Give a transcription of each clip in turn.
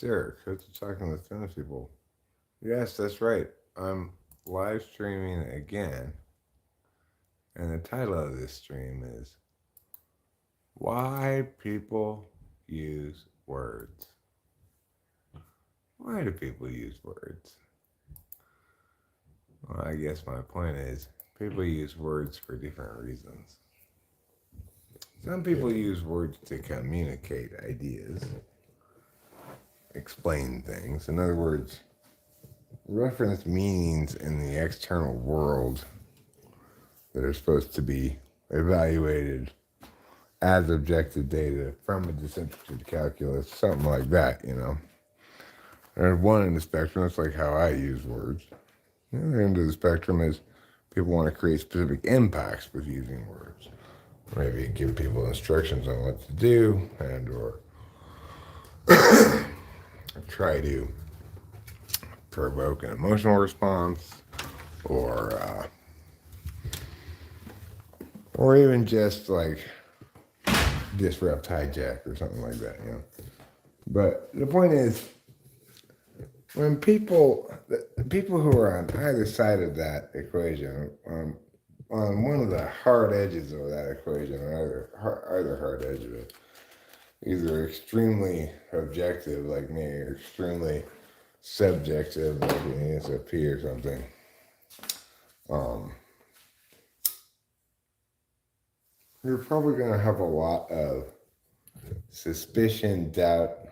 Derek, who's talking with tennis people? Yes, that's right. I'm live streaming again, and the title of this stream is Why People Use Words. Why do people use words? Well, I guess my point is people use words for different reasons. Some people use words to communicate ideas, explain things. In other words, reference meanings in the external world that are supposed to be evaluated as objective data from a disinterested calculus, something like that. There's one end of the spectrum, that's like how I use words. The other end of the spectrum is people want to create specific impacts with using words. Maybe give people instructions on what to do and or try to provoke an emotional response or or even just like disrupt hijack or something like that. But the point is, when the people who are on either side of that equation, on one of the hard edges of that equation, or either hard edge of it, either extremely objective like me, or extremely subjective like an ESFP or something, um, you're probably going to have a lot of suspicion, doubt,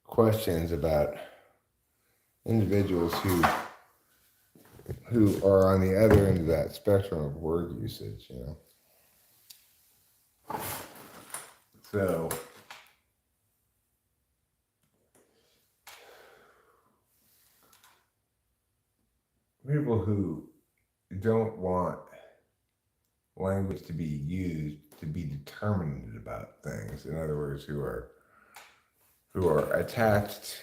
questions about individuals who are on the other end of that spectrum of word usage. So people who don't want language to be used to be determined about things, in other words, who are attached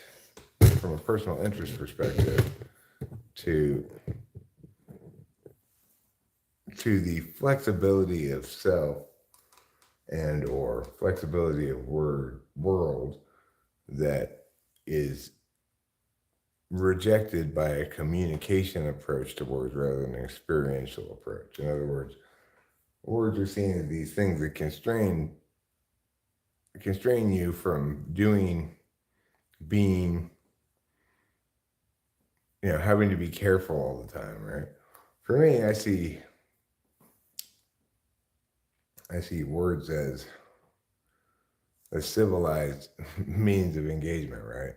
from a personal interest perspective to the flexibility of self and or flexibility of world that is rejected by a communication approach to words rather than an experiential approach. In other words, words are seen as these things that constrain you from doing, being, having to be careful all the time, right? For me, I see words as a civilized means of engagement, right?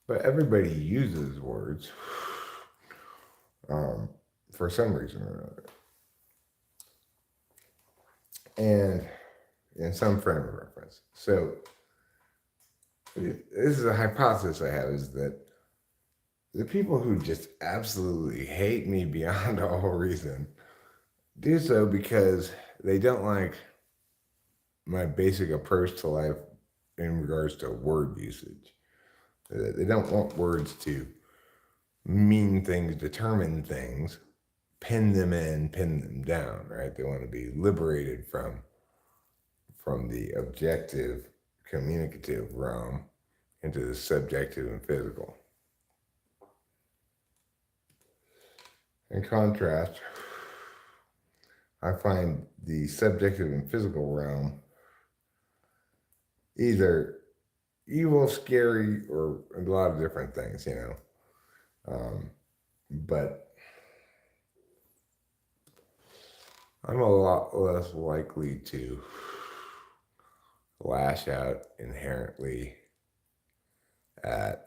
But everybody uses words um, for some reason or another, and in some frame of reference. So this is a hypothesis I have: is that the people who just absolutely hate me beyond all reason do so because they don't like my basic approach to life in regards to word usage. They don't want words to mean things, determine things, pin them in, pin them down, right? They want to be liberated from the objective, communicative realm into the subjective and physical. In contrast, I find the subjective and physical realm either evil, scary, or a lot of different things. But I'm a lot less likely to lash out inherently at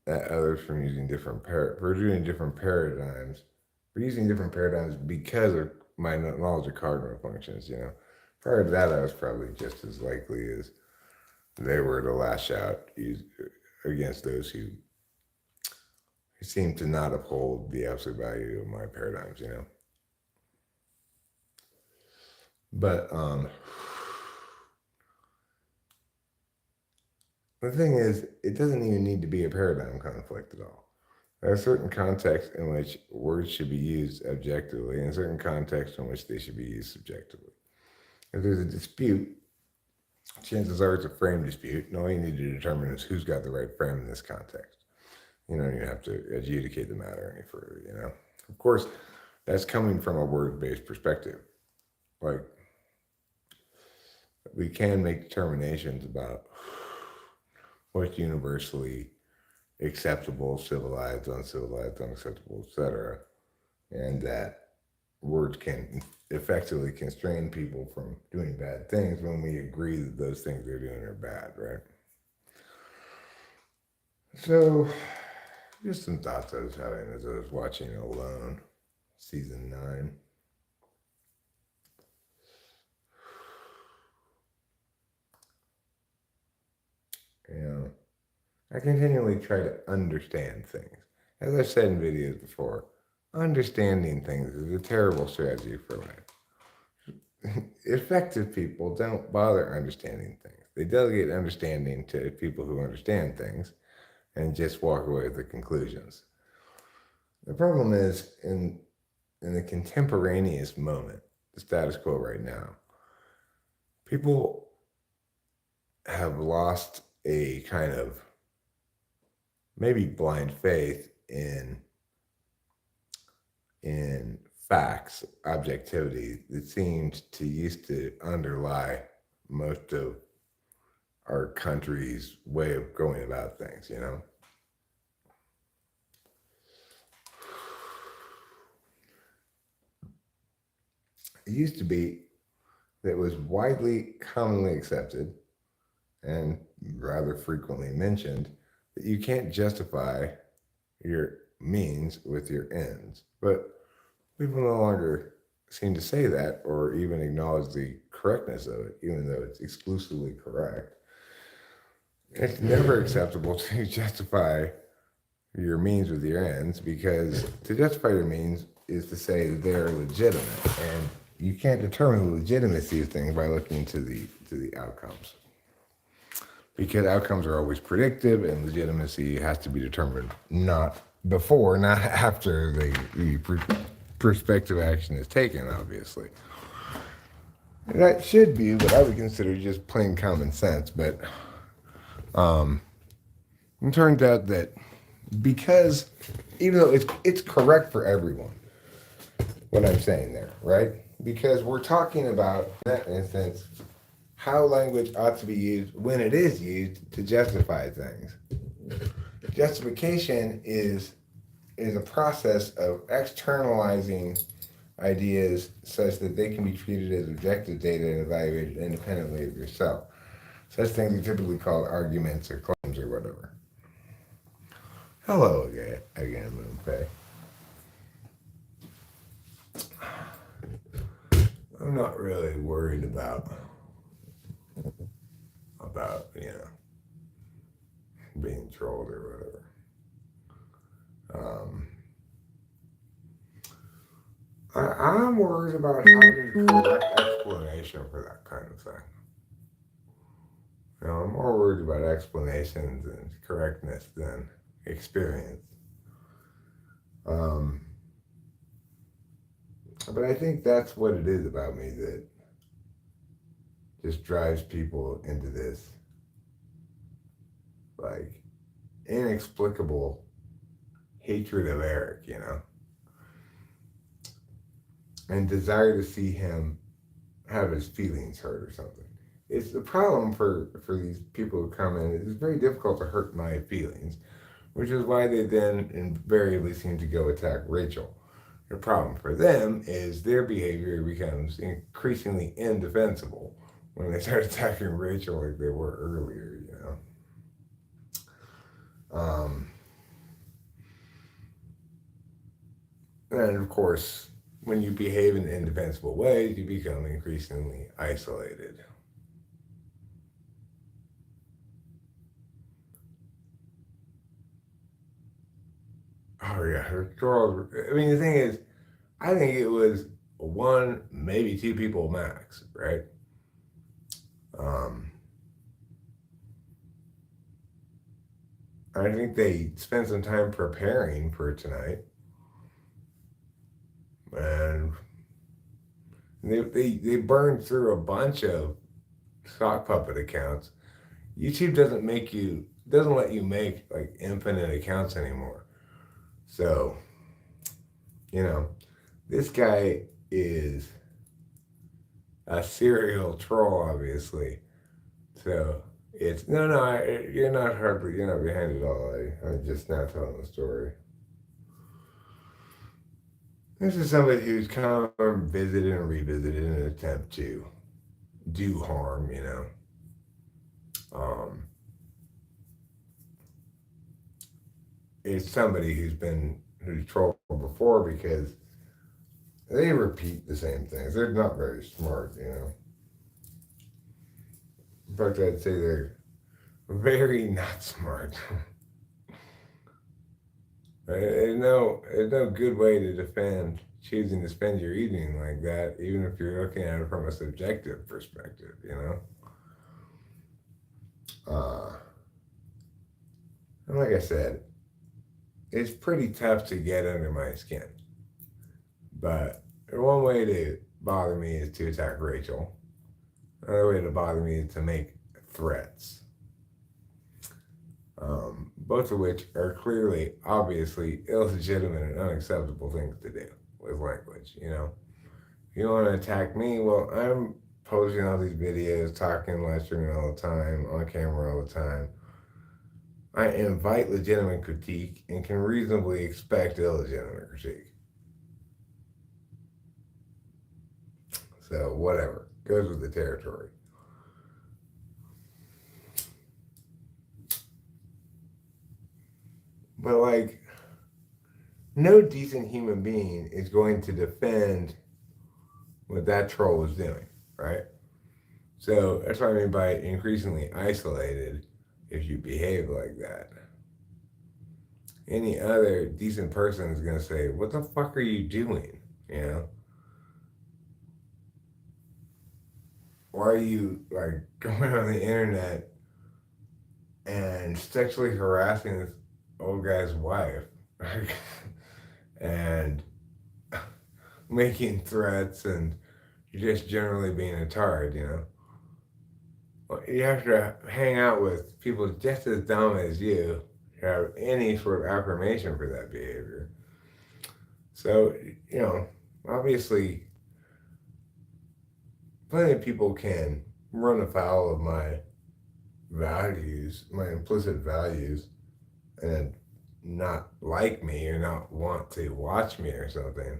at others from using for doing different paradigms, for using different paradigms because of my knowledge of cardinal functions. Prior to that, I was probably just as likely as they were to lash out against those who seem to not uphold the absolute value of my paradigms. But the thing is, it doesn't even need to be a paradigm conflict at all. There are certain contexts in which words should be used objectively, and certain contexts in which they should be used subjectively. If there's a dispute, chances are it's a frame dispute, and all you need to determine is who's got the right frame in this context. You don't even have to adjudicate the matter any further, you know? Of course, that's coming from a word-based perspective. Like, we can make determinations about what's universally acceptable, civilized, uncivilized, unacceptable, etc. And that words can effectively constrain people from doing bad things when we agree that those things they're doing are bad, right? So, just some thoughts I was having as I was watching Alone, season 9. You know, I continually try to understand things. As I've said in videos before, understanding things is a terrible strategy for life. Effective people don't bother understanding things. They delegate understanding to people who understand things and just walk away with the conclusions. The problem is in the contemporaneous moment, the status quo right now, people have lost a kind of maybe blind faith in facts, objectivity that seems to used to underlie most of our country's way of going about things, you know? It used to be that it was widely commonly accepted and rather frequently mentioned that you can't justify your means with your ends. But people no longer seem to say that or even acknowledge the correctness of it, even though it's exclusively correct. It's never acceptable to justify your means with your ends, because to justify your means is to say that they're legitimate, and you can't determine the legitimacy of things by looking to the outcomes, because outcomes are always predictive, and legitimacy has to be determined not before, not after the prospective action is taken, obviously. And that should be what I would consider just plain common sense, but it turns out that because even though it's correct for everyone, what I'm saying there, right? Because we're talking about, in that instance, how language ought to be used when it is used to justify things. Justification is a process of externalizing ideas such that they can be treated as objective data and evaluated independently of yourself. Such things are typically called arguments or claims or whatever. Hello again, Moonpay. I'm not really worried about being trolled or whatever. I'm worried about having correct explanation for that kind of thing. You know, I'm more worried about explanations and correctness than experience. But I think that's what it is about me that just drives people into this, like, inexplicable hatred of Eric, you know, and desire to see him have his feelings hurt or something. It's the problem for these people who come in. It's very difficult to hurt my feelings, which is why they then invariably seem to go attack Rachel. The problem for them is their behavior becomes increasingly indefensible when they start attacking Rachel like they were earlier, you know. And of course, when you behave in indefensible ways, you become increasingly isolated. Oh yeah, I mean, the thing is, I think it was one, maybe two people max, right? I think they spent some time preparing for tonight, and They burned through a bunch of sock puppet accounts. YouTube doesn't let you make like infinite accounts anymore. So, you know, this guy is a serial troll, obviously. So it's no, you're not behind it all. I'm just now telling the story. This is somebody who's come visited and revisited in an attempt to do harm, Um, it's somebody who's trolled before because they repeat the same things. They're not very smart. In fact, I'd say they're very not smart. There's no good way to defend choosing to spend your evening like that, even if you're looking at it from a subjective perspective. Uh, and like I said, it's pretty tough to get under my skin. But one way to bother me is to attack Rachel. Another way to bother me is to make threats. Both of which are clearly, obviously, illegitimate and unacceptable things to do with language. If you want to attack me, well, I'm posting all these videos, talking, live streaming all the time, on camera all the time. I invite legitimate critique and can reasonably expect illegitimate critique. So, whatever. Goes with the territory. But, like, no decent human being is going to defend what that troll was doing, right? So that's what I mean by increasingly isolated if you behave like that. Any other decent person is going to say, what the fuck are you doing? You know? Why are you like going on the internet and sexually harassing this old guy's wife? And making threats and just generally being a tard? You have to hang out with people just as dumb as you to have any sort of affirmation for that behavior. So, obviously, plenty of people can run afoul of my values, my implicit values, and not like me or not want to watch me or something.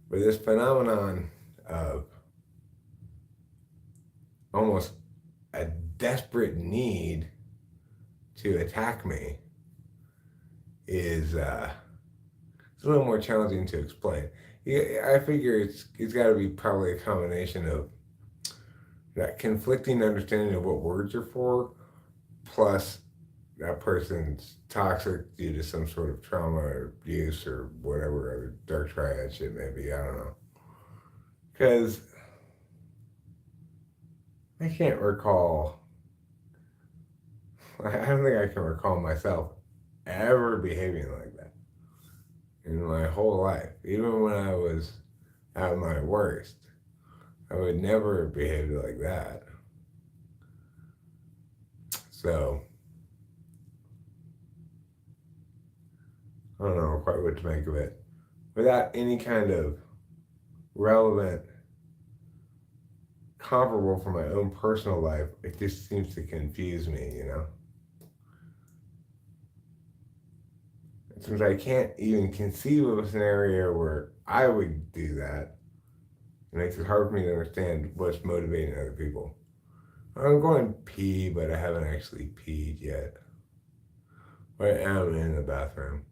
But this phenomenon of almost a desperate need to attack me is it's a little more challenging to explain. Yeah, I figure it's got to be probably a combination of that conflicting understanding of what words are for, plus that person's toxic due to some sort of trauma or abuse or whatever other dark triad shit may be. I don't know. Because I can't recall, I don't think I can recall myself ever behaving like that in my whole life. Even when I was at my worst, I would never have behaved like that. So, I don't know quite what to make of it. Without any kind of relevant comparable from my own personal life, it just seems to confuse me. Since I can't even conceive of a scenario where I would do that, it makes it hard for me to understand what's motivating other people. I'm going to pee, but I haven't actually peed yet. But I am in the bathroom.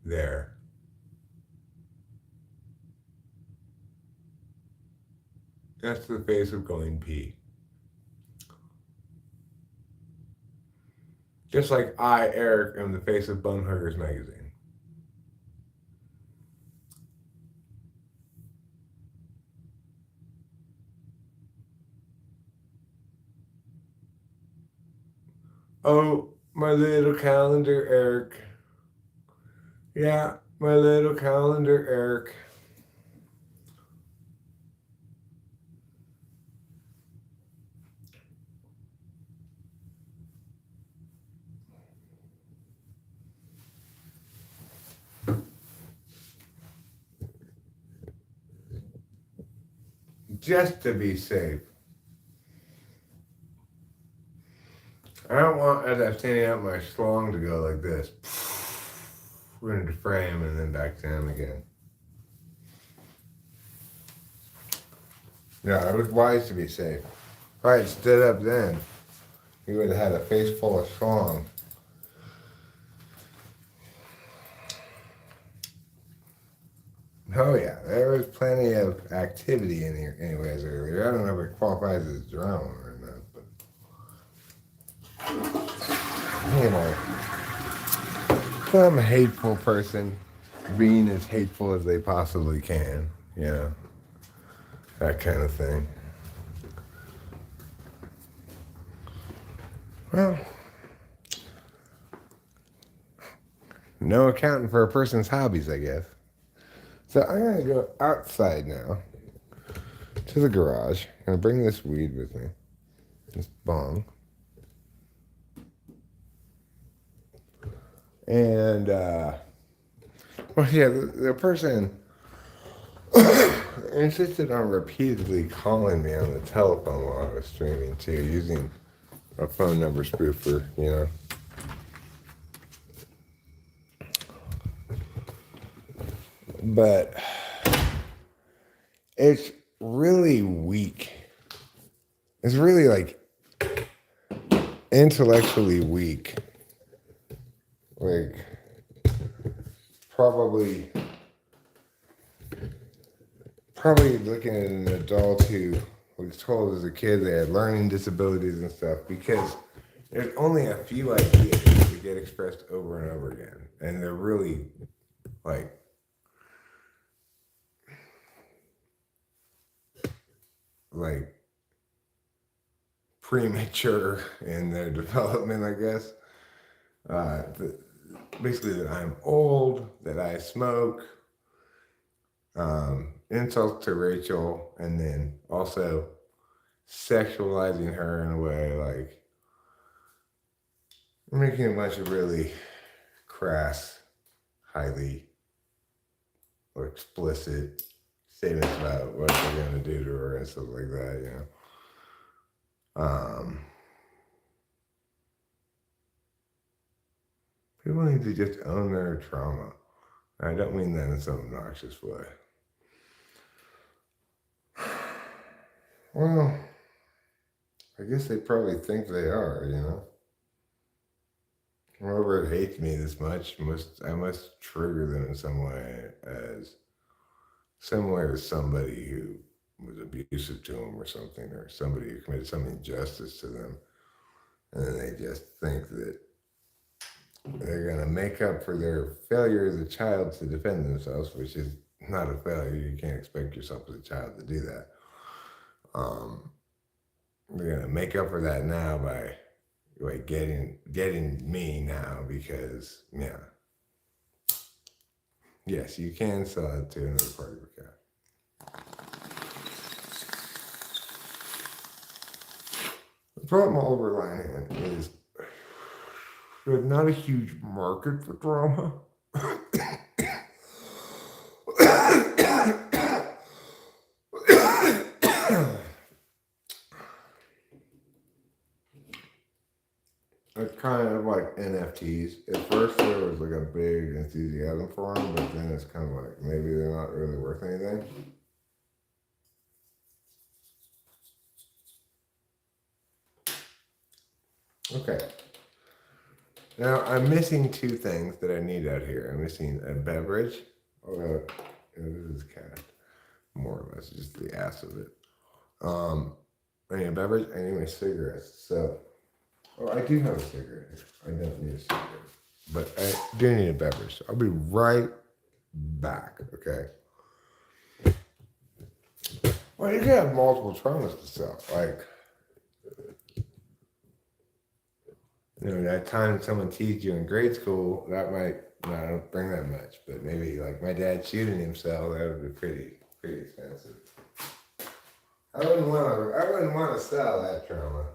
There. That's the face of going pee. Just like I, Eric, am the face of Bumhuggers magazine. Oh, my little calendar, Eric. Yeah, My little calendar, Eric. Just to be safe. I don't want, as I'm standing out, my schlong to go like this. Into frame and then back down again. Yeah, it was wise to be safe. If I had stood up then, you would have had a face full of schlong. Oh yeah, there was plenty of activity in here anyways earlier. I don't know if it qualifies as drama or not, but you know, some hateful person being as hateful as they possibly can, you know, that kind of thing. Well, no accounting for a person's hobbies, I guess. So I'm gonna go outside now to the garage. I'm gonna bring this weed with me, this bong, and well, yeah, the person insisted on repeatedly calling me on the telephone while I was streaming too, using a phone number spoofer, you know. But it's really weak. It's really like intellectually weak. Like probably looking at an adult who was told as a kid they had learning disabilities and stuff, because there's only a few ideas that get expressed over and over again, and they're really like premature in their development, I guess. Basically, that I'm old, that I smoke, insults to Rachel, and then also sexualizing her in a way, like making a bunch of really crass, highly or explicit statements about what they're going to do to her and stuff like that, you know. People need to just own their trauma. I don't mean that in some obnoxious way. Well, I guess they probably think they are, you know. Whoever hates me this much I must trigger them in some way, as similar to somebody who was abusive to them or something, or somebody who committed some injustice to them, and then they just think that they're going to make up for their failure as a child to defend themselves, which is not a failure. You can't expect yourself as a child to do that. They're going to make up for that now by getting me now, because yeah, yes, you can sell it to another party with cat. The problem all over Linehan is there's not a huge market for drama. It's kind of like NFTs. At first, there was like a big enthusiasm for them, but then it's kind of like maybe they're not really worth anything. Okay. Now, I'm missing two things that I need out here. I'm missing a beverage. Although, this is kind of more or less just the ass of it. I need a beverage. I need my cigarettes. So, I do have a cigarette. I don't need a cigarette. But I do need a beverage. So I'll be right back, okay? Well, you can have multiple traumas to sell. Like, you know, that time someone teased you in grade school, that might No, I don't bring that much, but maybe like my dad shooting himself, that would be pretty expensive. I wouldn't want to sell that trauma.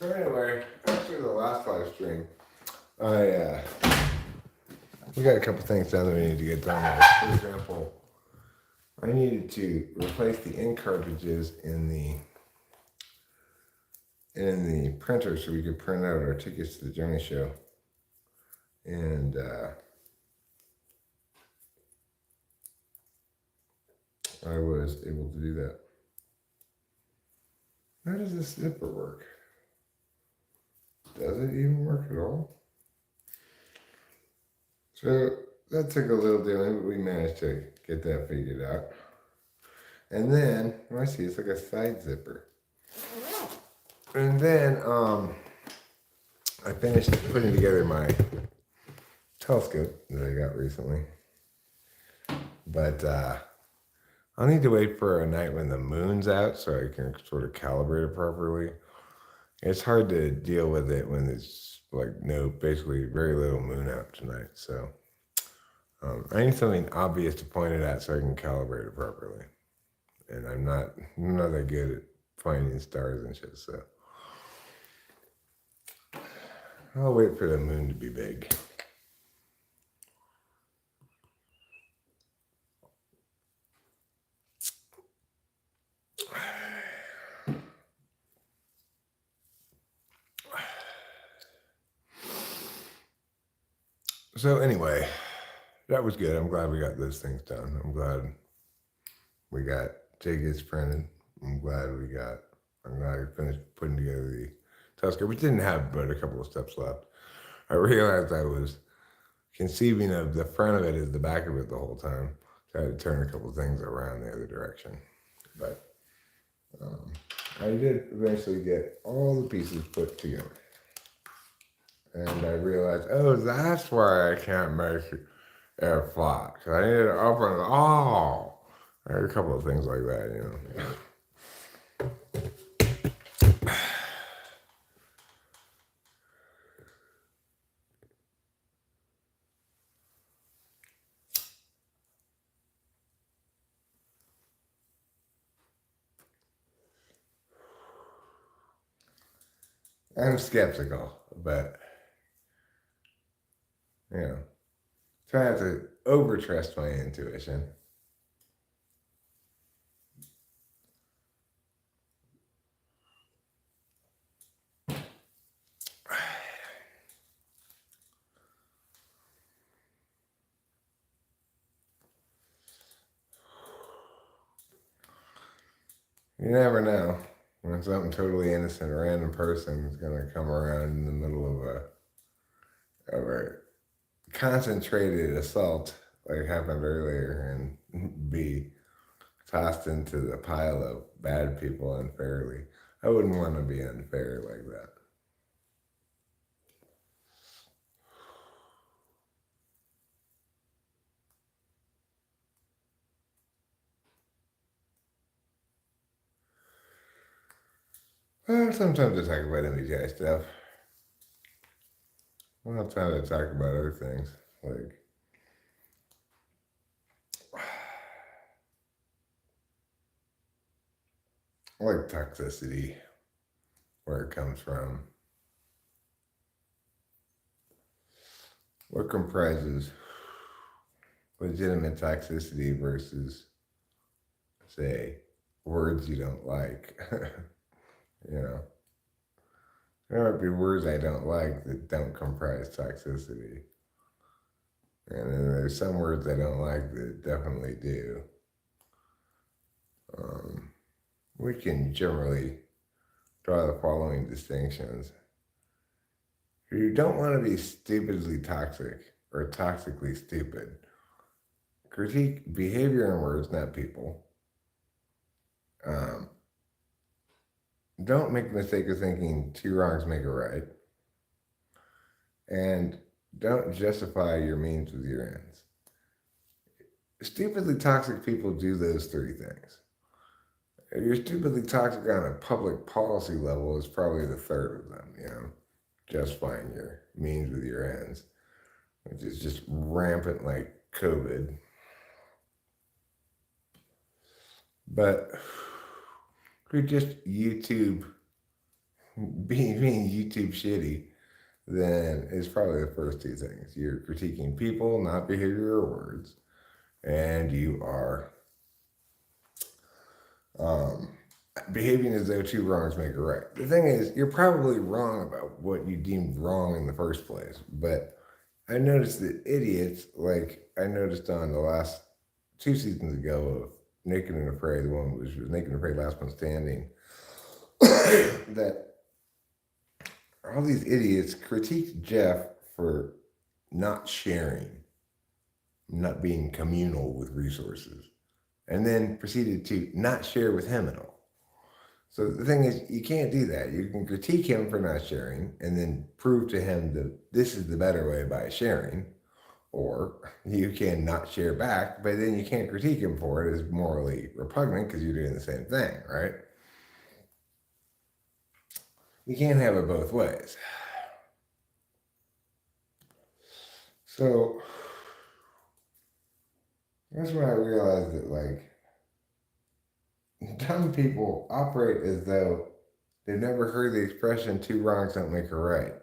So anyway, after the last live stream, I we got a couple things done that we need to get done. For example, I needed to replace the ink cartridges in the printer so we could print out our tickets to the Journey show, and I was able to do that. How does this zipper work? Does it even work at all? So that took a little doing, but we managed to get that figured out. And then, I see, it's like a side zipper. And then I finished putting together my telescope that I got recently. But I'll need to wait for a night when the moon's out so I can sort of calibrate it properly. It's hard to deal with it when it's like basically very little moon out tonight. So I need something obvious to point it at so I can calibrate it properly. And I'm not that good at finding stars and shit, so I'll wait for the moon to be big. So anyway, that was good. I'm glad we got those things done. I'm glad we got tickets printed. I'm glad we finished putting together the telescope. We didn't have but a couple of steps left. I realized I was conceiving of the front of it as the back of it the whole time. So I had to turn a couple of things around the other direction. But I did eventually get all the pieces put together. And I realized, oh, that's why I can't make it flat. Because I needed to open it. Oh, I had a couple of things like that, you know. I'm skeptical, but, you know, try not to over-trust my intuition. You never know when something totally innocent, a random person is going to come around in the middle of a concentrated assault like happened earlier and be tossed into the pile of bad people unfairly. I wouldn't want to be unfair like that. Well, sometimes I talk about MBTI stuff. I don't have time to talk about other things like toxicity, where it comes from, what comprises legitimate toxicity versus, say, words you don't like. You know, there might be words I don't like that don't comprise toxicity. And then there's some words I don't like that definitely do. We can generally draw the following distinctions. You don't want to be stupidly toxic or toxically stupid. Critique behavior and words, not people. Um, don't make the mistake of thinking two wrongs make a right. And don't justify your means with your ends. Stupidly toxic people do those three things. If you're stupidly toxic on a public policy level, is probably the third of them, justifying your means with your ends, which is just rampant like COVID. But if you're just being YouTube shitty, then it's probably the first two things. You're critiquing people, not behavior or words, and you are um, behaving as though two wrongs make a right. The thing is, you're probably wrong about what you deemed wrong in the first place. But I noticed that idiots, like I noticed on the last 2 seasons ago of Naked and Afraid, the one which was Naked and Afraid Last One Standing, that all these idiots critiqued Jeff for not sharing, not being communal with resources, and then proceeded to not share with him at all. So the thing is, you can't do that. You can critique him for not sharing and then prove to him that this is the better way by sharing, or you can not share back, but then you can't critique him for it as morally repugnant because you're doing the same thing, right? You can't have it both ways. So that's when I realized that, like, dumb people operate as though they've never heard the expression two wrongs don't make a right.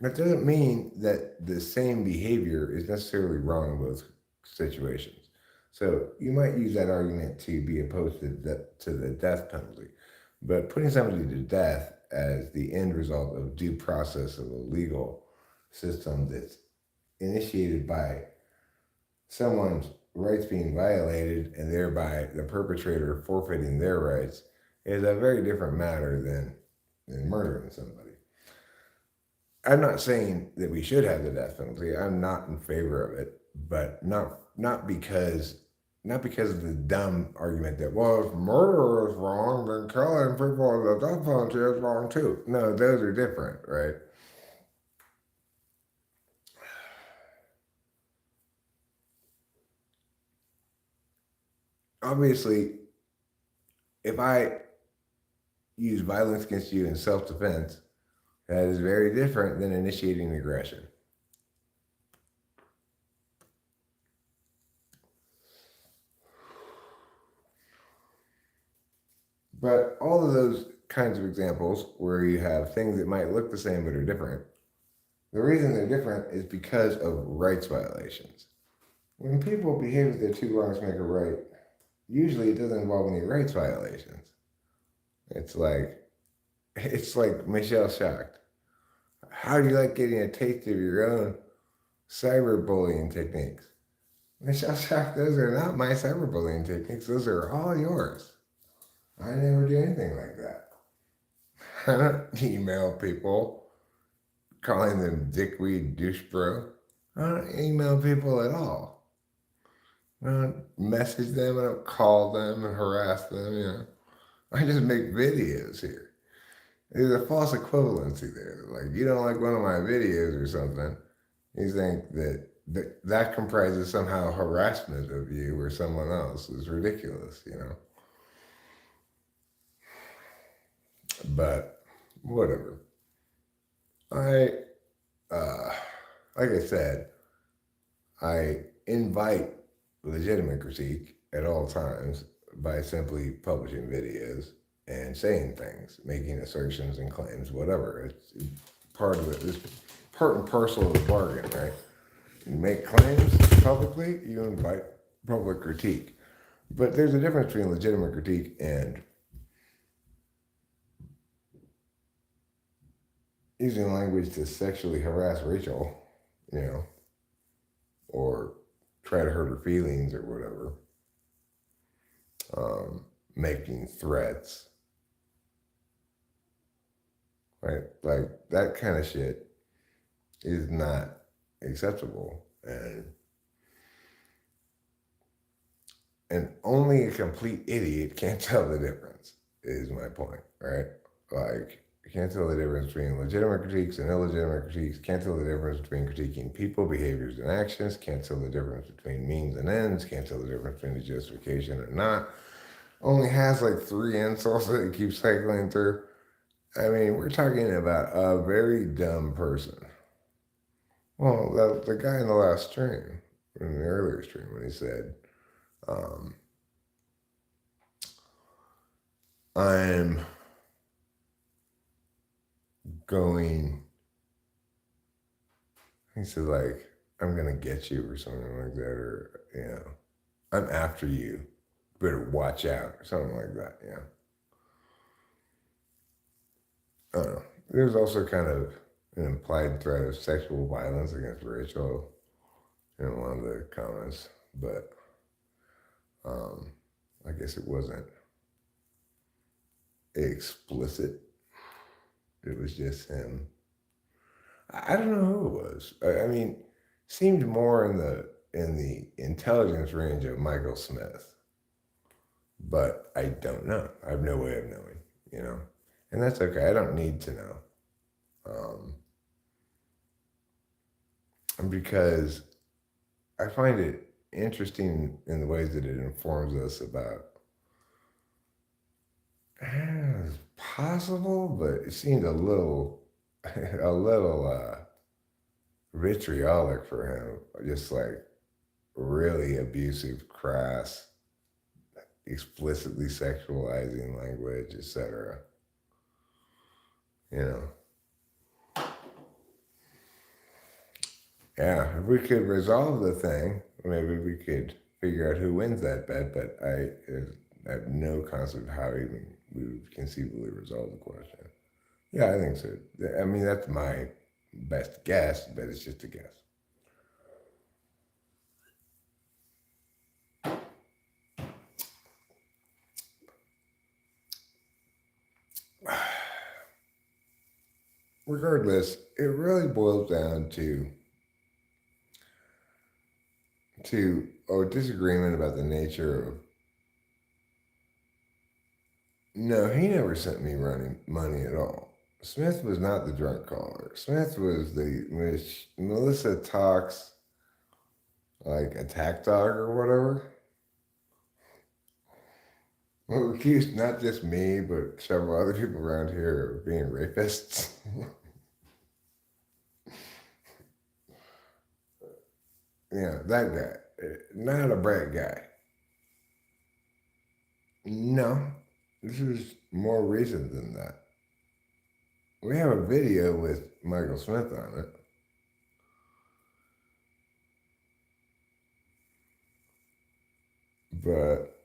That doesn't mean that the same behavior is necessarily wrong in both situations. So you might use that argument to be opposed to the death penalty. But putting somebody to death as the end result of due process of a legal system that's initiated by someone's rights being violated and thereby the perpetrator forfeiting their rights is a very different matter than murdering somebody. I'm not saying that we should have the death penalty. I'm not in favor of it, but not because of the dumb argument that, well, if murder is wrong, then killing people in the death penalty is wrong too. No, those are different, right? Obviously, if I use violence against you in self-defense, that is very different than initiating aggression. But all of those kinds of examples where you have things that might look the same but are different, the reason they're different is because of rights violations. When people behave as their two wrongs make a right, usually it doesn't involve any rights violations. It's like it's like Michelle shocked. How do you like getting a taste of your own cyberbullying techniques? Michelle shocked, those are not my cyberbullying techniques. Those are all yours. I never do anything like that. I don't email people calling them dickweed douche bro. I don't email people at all. I don't message them, I don't call them and harass them. I just make videos here. There's a false equivalency there. Like, you don't like one of my videos or something. You think that comprises somehow harassment of you or someone else. Is ridiculous. But whatever. I, uh, like I said, I invite legitimate critique at all times by simply publishing videos and saying things, making assertions and claims, whatever. It's part of it. It's part and parcel of the bargain, right? You make claims publicly, you invite public critique. But there's a difference between legitimate critique and using language to sexually harass Rachel, you know, or try to hurt her feelings or whatever, making threats. right? Like that kind of shit is not acceptable, and only a complete idiot can't tell the difference. Is my point, right? Like you can't tell the difference between legitimate critiques and illegitimate critiques. Can't tell the difference between critiquing people, behaviors, and actions. Can't tell the difference between means and ends. Can't tell the difference between a justification or not. Only has like three insults that it keeps cycling through. I mean, we're talking about a very dumb person. Well, the guy in the last stream, in the earlier stream, when he said, um, I'm going, he said, like, I'm going to get you or something like that, or, I'm after you. Better watch out, or something like that, I don't know. There's also kind of an implied threat of sexual violence against Rachel in one of the comments, but um, I guess it wasn't explicit. It was just him. I don't know who it was. I mean, seemed more in the intelligence range of Michael Smith, but I don't know. I have no way of knowing, and that's okay. I don't need to know, because I find it interesting in the ways that it informs us about. It's possible, but it seemed a little, a little vitriolic for him. Just like really abusive, crass, explicitly sexualizing language, etc. You know, yeah. If we could resolve the thing, maybe we could figure out who wins that bet. But I have no concept of how even we would conceivably resolve the question. Yeah, I think so. I mean, that's my best guess, but it's just a guess. Regardless, it really boils down to a disagreement about the nature of. No, he never sent me running money at all. Smith was not the drunk caller. Smith was the Melissa talks like attack dog or whatever. Who accused not just me but several other people around here of being rapists. That guy, not a bright guy. No, this is more recent than that. We have a video with Michael Smith on it. But,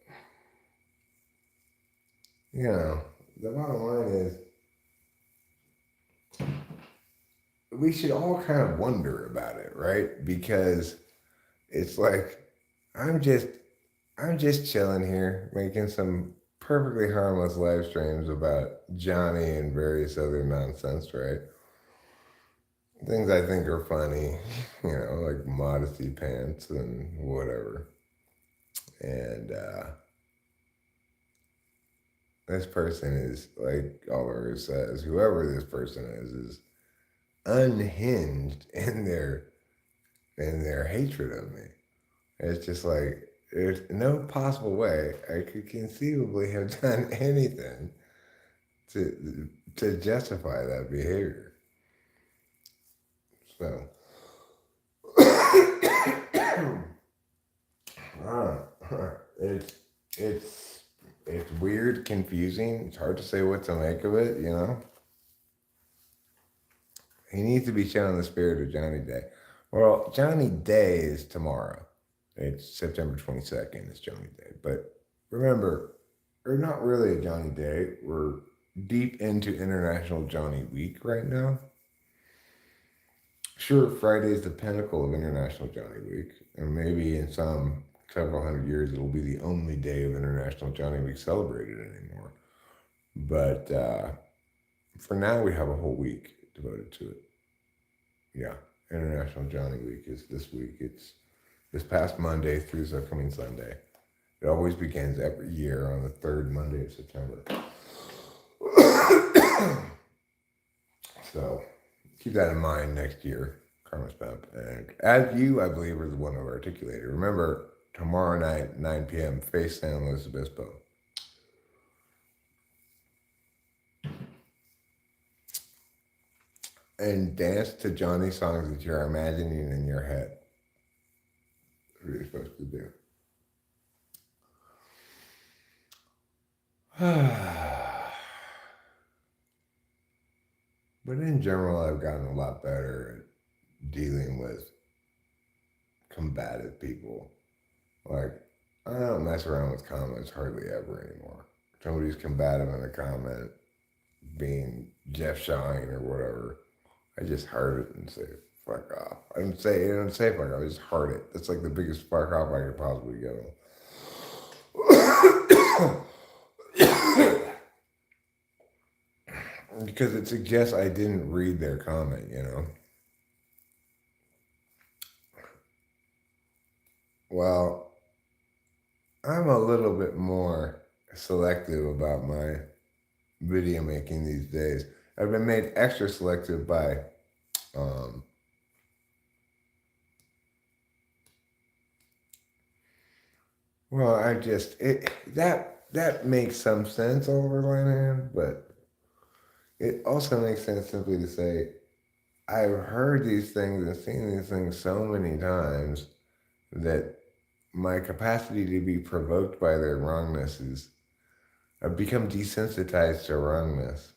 the bottom line is we should all kind of wonder about it, right? Because it's like I'm just I'm just chilling here making some perfectly harmless live streams about Johnny and various other nonsense, right? Things I think are funny, like modesty pants and whatever. And this person is, like Oliver says, whoever this person is unhinged in their hatred of me. It's just like there's no possible way I could conceivably have done anything to justify that behavior. So it's it's it's weird, confusing. It's hard to say what to make of it. He needs to be shown the spirit of Johnny Day. Well, Johnny Day is tomorrow. It's September 22nd. It's Johnny Day. But remember, we're not really a Johnny Day. We're deep into International Johnny Week right now. Sure, Friday is the pinnacle of International Johnny Week, and maybe in some several hundred years it'll be the only day of International Johnny Week celebrated anymore. But For now, we have a whole week devoted to it. Yeah, International Johnny Week is this week. It's this past Monday through this upcoming Sunday. It always begins every year on the third Monday of September. So keep that in mind next year, Karma Spamp. And as you, I believe, are the one who articulated. Remember, tomorrow night, 9 p.m., face San Luis Obispo. And dance to Johnny songs that you're imagining in your head. That's what you're supposed to do. But in general, I've gotten a lot better at dealing with combative people. Like, I don't mess around with comments hardly ever anymore. Somebody's combative in a comment, being Jeff Shine or whatever, I just heard it and say, fuck off. I don't say fuck off, I just heard it. That's like the biggest fuck off I could possibly go. Because it suggests I didn't read their comment, you know? Well, I'm a little bit more selective about my video making these days. I've been made extra selective by um, well, I just it that makes some sense over the line hand, but it also makes sense simply to say I've heard these things and seen these things so many times that my capacity to be provoked by their wrongnesses, I've become desensitized to wrongness.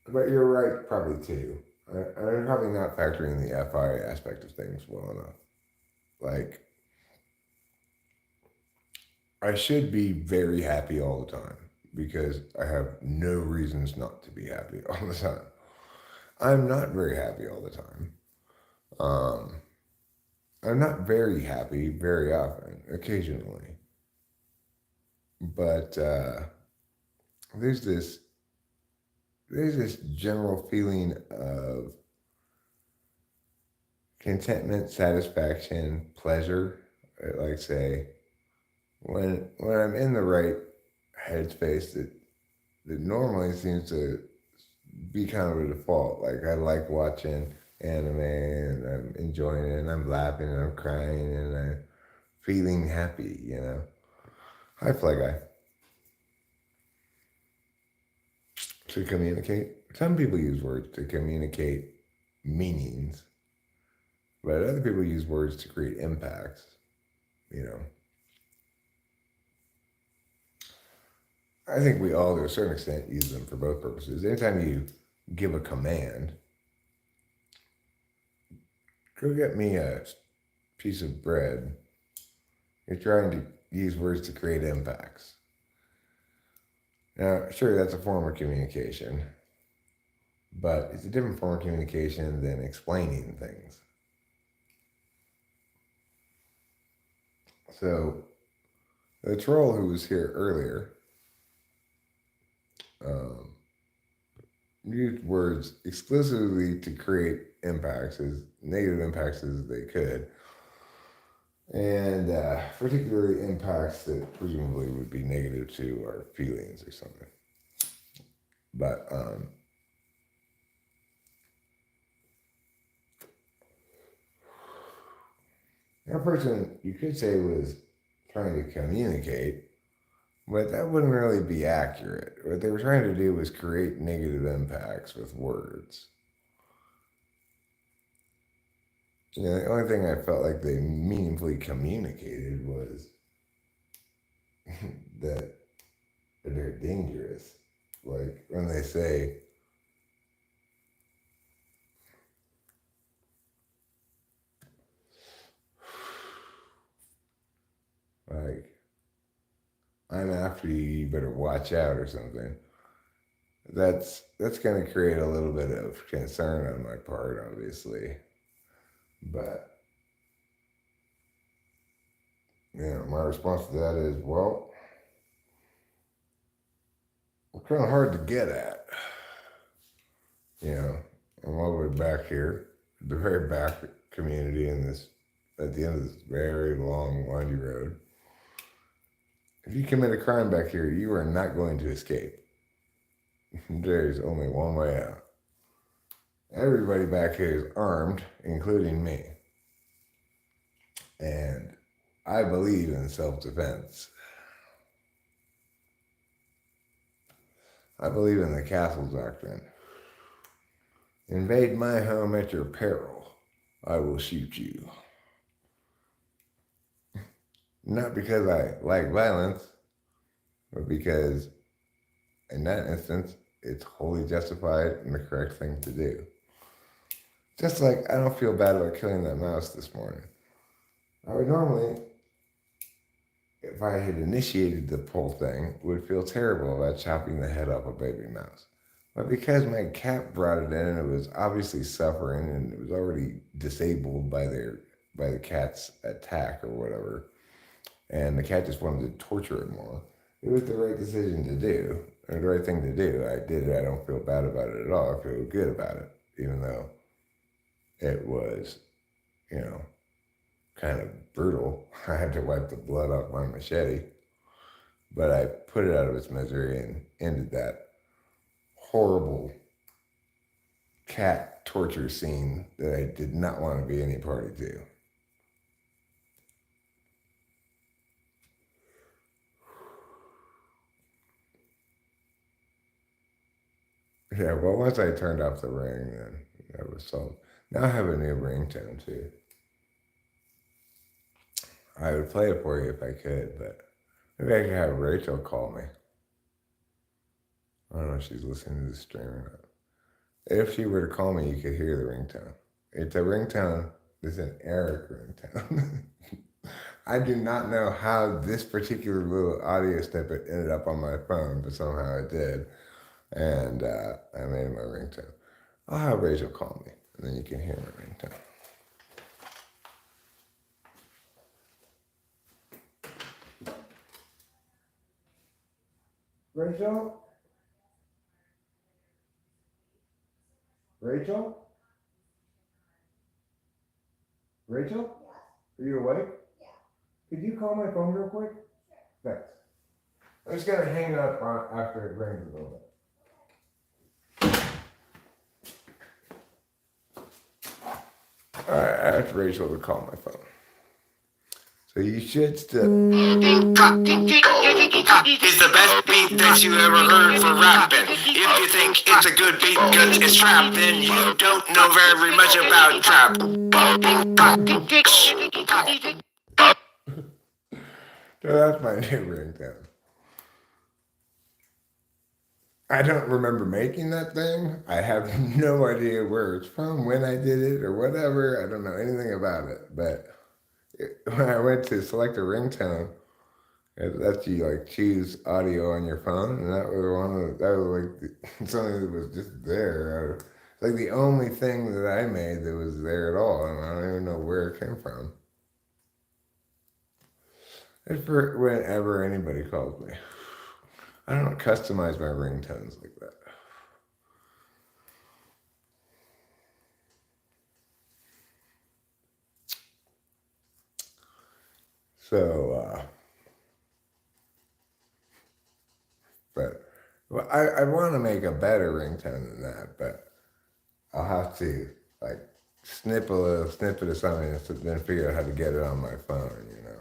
But you're right, probably too. I'm probably not factoring the FI aspect of things well enough. Like, I should be very happy all the time because I have no reasons not to be happy all the time. I'm not very happy all the time. Um, I'm not very happy very often, occasionally. But there's this there's this general feeling of contentment, satisfaction, pleasure. Like say when I'm in the right headspace that normally seems to be kind of a default. Like I like watching anime and I'm enjoying it and I'm laughing and I'm crying and I'm feeling happy, you know. Hi Fly Guy. To communicate. Some people use words to communicate meanings, but other people use words to create impacts, you know. I think we all, to a certain extent, use them for both purposes. Anytime you give a command, go get me a piece of bread, you're trying to use words to create impacts. Now, sure, that's a form of communication, but it's a different form of communication than explaining things. So, the troll who was here earlier um, used words exclusively to create impacts, as negative impacts as they could, and particularly impacts that presumably would be negative to our feelings or something. But that person, you could say, was trying to communicate, but that wouldn't really be accurate. What they were trying to do was create negative impacts with words. You know, the only thing I felt like they meaningfully communicated was that they're dangerous. Like when they say, like, I'm after you, you better watch out or something. That's going to create a little bit of concern on my part, obviously. But you know, my response to that is, well, kind of hard to get at. You know, I'm all the way back here, the very back community in this, at the end of this very long, windy road. If you commit a crime back here, you are not going to escape. There's only one way out. Everybody back here is armed, including me. And I believe in self-defense. I believe in the castle doctrine. Invade my home at your peril. I will shoot you. Not because I like violence, but because in that instance, it's wholly justified and the correct thing to do. Just like I don't feel bad about killing that mouse this morning. I would normally, if I had initiated the whole thing, would feel terrible about chopping the head off a baby mouse. But because my cat brought it in and it was obviously suffering and it was already disabled by the cat's attack or whatever, and the cat just wanted to torture it more, it was the right decision to do, or the right thing to do. I did it. I don't feel bad about it at all. I feel good about it, even though it was, you know, kind of brutal. I had to wipe the blood off my machete, but I put it out of its misery and ended that horrible cat torture scene that I did not want to be any party to. Yeah, well, once I turned off the ring, then that was solved. Now I have a new ringtone too. I would play it for you if I could, but maybe I could have Rachel call me. I don't know if she's listening to the stream or not. If she were to call me, you could hear the ringtone. It's a ringtone. It's an Eric ringtone. I do not know how this particular little audio snippet ended up on my phone, but somehow it did. And I made it my ringtone. I'll have Rachel call me, and then you can hear my ringtone. Rachel? Rachel? Rachel? Are you awake? Yeah. Could you call my phone real quick? Thanks. I'm just gonna hang up after it rings a little bit. Alright, I asked Rachel to call my phone. So you should still. Is the best beat that you ever heard for rapping. If you think it's a good beat because it's trap, then you don't know very much about trap. So that's my new ringtone. I don't remember making that thing. I have no idea where it's from, when I did it, or whatever. I don't know anything about it. But when I went to select a ringtone, it lets you like choose audio on your phone, and that was like something that was just there. Like the only thing that I made that was there at all, and I don't even know where it came from. It's for whenever anybody calls me. I don't customize my ringtones like that. So, but well, I want to make a better ringtone than that, but I'll have to like snip a little snippet of something and then figure out how to get it on my phone, you know.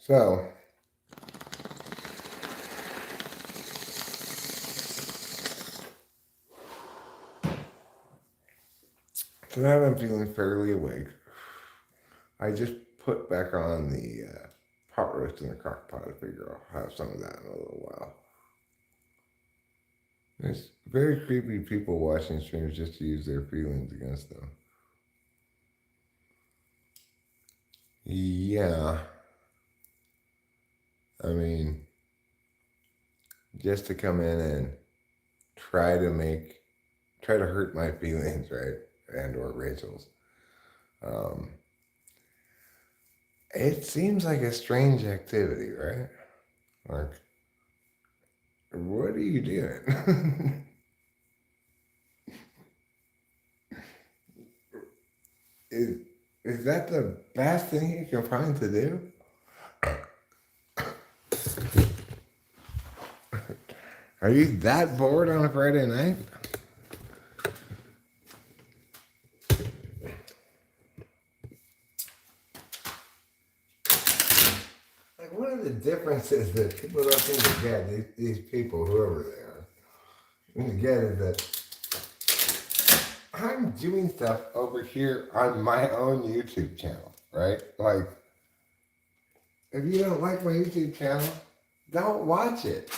So, tonight I'm feeling fairly awake. I just put back on the pot roast in the crock pot. I figure I'll have some of that in a little while. Very creepy people watching streams just to use their feelings against them. Yeah. I mean, just to come in and try to hurt my feelings, right? And or Rachel's. Um, it seems like a strange activity, right? Like, what are you doing? is, is that the best thing you can find to do? Are you that bored on a Friday night? Like, one of the differences that people don't seem to get, these people, whoever they are, seem to get is that I'm doing stuff over here on my own YouTube channel, right? Like, if you don't like my YouTube channel, don't watch it.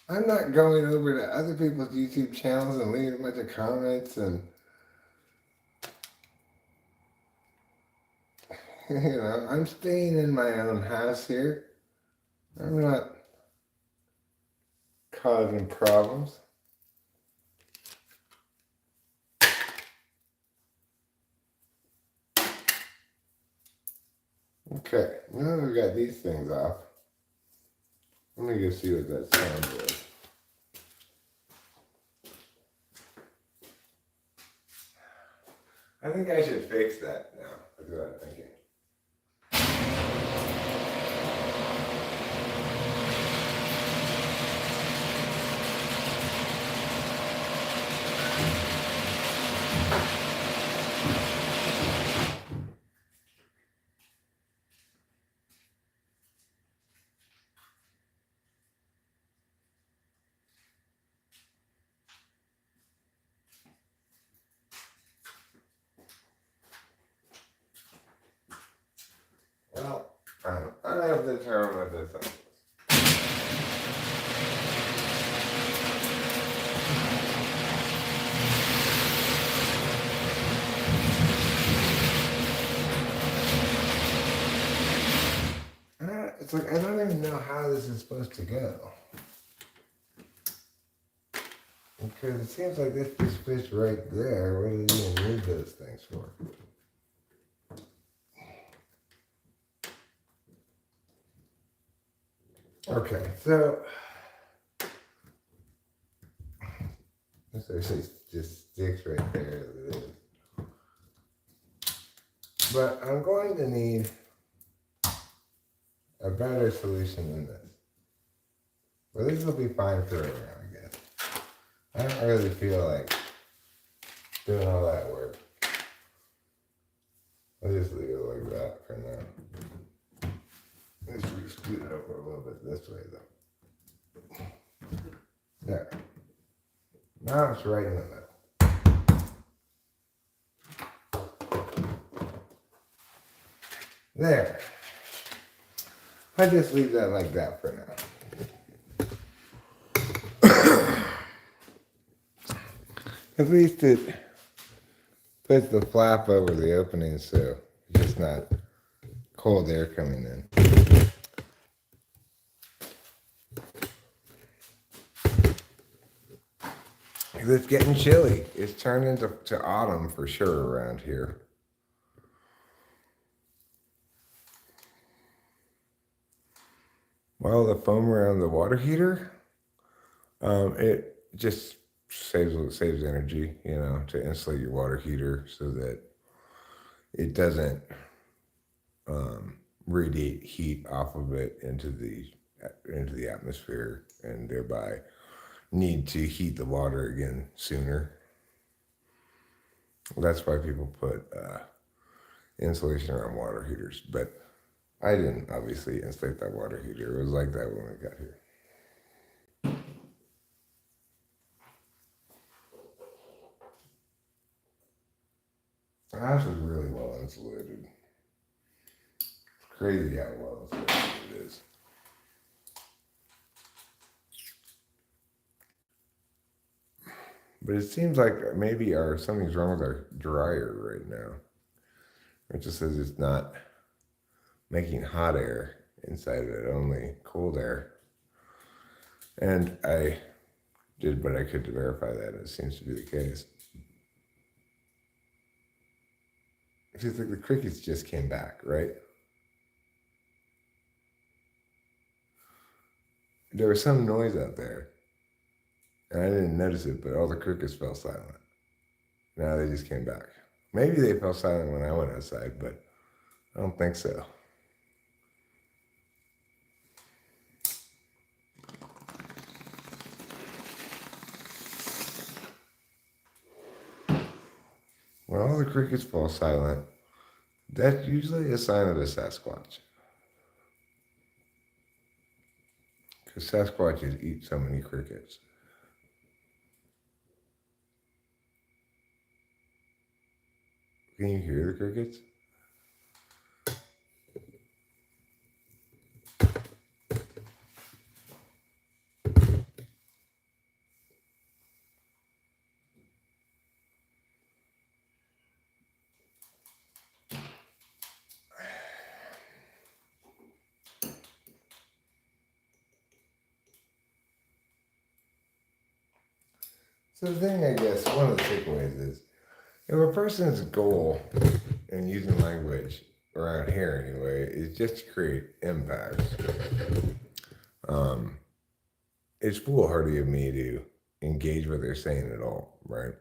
I'm not going over to other people's YouTube channels and leaving a bunch of comments and, I'm staying in my own house here. I'm not causing problems. Okay, now we've got these things off. Let me go see what that sound is. I think I should fix that now. That's what I'm thinking. Well, I have to determine what this sound is. It's like, I don't even know how this is supposed to go. Because it seems like this just fits right there. What do you even need those things for? Okay, so this actually just sticks right there as it is. But I'm going to need a better solution than this. But this will be fine for right now, I guess. I don't really feel like doing all that work. I'll just leave it like that for now. Let's scoot it over a little bit this way though. There. Now it's right in the middle. There. I just leave that like that for now. At least it puts the flap over the opening so it's just not cold air coming in. It's getting chilly. It's turned into autumn for sure around here. Well, the foam around the water heater, it just saves energy, to insulate your water heater so that it doesn't radiate heat off of it into the atmosphere and thereby need to heat the water again sooner. That's why people put insulation around water heaters, but I didn't obviously insulate that water heater. It was like that when we got here. The house is really well insulated. It's crazy how well insulated it is. But it seems like maybe something's wrong with our dryer right now. It just says it's not making hot air inside of it, only cold air. And I did what I could to verify that. It seems to be the case. It feels like the crickets just came back, right? There was some noise out there, and I didn't notice it, but all the crickets fell silent. Now they just came back. Maybe they fell silent when I went outside, but I don't think so. When all the crickets fall silent, that's usually a sign of a Sasquatch. Because Sasquatches eat so many crickets. Can you hear the crickets? So the thing, I guess, one of the takeaways is, if a person's goal in using language around here anyway is just to create impacts, it's foolhardy of me to engage what they're saying at all, right?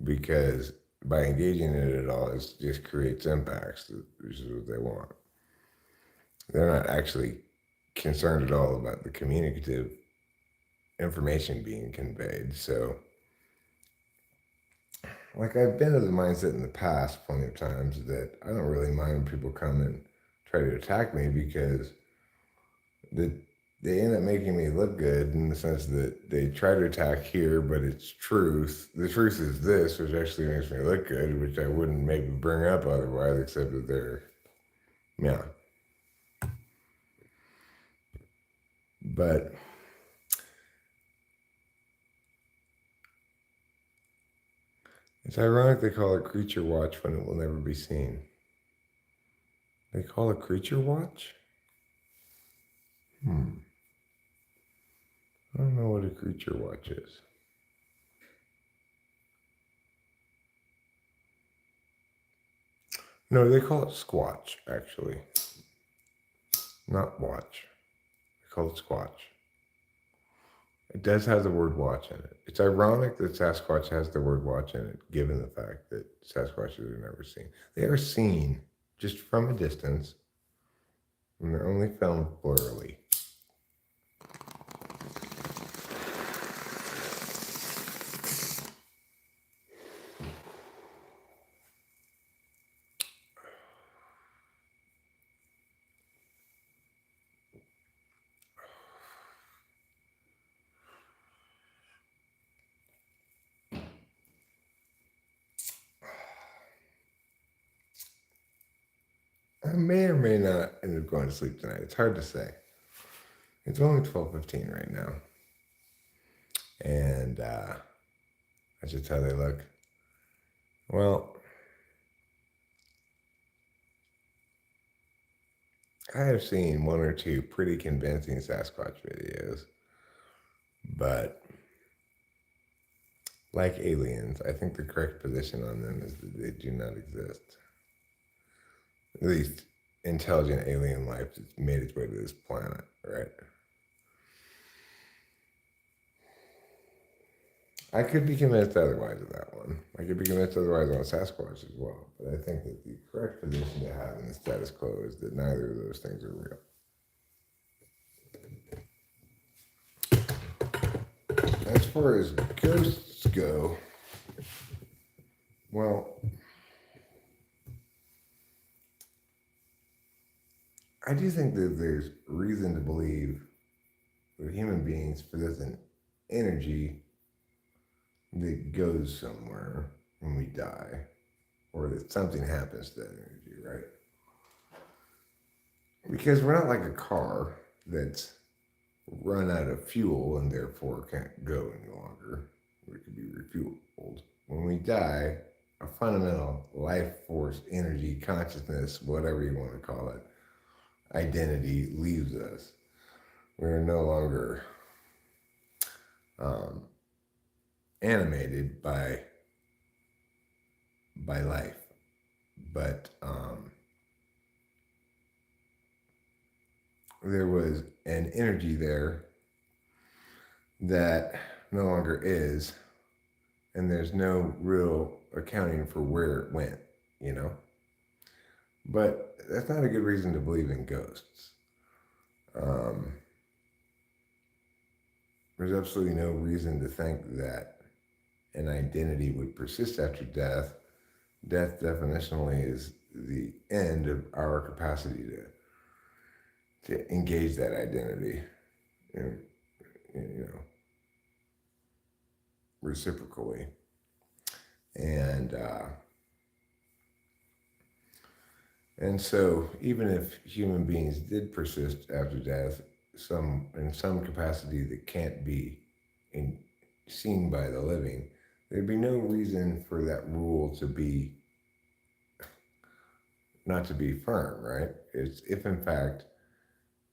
Because by engaging in it at all, it just creates impacts, which is what they want. They're not actually concerned at all about the communicative information being conveyed. So, like, I've been of the mindset in the past plenty of times that I don't really mind when people come and try to attack me, because they end up making me look good, in the sense that they try to attack here, but it's truth. The truth is this, which actually makes me look good, which I wouldn't maybe bring up otherwise, except that they're, yeah. But it's ironic they call it creature watch when it will never be seen. They call it creature watch? I don't know what a creature watch is. No, they call it squatch, actually. Not watch. They call it squatch. It does have the word watch in it. It's ironic that Sasquatch has the word watch in it, given the fact that Sasquatches are never seen. They are seen just from a distance, and they're only filmed blurrily. I may or may not end up going to sleep tonight. It's hard to say. It's only 12:15 right now. And that's just how they look. Well, I have seen one or two pretty convincing Sasquatch videos, but like aliens, I think the correct position on them is that they do not exist. At least intelligent alien life that's made its way to this planet, right? I could be convinced otherwise of that one. I could be convinced otherwise on Sasquatch as well. But I think that the correct position to have in the status quo is that neither of those things are real. As far as ghosts go, well, I do think that there's reason to believe that human beings possess an energy that goes somewhere when we die, or that something happens to that energy, right? Because we're not like a car that's run out of fuel and therefore can't go any longer, it could be refueled. When we die, a fundamental life force, energy, consciousness, whatever you want to call it, identity leaves us. We're no longer um, animated by life, but there was an energy there that no longer is, and there's no real accounting for where it went, you know? But that's not a good reason to believe in ghosts. Um, there's absolutely no reason to think that an identity would persist after death. Death definitionally is the end of our capacity to engage that identity, you know, reciprocally. And so, even if human beings did persist after death, in some capacity that can't be in, seen by the living, there'd be no reason for that rule to be not to be firm, right? It's if in fact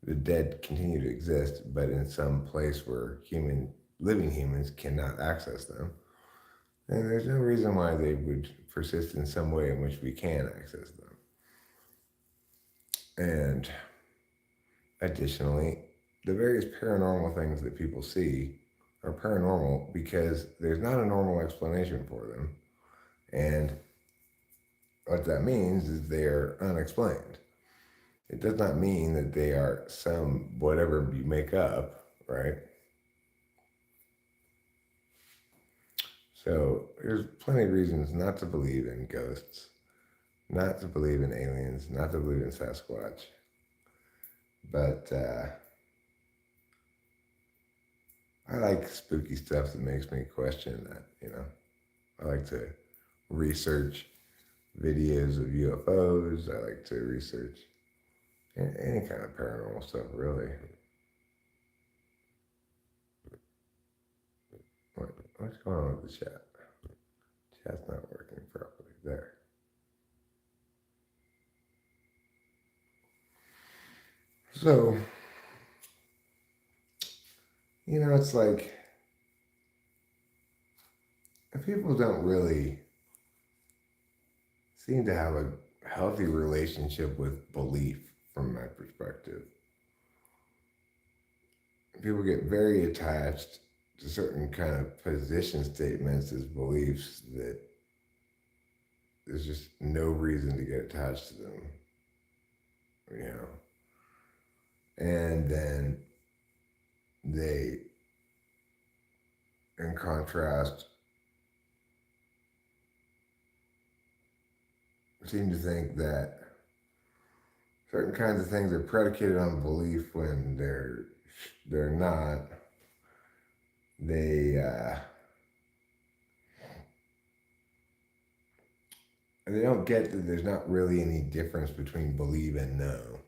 the dead continue to exist, but in some place where living humans cannot access them, then there's no reason why they would persist in some way in which we can access them. And additionally, the various paranormal things that people see are paranormal because there's not a normal explanation for them. And what that means is they are unexplained. It does not mean that they are some whatever you make up, right? So there's plenty of reasons not to believe in ghosts, not to believe in aliens, not to believe in Sasquatch. But I like spooky stuff that makes me question that, you know. I like to research videos of UFOs. I like to research any kind of paranormal stuff, really. What's going on with the chat? Chat's not working properly. There. So, you know, it's like people don't really seem to have a healthy relationship with belief from my perspective. People get very attached to certain kind of position statements as beliefs that there's just no reason to get attached to them, you know. And then they, in contrast, seem to think that certain kinds of things are predicated on belief when they're not. They don't get that there's not really any difference between believe and know.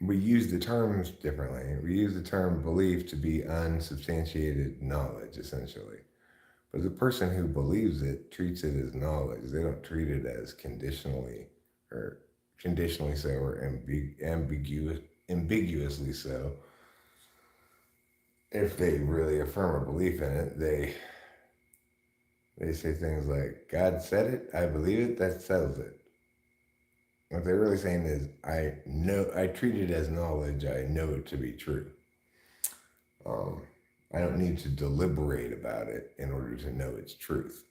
We use the terms differently. We use the term belief to be unsubstantiated knowledge, essentially. But the person who believes it treats it as knowledge. They don't treat it as conditionally so or ambiguously so. If they really affirm a belief in it, they say things like, God said it, I believe it, that settles it. What they're really saying is, I treat it as knowledge, I know it to be true. I don't need to deliberate about it in order to know its truth.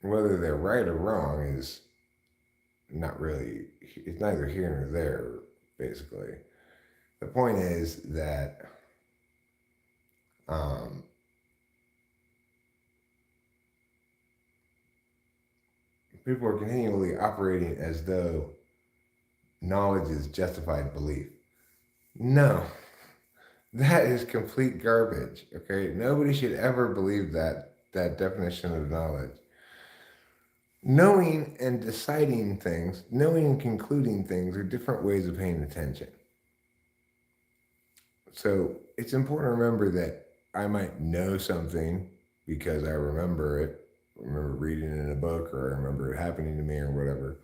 Whether they're right or wrong is not really, it's neither here nor there, basically. The point is that people are continually operating as though knowledge is justified belief. No, that is complete garbage, okay? Nobody should ever believe that definition of knowledge. Knowing and deciding things, knowing and concluding things are different ways of paying attention. So it's important to remember that I might know something because I remember it, remember reading it in a book, or I remember it happening to me or whatever.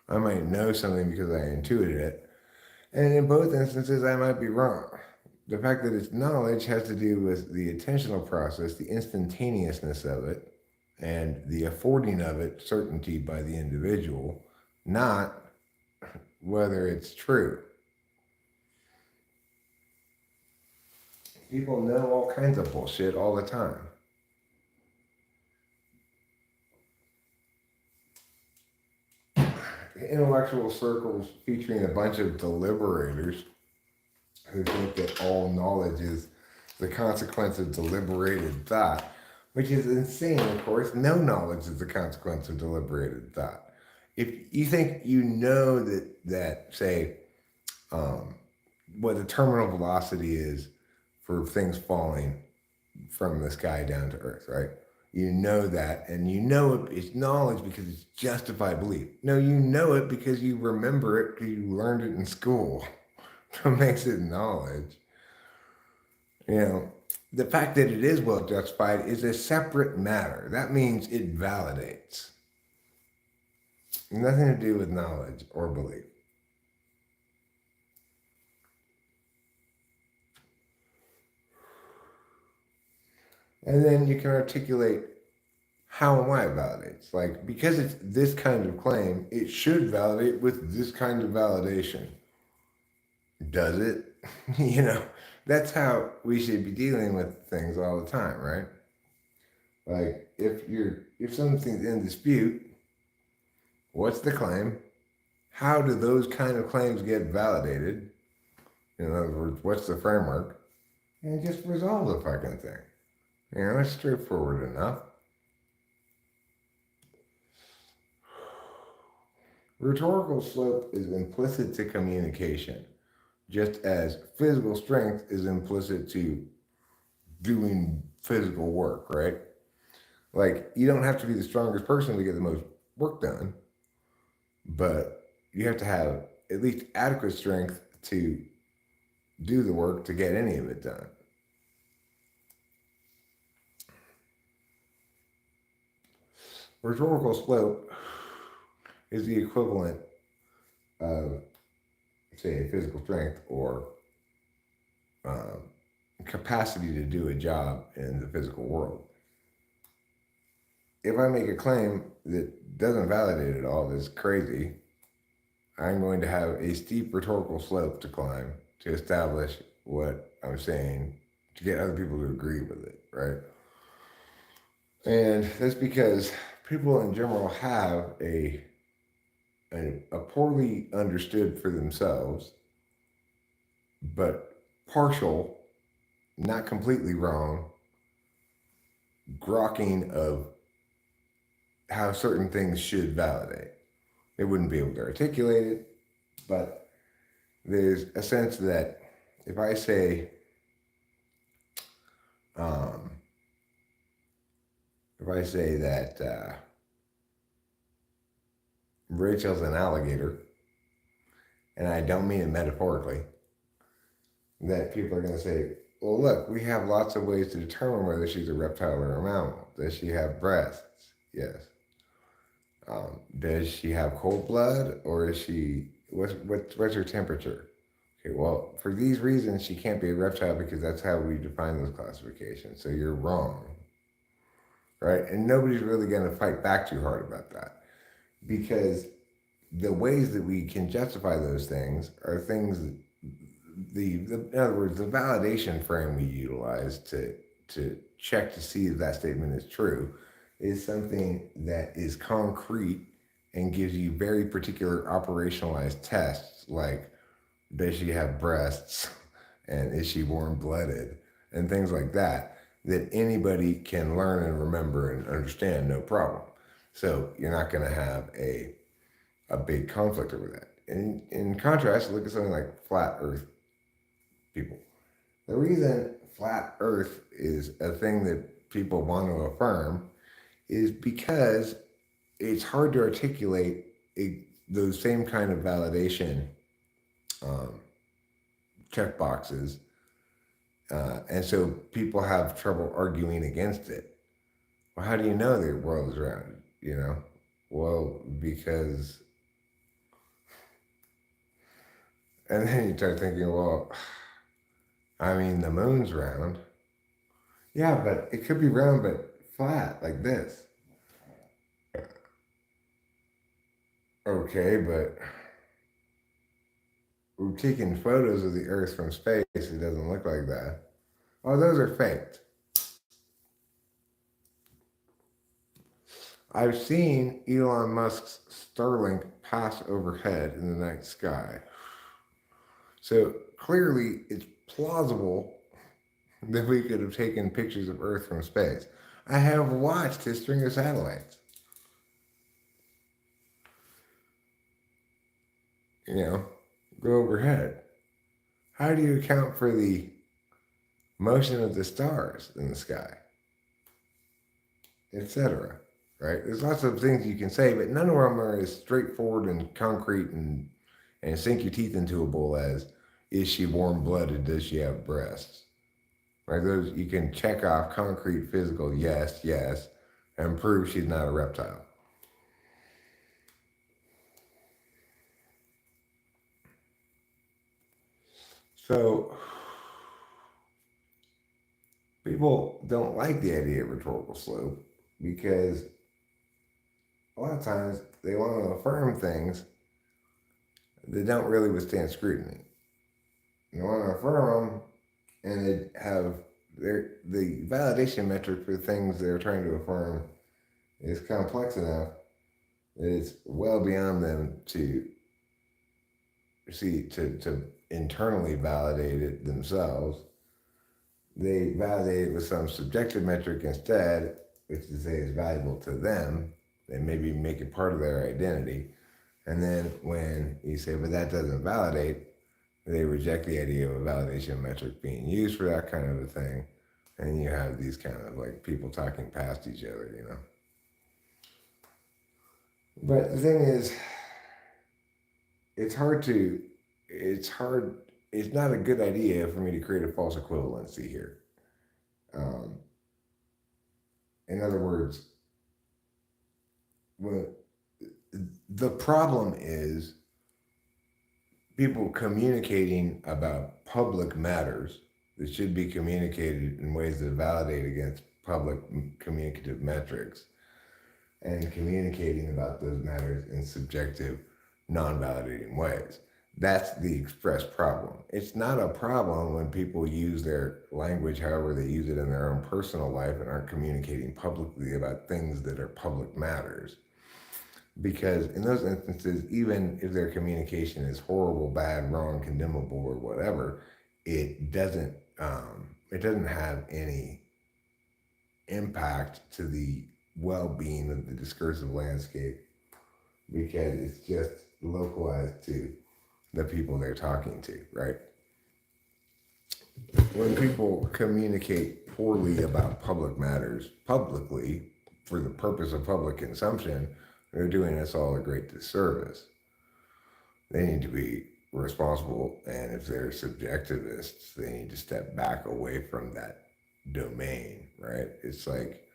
I might know something because I intuited it. And in both instances, I might be wrong. The fact that it's knowledge has to do with the attentional process, the instantaneousness of it, and the affording of it certainty by the individual, not whether it's true. People know all kinds of bullshit all the time. Intellectual circles featuring a bunch of deliberators who think that all knowledge is the consequence of deliberated thought, which is insane, of course. No knowledge is the consequence of deliberated thought. If you think you know that say, what the terminal velocity is for things falling from the sky down to earth, right? You know that, and you know it's knowledge because it's justified belief. No, you know it because you remember it because you learned it in school. What makes it knowledge? You know, the fact that it is well justified is a separate matter. That means it validates. Nothing to do with knowledge or belief. And then you can articulate how and why it validates. Like, because it's this kind of claim, it should validate with this kind of validation. Does it? You know, that's how we should be dealing with things all the time, right? Like, if something's in dispute, what's the claim? How do those kind of claims get validated? In other words, what's the framework? And just resolve the fucking thing. You know, it's straightforward enough. Rhetorical slope is implicit to communication, just as physical strength is implicit to doing physical work, right? Like, you don't have to be the strongest person to get the most work done, but you have to have at least adequate strength to do the work to get any of it done. Rhetorical slope is the equivalent of, say, physical strength or capacity to do a job in the physical world. If I make a claim that doesn't validate it all, that's crazy, I'm going to have a steep rhetorical slope to climb to establish what I'm saying to get other people to agree with it, right? And that's because people in general have a poorly understood for themselves, but partial, not completely wrong, grokking of how certain things should validate. They wouldn't be able to articulate it, but there's a sense that if I say, that Rachel's an alligator, and I don't mean it metaphorically, that people are going to say, well, look, we have lots of ways to determine whether she's a reptile or a mammal. Does she have breasts? Yes. Does she have cold blood, or is she, what's her temperature? Okay, well, for these reasons, she can't be a reptile because that's how we define those classifications. So you're wrong, right? And nobody's really going to fight back too hard about that, because the ways that we can justify those things are things that in other words, the validation frame we utilize to check to see if that statement is true is something that is concrete and gives you very particular operationalized tests, like does she have breasts and is she warm-blooded and things like that, that anybody can learn and remember and understand no problem. So you're not going to have a big conflict over that. In contrast, look at something like flat earth people. The reason flat earth is a thing that people want to affirm is because it's hard to articulate those same kind of validation um, check boxes, and so people have trouble arguing against it. Well, how do you know the world is round? You know, well, because, and then you start thinking, well, I mean, the moon's round. Yeah, but it could be round but flat like this. Okay, but we've taken photos of the Earth from space. It doesn't look like that. Oh, those are faked. I've seen Elon Musk's Starlink pass overhead in the night sky. So clearly, it's plausible that we could have taken pictures of Earth from space. I have watched his string of satellites. You know, go overhead. How do you account for the motion of the stars in the sky, etc.? Right? There's lots of things you can say, but none of them are as straightforward and concrete and sink your teeth into a bowl as is she warm blooded? Does she have breasts? Right? Those you can check off concrete, physical, yes, yes, and prove she's not a reptile. So people don't like the idea of rhetorical slope because a lot of times they want to affirm things that don't really withstand scrutiny. They want to affirm them, and they have the validation metric for things they're trying to affirm is complex enough that it's well beyond them to to internally validate it themselves. They validate it with some subjective metric instead, which is say is valuable to them, and maybe make it part of their identity. And then when you say, but that doesn't validate, they reject the idea of a validation metric being used for that kind of a thing. And you have these kind of like people talking past each other, you know. But the thing is, it's hard to, it's hard, it's not a good idea for me to create a false equivalency here. Um, in other words, when the problem is people communicating about public matters that should be communicated in ways that validate against public communicative metrics and communicating about those matters in subjective, non validating ways. That's the express problem. It's not a problem when people use their language however they use it in their own personal life and aren't communicating publicly about things that are public matters. Because in those instances, even if their communication is horrible, bad, wrong, condemnable, or whatever, it doesn't have any impact to the well-being of the discursive landscape because it's just localized to the people they're talking to, right? When people communicate poorly about public matters publicly for the purpose of public consumption, they're doing us all a great disservice. They need to be responsible, and if they're subjectivists, they need to step back away from that domain, right? It's like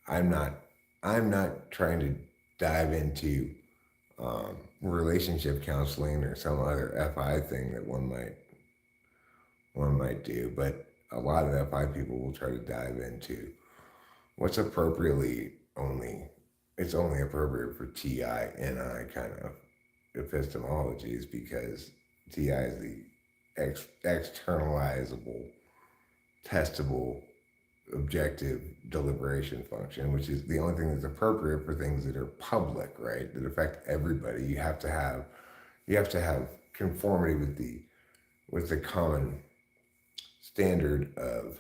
I'm not I'm not trying to dive into relationship counseling or some other FI thing that one might do, but a lot of FI people will try to dive into what's appropriately only it's only appropriate for TI NI kind of epistemologies because TI is the externalizable, testable, objective deliberation function, which is the only thing that's appropriate for things that are public, right? That affect everybody. You have to have conformity with the common standard of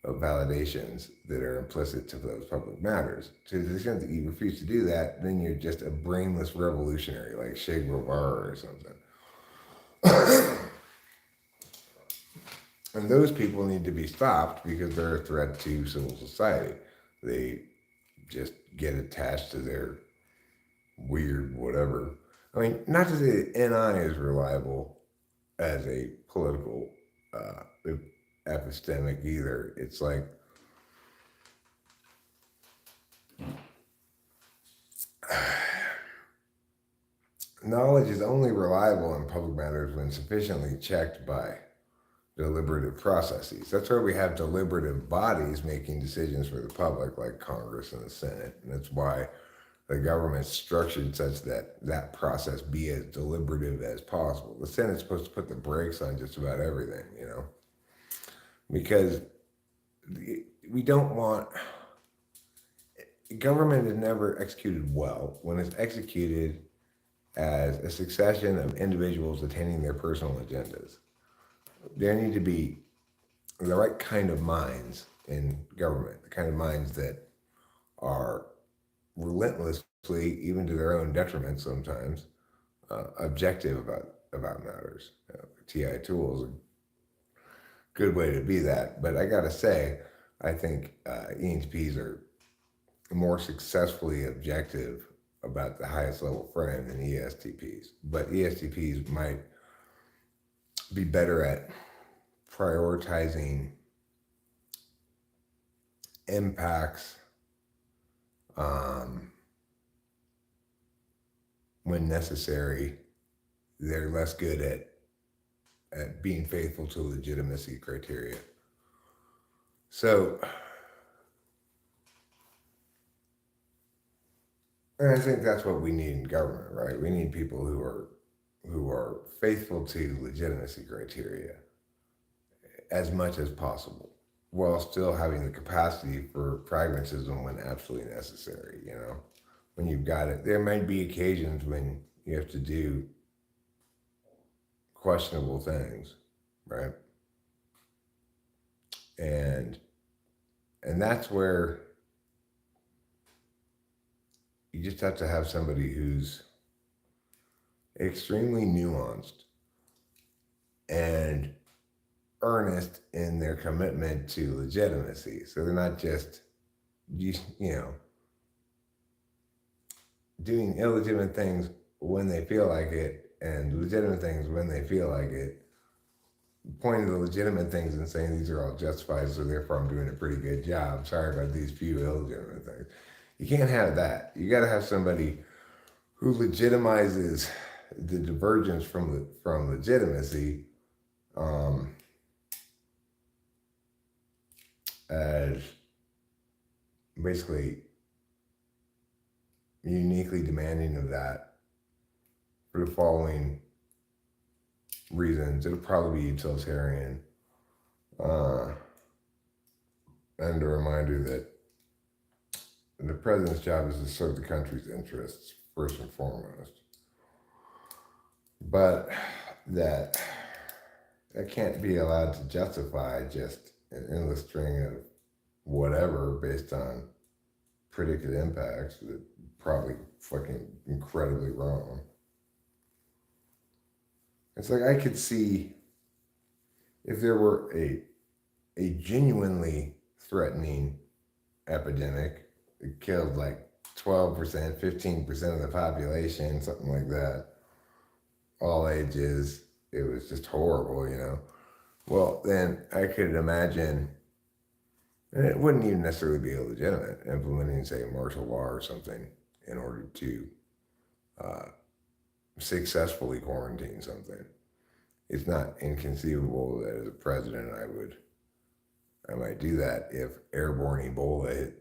validations that are implicit to those public matters. To the extent that you refuse to do that, then you're just a brainless revolutionary like Che Guevara or something. And those people need to be stopped because they're a threat to civil society. They just get attached to their weird, whatever. I mean, not to say that NI is reliable as a political uh, epistemic either. It's like knowledge is only reliable in public matters when sufficiently checked by deliberative processes. That's why we have deliberative bodies making decisions for the public, like Congress and the Senate. And that's why the government's structured such that that process be as deliberative as possible. The Senate's supposed to put the brakes on just about everything, because we don't want government is never executed well when it's executed as a succession of individuals attaining their personal agendas. There need to be the right kind of minds in government, the kind of minds that are relentlessly, even to their own detriment sometimes, objective about matters. TI tools are a good way to be that, but I gotta say, I think ENTPs are more successfully objective about the highest level frame than ESTPs. But ESTPs might be better at prioritizing impacts when necessary. They're less good at being faithful to legitimacy criteria. So, and I think that's what we need in government, right? We need people who are faithful to legitimacy criteria as much as possible, while still having the capacity for pragmatism when absolutely necessary. When you've got it, there might be occasions when you have to do questionable things, right? And that's where you just have to have somebody who's extremely nuanced and earnest in their commitment to legitimacy. So they're not just, you know, doing illegitimate things when they feel like it and legitimate things when they feel like it, pointing to the legitimate things and saying these are all justified, so therefore I'm doing a pretty good job. Sorry about these few illegitimate things. You can't have that. You got to have somebody who legitimizes the divergence from legitimacy as basically uniquely demanding of that for the following reasons. It'll probably be utilitarian, and a reminder that the president's job is to serve the country's interests first and foremost, but that can't be allowed to justify just an endless string of whatever based on predicted impacts that probably fucking incredibly wrong. It's like I could see if there were a genuinely threatening epidemic that killed like 12%, 15% of the population, something like that, all ages, it was just horrible, Well, then I could imagine, and it wouldn't even necessarily be illegitimate, implementing, say, martial law or something in order to successfully quarantine something. It's not inconceivable that as a president I might do that if airborne Ebola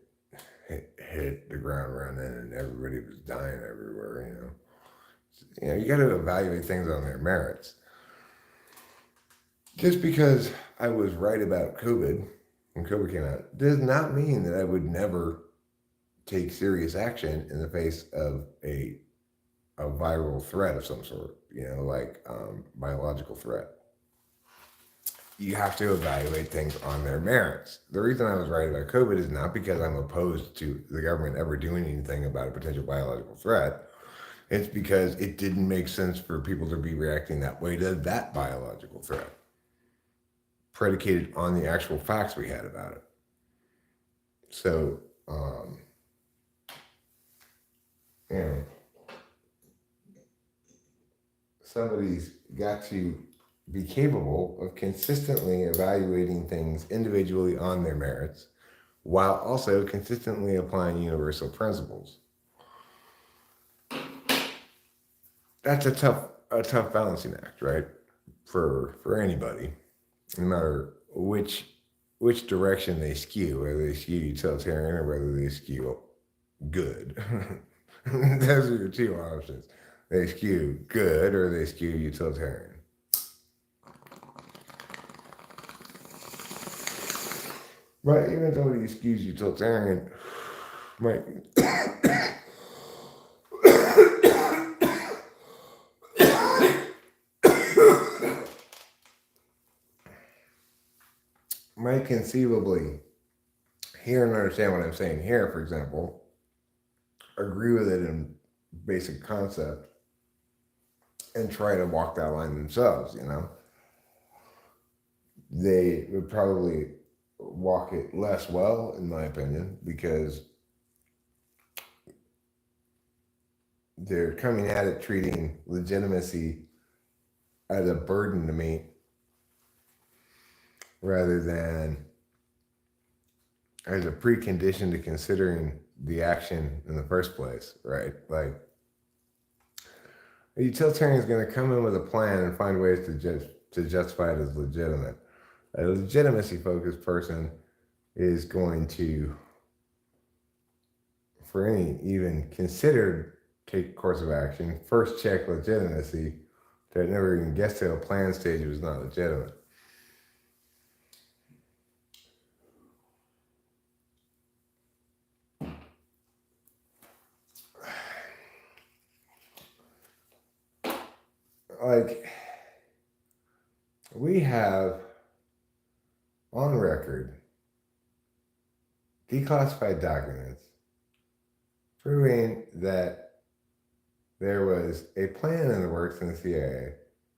hit the ground around then and everybody was dying everywhere, you got to evaluate things on their merits. Just because I was right about COVID when COVID came out does not mean that I would never take serious action in the face of a viral threat of some sort, like biological threat. You have to evaluate things on their merits. The reason I was right about COVID is not because I'm opposed to the government ever doing anything about a potential biological threat. It's because it didn't make sense for people to be reacting that way to that biological threat, predicated on the actual facts we had about it. So, somebody's got to be capable of consistently evaluating things individually on their merits while also consistently applying universal principles. That's a tough balancing act, right? For anybody, no matter which direction they skew, whether they skew utilitarian or whether they skew good. Those are your two options. They skew good or they skew utilitarian. But even though he skews utilitarian, might might conceivably hear and understand what I'm saying here, for example, agree with it in basic concept, and try to walk that line themselves, They would probably walk it less well, in my opinion, because they're coming at it treating legitimacy as a burden to me rather than as a precondition to considering the action in the first place, right? Like, a utilitarian is going to come in with a plan and find ways to justify it as legitimate. A legitimacy focused person is going to, for any even considered take course of action, first check legitimacy. That never even gets to a plan stage, it was not legitimate. Like, we have on record declassified documents proving that there was a plan in the works in the CIA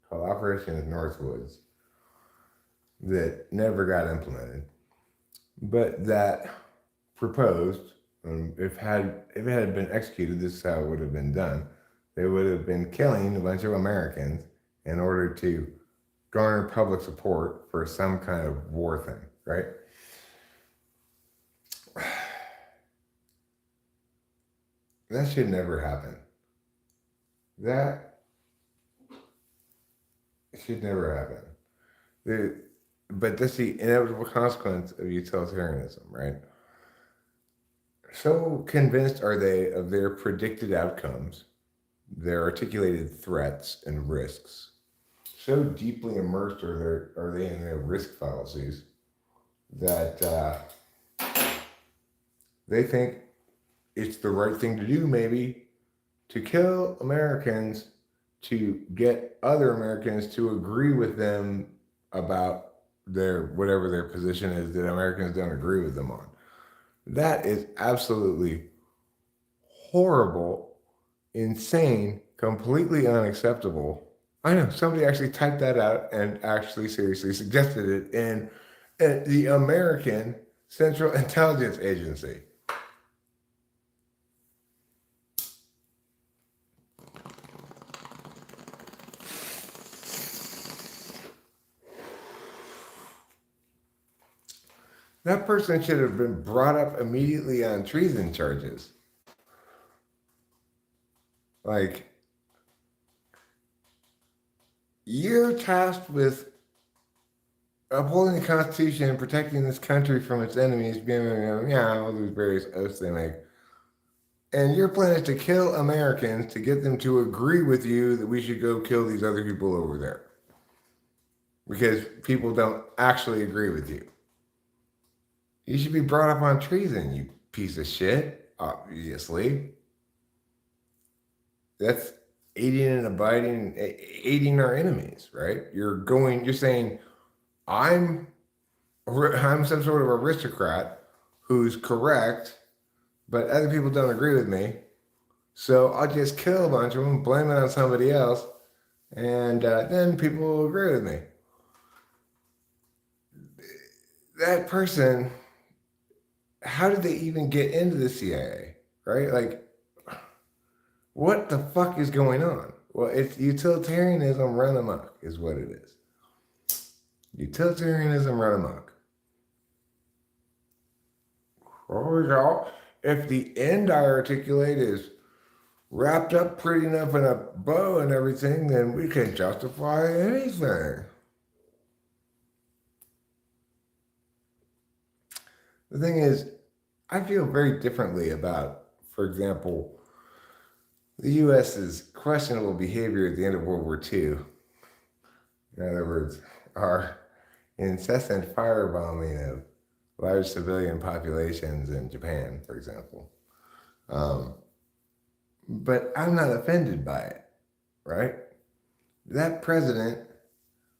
called Operation Northwoods that never got implemented, but that proposed, if it had been executed, this is how it would have been done. They would have been killing a bunch of Americans in order to garner public support for some kind of war thing, right? That should never happen. That should never happen. But that's the inevitable consequence of utilitarianism, right? So convinced are they of their predicted outcomes, their articulated threats and risks. So deeply immersed are they in their risk fallacies that they think it's the right thing to do, maybe, to kill Americans to get other Americans to agree with them about whatever their position is that Americans don't agree with them on. That is absolutely horrible, insane, completely unacceptable. I know somebody actually typed that out and actually seriously suggested it in the American Central Intelligence Agency. That person should have been brought up immediately on treason charges. Like, you're tasked with upholding the Constitution and protecting this country from its enemies, all these various oaths they make. And your plan is to kill Americans to get them to agree with you that we should go kill these other people over there. Because people don't actually agree with you. You should be brought up on treason, you piece of shit, obviously. That's aiding and abiding, aiding our enemies, right? You're saying, I'm some sort of aristocrat who's correct, but other people don't agree with me. So I'll just kill a bunch of them, blame it on somebody else, and then people will agree with me. That person, how did they even get into the CIA, right? Like, what the fuck is going on? Well, it's utilitarianism run amok, is what it is. Utilitarianism run amok. Oh, yeah. If the end I articulate is wrapped up pretty enough in a bow and everything, then we can justify anything. The thing is, I feel very differently about, for example, the U.S.'s questionable behavior at the end of World War II. In other words, our incessant firebombing of large civilian populations in Japan, for example. Um, but I'm not offended by it, right? That president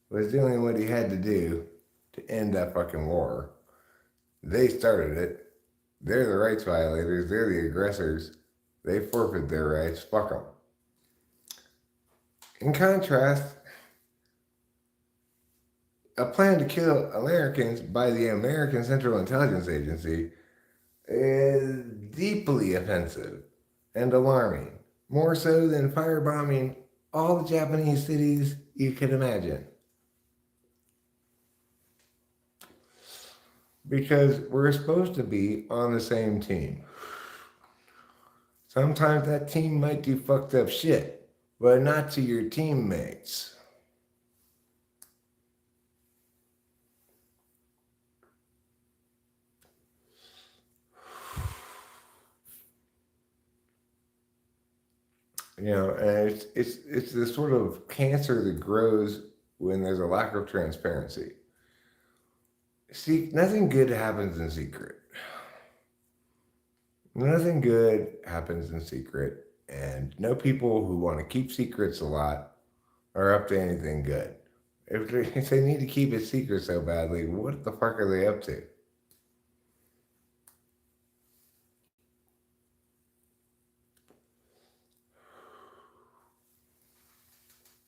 was doing what he had to do to end that fucking war. They started it. They're the rights violators. They're the aggressors. They forfeit their rights. Fuck them. In contrast, a plan to kill Americans by the American Central Intelligence Agency is deeply offensive and alarming, more so than firebombing all the Japanese cities you could imagine. Because we're supposed to be on the same team. Sometimes that team might do fucked up shit, but not to your teammates. You know, and it's this sort of cancer that grows when there's a lack of transparency. See, nothing good happens in secret. Nothing good happens in secret, and no people who want to keep secrets a lot are up to anything good. If they need to keep it secret so badly, what the fuck are they up to?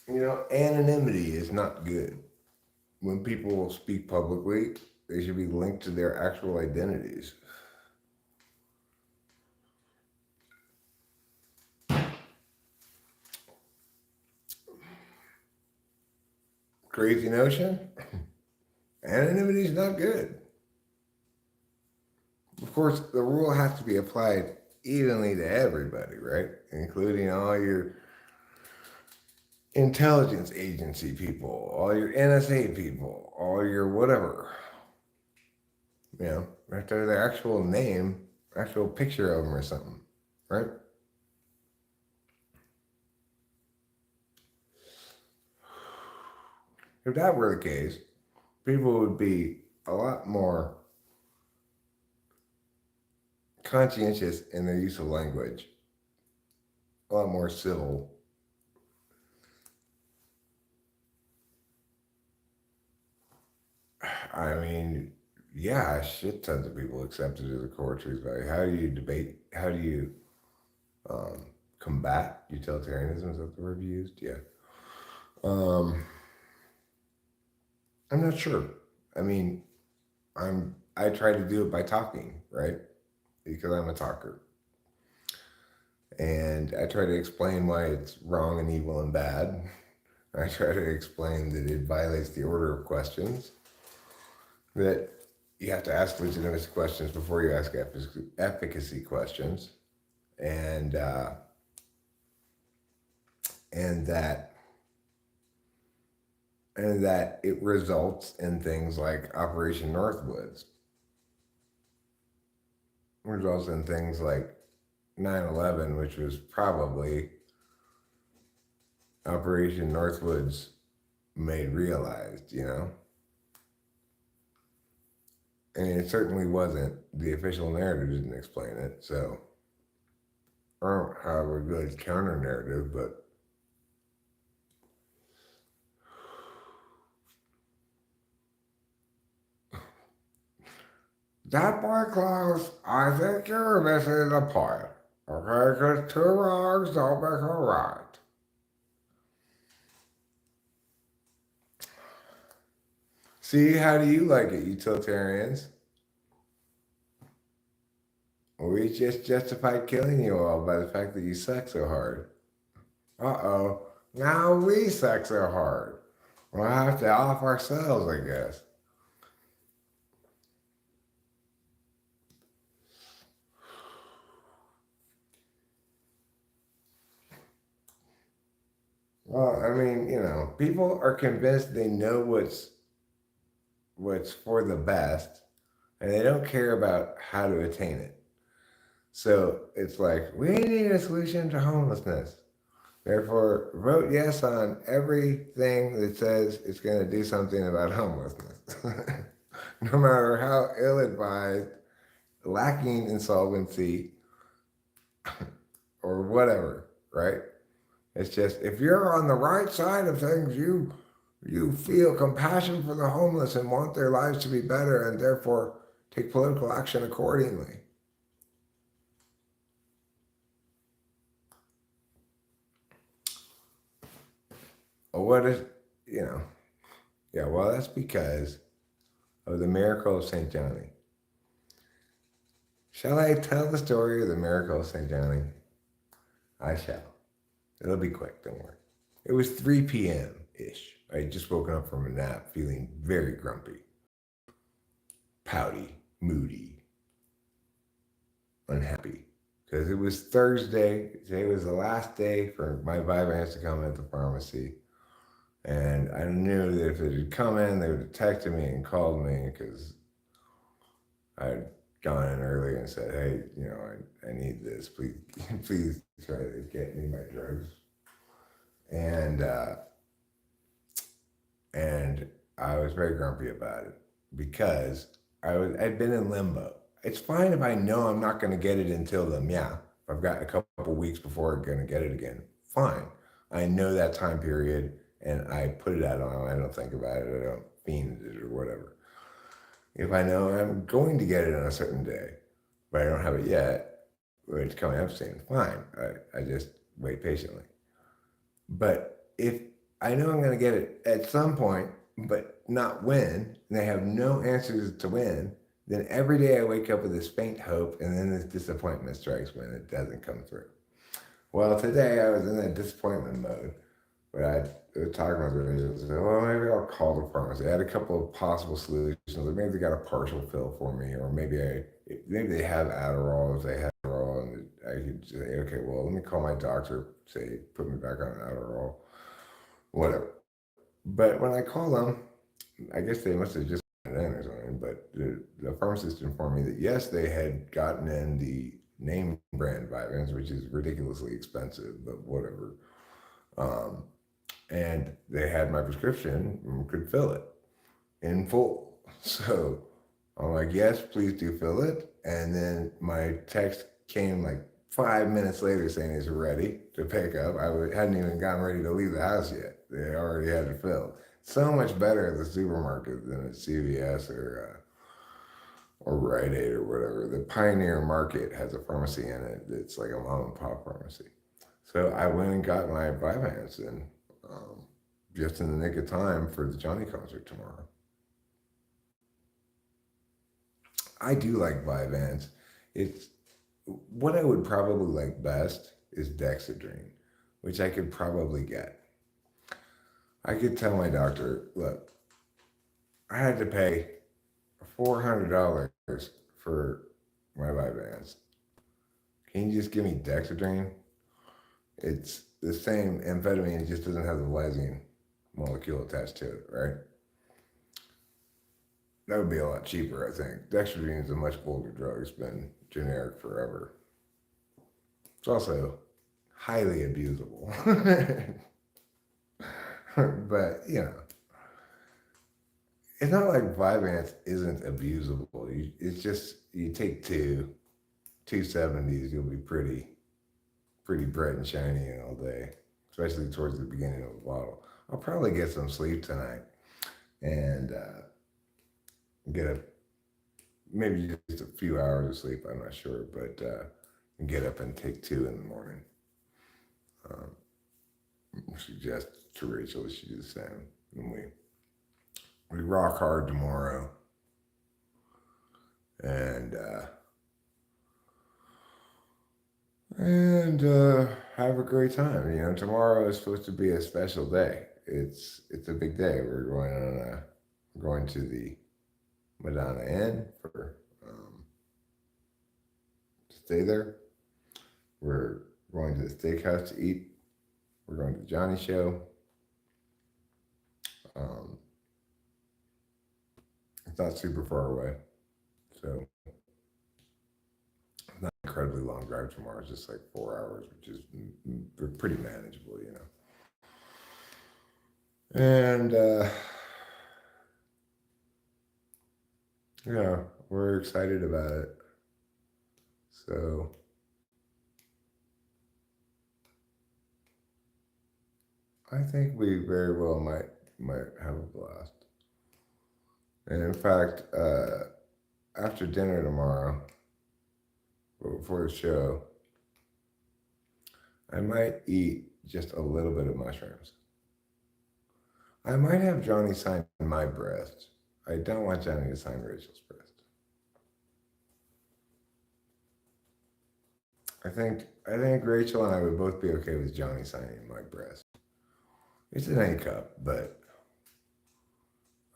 You know, anonymity is not good. When people speak publicly, they should be linked to their actual identities. Crazy notion? Anonymity is not good. Of course, the rule has to be applied evenly to everybody, right? Including all your intelligence agency people, all your NSA people, all your whatever. You know, right there, their actual name, actual picture of them or something, right? If that were the case, people would be a lot more conscientious in their use of language, a lot more civil. I mean, yeah, shit tons of people accept it as a core truth value. How do you debate? How do you combat utilitarianism? Is that the word you used? Yeah. Um, I'm not sure. I mean, I try to do it by talking, right? Because I'm a talker. And I try to explain why it's wrong and evil and bad. I try to explain that it violates the order of questions, that you have to ask legitimate questions before you ask efficacy questions, and uh, and that and that it results in things like Operation Northwoods, results in things like 9/11, which was probably Operation Northwoods made realized, you know? And it certainly wasn't. The official narrative didn't explain it, so I don't have a good counter narrative, but that boy Klaus, I think you're missing the point. Okay, because two wrongs don't make a right. See, how do you like it, utilitarians? We just justified killing you all by the fact that you suck so hard. Uh-oh. Now we suck so hard. We'll have to off ourselves, I guess. Well, I mean, people are convinced they know what's for the best, and they don't care about how to attain it. So it's like we need a solution to homelessness. Therefore, vote yes on everything that says it's going to do something about homelessness, no matter how ill-advised, lacking insolvency, or whatever. Right? It's just if you're on the right side of things, you feel compassion for the homeless and want their lives to be better, and therefore take political action accordingly. What is you know? Yeah, well, that's because of the miracle of Saint Johnny. Shall I tell the story of the miracle of Saint Johnny? I shall. It'll be quick. Don't worry. It was 3 p.m. ish. I had just woken up from a nap, feeling very grumpy, pouty, moody, unhappy. Because it was Thursday. Today was the last day for my Vyvanse to come at the pharmacy. And I knew that if it had come in, they would have texted me and called me because I'd gone in early and said, hey, I need this. Please, please try to get me my drugs. And and I was very grumpy about it because I'd been in limbo. It's fine if I know I'm not going to get it until if I've got a couple weeks before I'm going to get it again. Fine. I know that time period and I put it out on. I don't think about it. I don't fiend it or whatever. If I know I'm going to get it on a certain day, but I don't have it yet, or it's coming up soon, fine. I just wait patiently. But if I know I'm going to get it at some point, but not when, and I have no answers to when, then every day I wake up with this faint hope, and then this disappointment strikes when it doesn't come through. Well, today I was in that disappointment mode, but I was talking with her and said, well, maybe I'll call the pharmacy. I had a couple of possible solutions. Maybe they got a partial fill for me, or maybe they have Adderall if they have Adderall, and I could say, okay, well, let me call my doctor, say, put me back on Adderall, whatever. But when I called them, I guess they must have just gotten it in or something. But the pharmacist informed me that yes, they had gotten in the name brand Vyvanse, which is ridiculously expensive, but whatever. Um, and they had my prescription and could fill it in full. So I'm like, yes, please do fill it. And then my text came like 5 minutes later saying it's ready to pick up. Hadn't even gotten ready to leave the house yet. They already had it filled. So much better at the supermarket than at CVS or Rite Aid or whatever. The Pioneer Market has a pharmacy in it. It's like a mom and pop pharmacy. So I went and got my Vyvanse and just in the nick of time for the Johnny concert tomorrow. I do like Vyvanse. It's what I would probably like best is Dexedrine, which I could probably get. I could tell my doctor, look, I had to pay $400 for my Vyvanse. Can you just give me Dexedrine? It's the same amphetamine, it just doesn't have the lysine molecule attached to it, right? That would be a lot cheaper, I think. Dexedrine is a much older drug. It's been generic forever. It's also highly abusable. But, it's not like Vyvanse isn't abusable. It's just, you take two 70s, you'll be pretty bright and shiny all day, especially towards the beginning of the bottle. I'll probably get some sleep tonight and get up, maybe just a few hours of sleep. I'm not sure, but get up and take two in the morning. Suggest to Rachel that she do the same. And we rock hard tomorrow, and have a great time. You know, tomorrow is supposed to be a special day. It's a big day. We're going to the Madonna Inn for to stay there. We're going to the steakhouse to eat. We're going to the Johnny show. Um, it's not super far away, so it's not an incredibly long drive tomorrow. It's just like 4 hours, which is pretty manageable, you know. And yeah, we're excited about it. So I think we very well might have a blast. And in fact, after dinner tomorrow, before the show, I might eat just a little bit of mushrooms. I might have Johnny sign my breast. I don't want Johnny to sign Rachel's breast. I think Rachel and I would both be okay with Johnny signing my breast. It's an A cup, but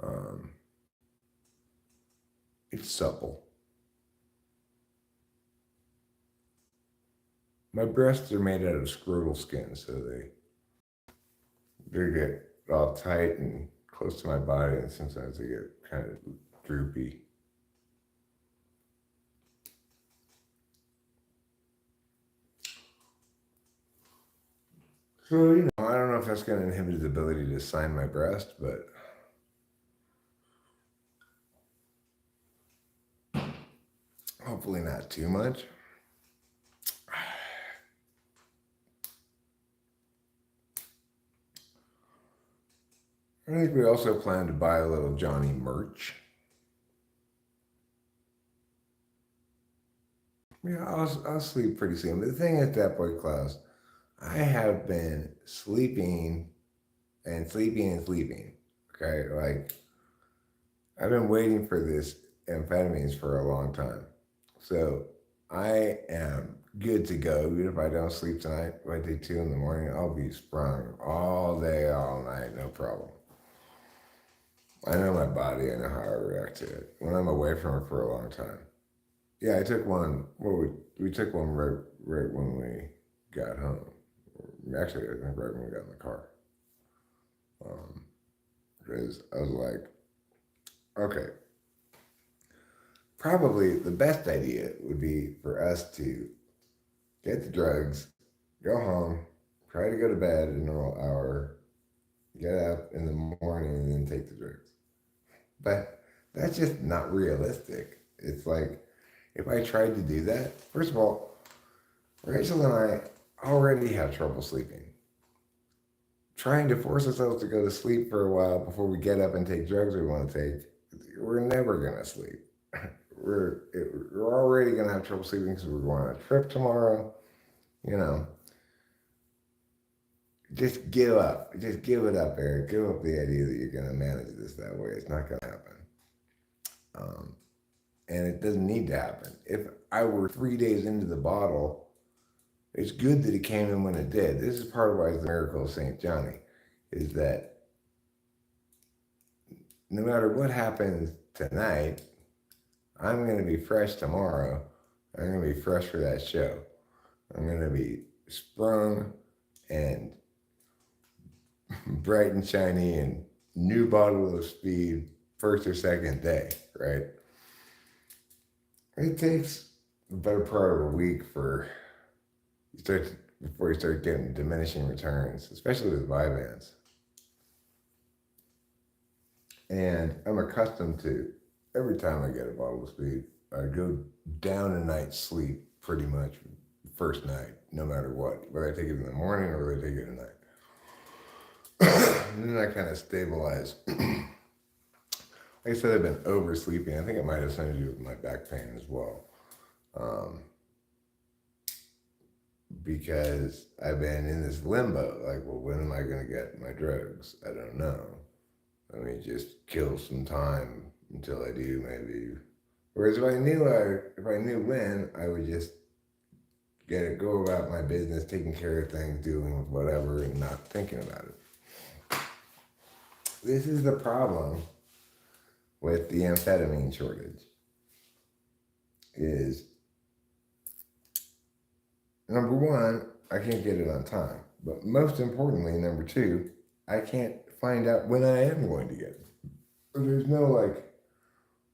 um, it's supple. My breasts are made out of scrotal skin, so they get all tight and close to my body, and sometimes they get kind of droopy. So, you know, I don't know if that's going to inhibit his ability to sign my breast, but hopefully not too much. I think we also plan to buy a little Johnny merch. Yeah, I'll sleep pretty soon. But the thing is that, boy, Klaus, I have been sleeping and sleeping and sleeping. Okay, like I've been waiting for this amphetamines for a long time. So I am good to go. Even if I don't sleep tonight, if I take 2 in the morning, I'll be sprung all day, all night, no problem. I know my body, I know how I react to it when I'm away from it for a long time. Yeah, I took one. Well, we took one right when we got home. Actually, I think right when we got in the car. Because I was like, okay, probably the best idea would be for us to get the drugs, go home, try to go to bed at a normal hour, get up in the morning, and then take the drugs. But that's just not realistic. It's like, if I tried to do that, first of all, Rachel and I already have trouble sleeping. Trying to force ourselves to go to sleep for a while before we get up and take drugs we want to take, we're never going to sleep. We're already going to have trouble sleeping because we're going on a trip tomorrow. You know, just give up. Just give it up, Eric. Give up the idea that you're going to manage this that way. It's not going to happen. Um, and it doesn't need to happen. If I were 3 days into the bottle, it's good that it came in when it did. This is part of why it's the miracle of St. Johnny, is that no matter what happens tonight, I'm going to be fresh tomorrow. I'm going to be fresh for that show. I'm going to be sprung and bright and shiny and new bottle of speed first or second day, right? It takes the better part of a week before you start getting diminishing returns, especially with Vyvanse. And I'm accustomed to every time I get a bottle of speed, I go down a night's sleep pretty much first night, no matter what, whether I take it in the morning or whether I take it at night. And then I kind of stabilize. Like I said, I've been oversleeping. I think it might have something to do with my back pain as well. Because I've been in this limbo. Like, well, when am I going to get my drugs? I don't know. Let me just kill some time until I do, maybe. Whereas if I knew when, I would just get it, go about my business, taking care of things, doing whatever, and not thinking about it. This is the problem with the amphetamine shortage. Is number one, I can't get it on time. But most importantly, number two, I can't find out when I am going to get it. There's no like,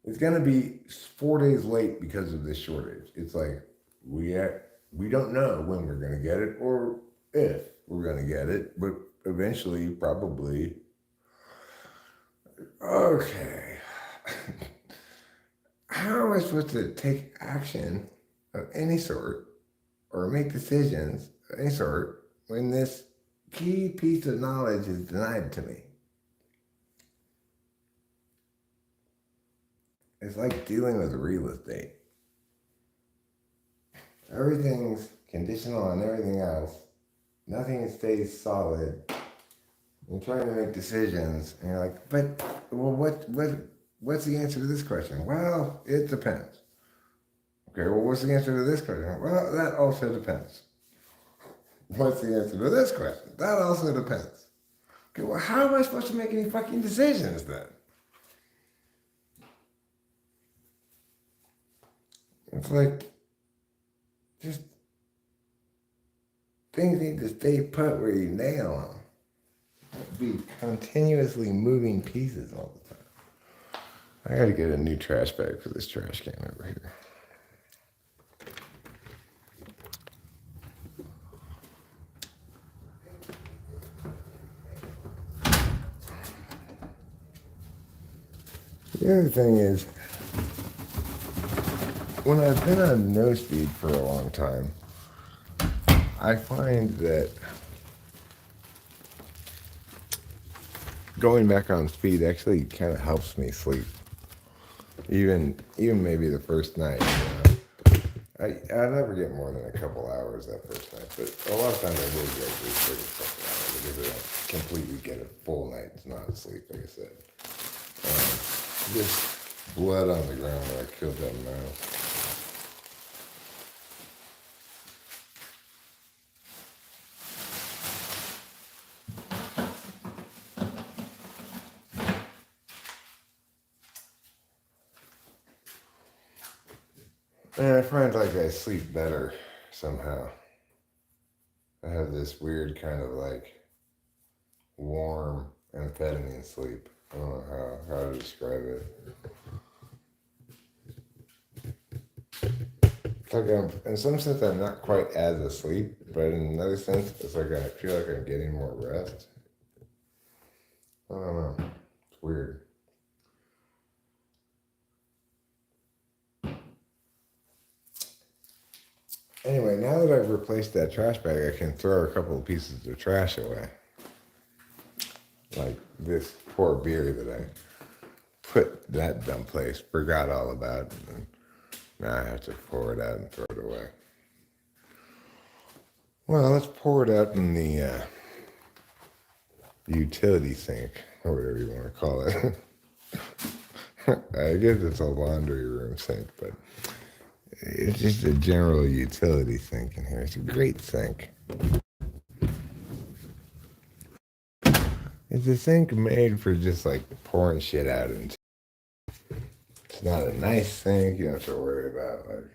it's going to be 4 days late because of this shortage. It's like, we don't know when we're going to get it or if we're going to get it, but eventually, probably. Okay. How am I supposed to take action of any sort or make decisions of any sort when this key piece of knowledge is denied to me? It's like dealing with real estate. Everything's conditional on everything else. Nothing stays solid. You're trying to make decisions, and you're like, what's the answer to this question? Well, it depends. Okay, well, what's the answer to this question? Well, that also depends. What's the answer to this question? That also depends. Okay, well, how am I supposed to make any fucking decisions then? It's like, just things need to stay put where you nail them. Be continuously moving pieces all the time. I gotta get a new trash bag for this trash can over here. The other thing is, when I've been on no speed for a long time, I find that going back on speed actually kind of helps me sleep. Even maybe the first night. I never get more than a couple hours that first night, but a lot of times I will get at least 30 hours because I don't completely get a full night's not sleep, like I said. Just blood on the ground where I killed that mouse. And I find like I sleep better somehow. I have this weird kind of like warm amphetamine sleep. I don't know how to describe it. It's like in some sense I'm not quite as asleep, but in another sense it's like I feel like I'm getting more rest. I don't know. It's weird. Anyway, now that I've replaced that trash bag, I can throw a couple of pieces of trash away. Like this poor beer that I put that dumb place, forgot all about, and now I have to pour it out and throw it away. Well, let's pour it out in the utility sink, or whatever you want to call it. I guess it's a laundry room sink, but it's just a general utility sink in here. It's a great sink. It's a sink made for just like pouring shit out into. It's not a nice sink. You don't have to worry about like.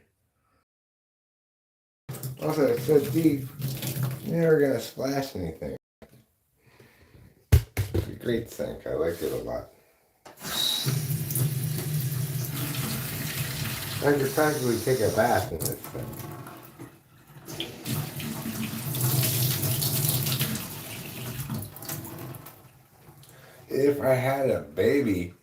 Also, it's so deep. You're never gonna splash anything. It's a great sink. I like it a lot. I could practically take a bath in this thing. If I had a baby,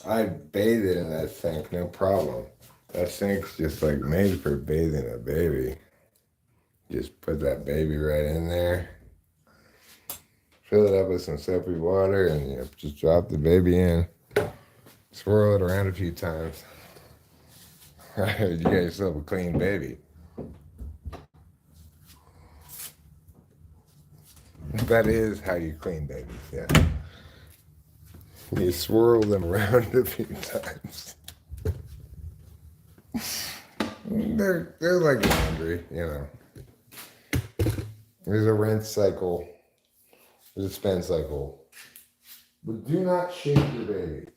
I'd bathe it in that sink, no problem. That sink's just like made for bathing a baby. Just put that baby right in there. Fill it up with some soapy water and just drop the baby in. Swirl it around a few times. You got yourself a clean baby. That is how you clean babies, yeah. You swirl them around a few times. they're like laundry, you know. There's a rinse cycle, there's a spin cycle. But do not shake your baby.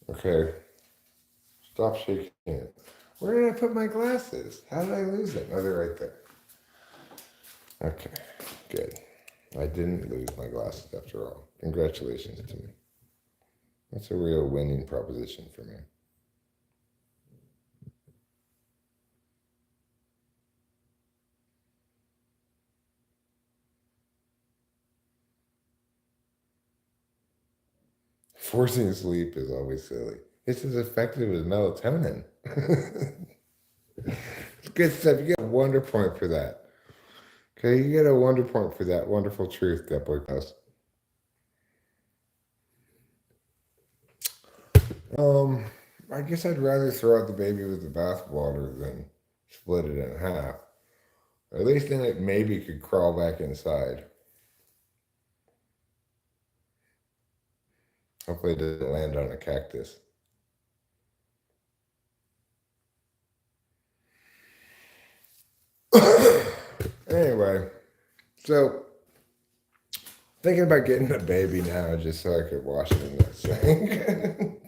Okay. Stop shaking it. Where did I put my glasses? How did I lose them? Oh, they're right there. Okay, good. I didn't lose my glasses after all. Congratulations to me. That's a real winning proposition for me. Forcing sleep is always silly. It's as effective as melatonin. It's good stuff. You get a wonder point for that. Okay, you get a wonder point for that wonderful truth that boy knows. I guess I'd rather throw out the baby with the bathwater than split it in half. At least then it maybe could crawl back inside. Hopefully it doesn't land on a cactus. Anyway, so thinking about getting a baby now just so I could wash it in that sink.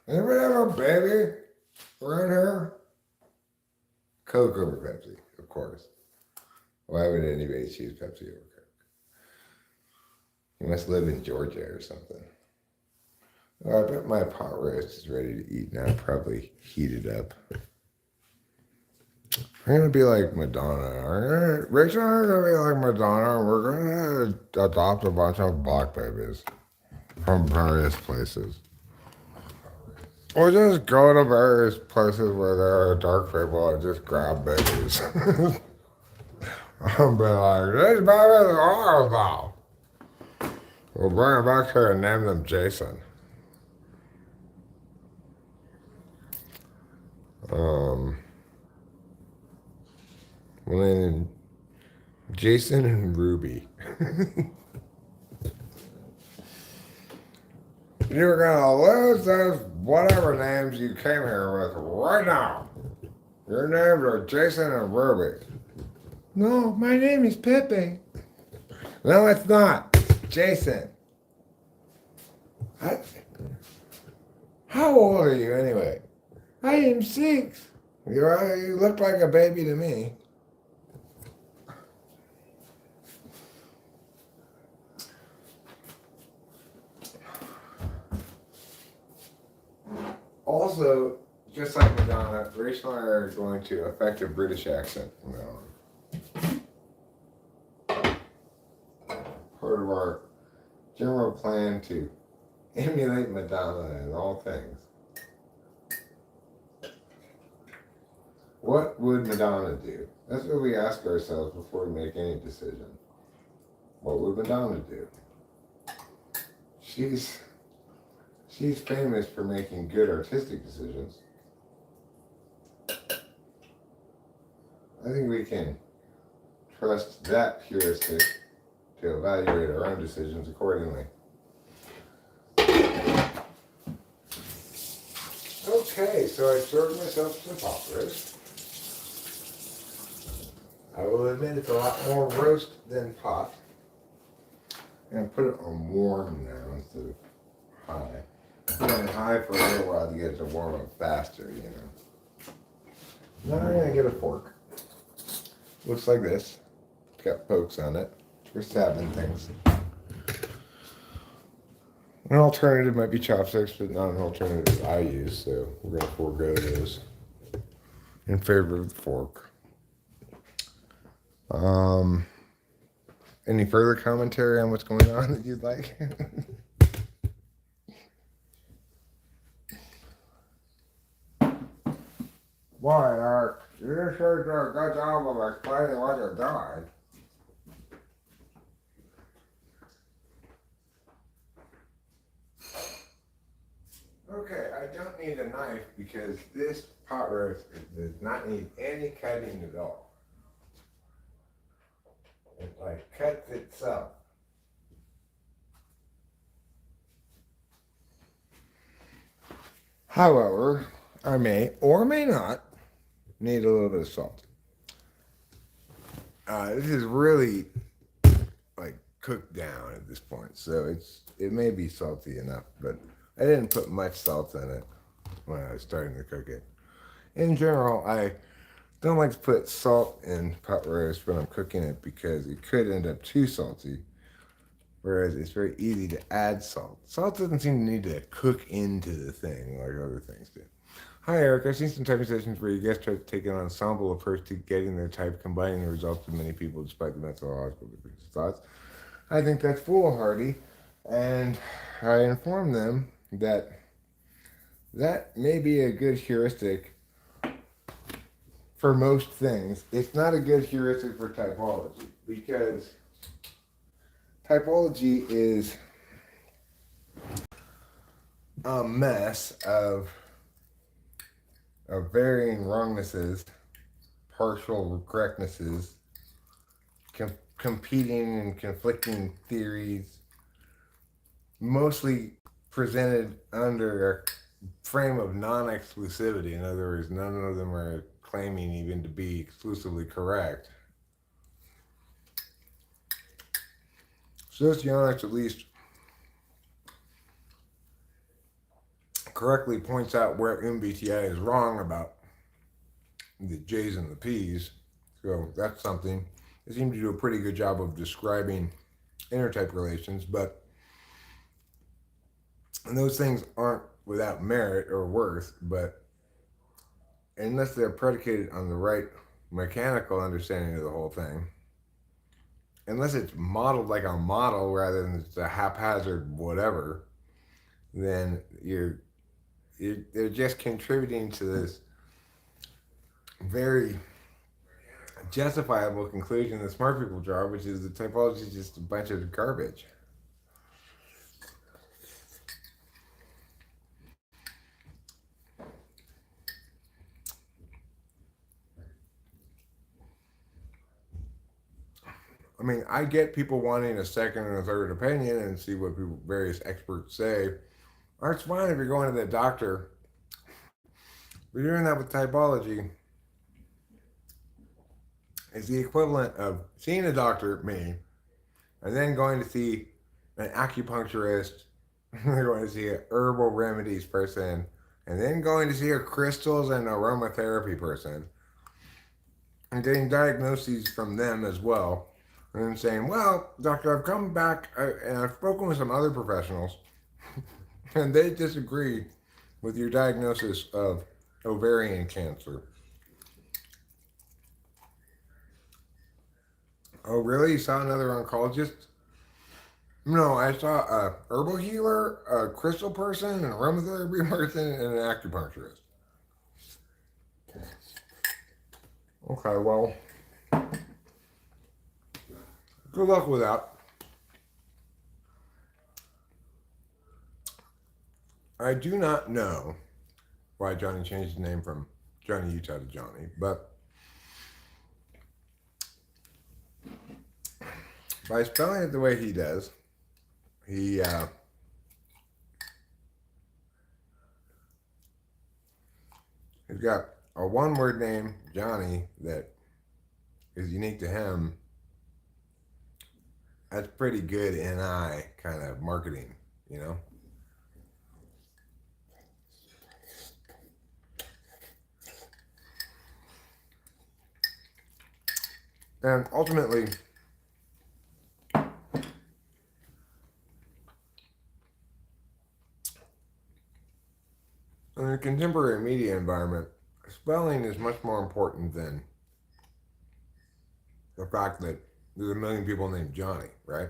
Anybody have a baby around here? Coke over Pepsi, of course. Why would anybody choose Pepsi over Coke? You must live in Georgia or something. Oh, I bet my pot roast is ready to eat now. Probably heated up. We're gonna be like Madonna. Rachel and I are gonna be like Madonna, and we're gonna adopt a bunch of black babies from various places. Or just go to various places where there are dark people and just grab babies. I'll be like, this baby is ours now. We'll bring them back here and name them Jason. We'll name them Jason and Ruby. You're gonna lose those whatever names you came here with right now. Your names are Jason and Ruby. No, my name is Pepe. No, it's not. It's Jason. How old are you anyway? I am 6. You look like a baby to me. Also, just like Madonna, Rachel and I are going to affect a British accent from now on. Part of our general plan to emulate Madonna in all things. What would Madonna do? That's what we ask ourselves before we make any decision. What would Madonna do? She's famous for making good artistic decisions. I think we can trust that heuristic to evaluate our own decisions accordingly. Okay, so I served myself some pot roast. I will admit it's a lot more roast than pot. And put it on warm now instead of high. Put it on high for a little while to get it to warm up faster, you know. Now I'm gonna get a fork. Looks like this. It's got pokes on it for stabbing things. An alternative might be chopsticks, but not an alternative I use, so we're gonna forego those in favor of the fork. Any further commentary on what's going on that you'd like? Boy, Eric, you sure do a good job of explaining what you're doing. Okay, I don't need a knife because this pot roast does not need any cutting at all. It like cuts itself. However, I may or may not need a little bit of salt. This is really like cooked down at this point, so it may be salty enough, but I didn't put much salt in it when I was starting to cook it. In general, I don't like to put salt in pot roast when I'm cooking it because it could end up too salty. Whereas it's very easy to add salt. Salt doesn't seem to need to cook into the thing like other things do. Hi, Eric. I've seen some typing sessions where you guys try to take an ensemble approach to getting their type, combining the results of many people despite the methodological differences. Thoughts? I think that's foolhardy, and I inform them that that may be a good heuristic for most things. It's not a good heuristic for typology because typology is a mess of varying wrongnesses, partial correctnesses, competing and conflicting theories, mostly presented under a frame of non-exclusivity. In other words, none of them are claiming even to be exclusively correct. Socionics, at least, correctly points out where MBTI is wrong about the J's and the P's. So that's something. They seem to do a pretty good job of describing intertype relations, but those things aren't without merit or worth, but unless they're predicated on the right mechanical understanding of the whole thing, unless it's modeled like a model rather than it's a haphazard whatever, then they're just contributing to this very justifiable conclusion that smart people draw, which is that typology is just a bunch of garbage. I mean, I get people wanting a second and a third opinion and see what various experts say. Or it's fine if you're going to the doctor. But doing that with typology is the equivalent of seeing a doctor, me, and then going to see an acupuncturist, going to see an herbal remedies person, and then going to see a crystals and aromatherapy person, and getting diagnoses from them as well. And then saying, well, doctor, I've come back and I've spoken with some other professionals, and they disagree with your diagnosis of ovarian cancer. Oh, really? You saw another oncologist? No, I saw a herbal healer, a crystal person, an aromatherapy person, and an acupuncturist. Okay, well, good luck with that. I do not know why Johnny changed his name from Johnny Utah to Johnny, but by spelling it the way he does, he's got a one-word name, Johnny, that is unique to him. That's pretty good NI kind of marketing, you know? And ultimately, in a contemporary media environment, spelling is much more important than the fact that there's a million people named Johnny, right?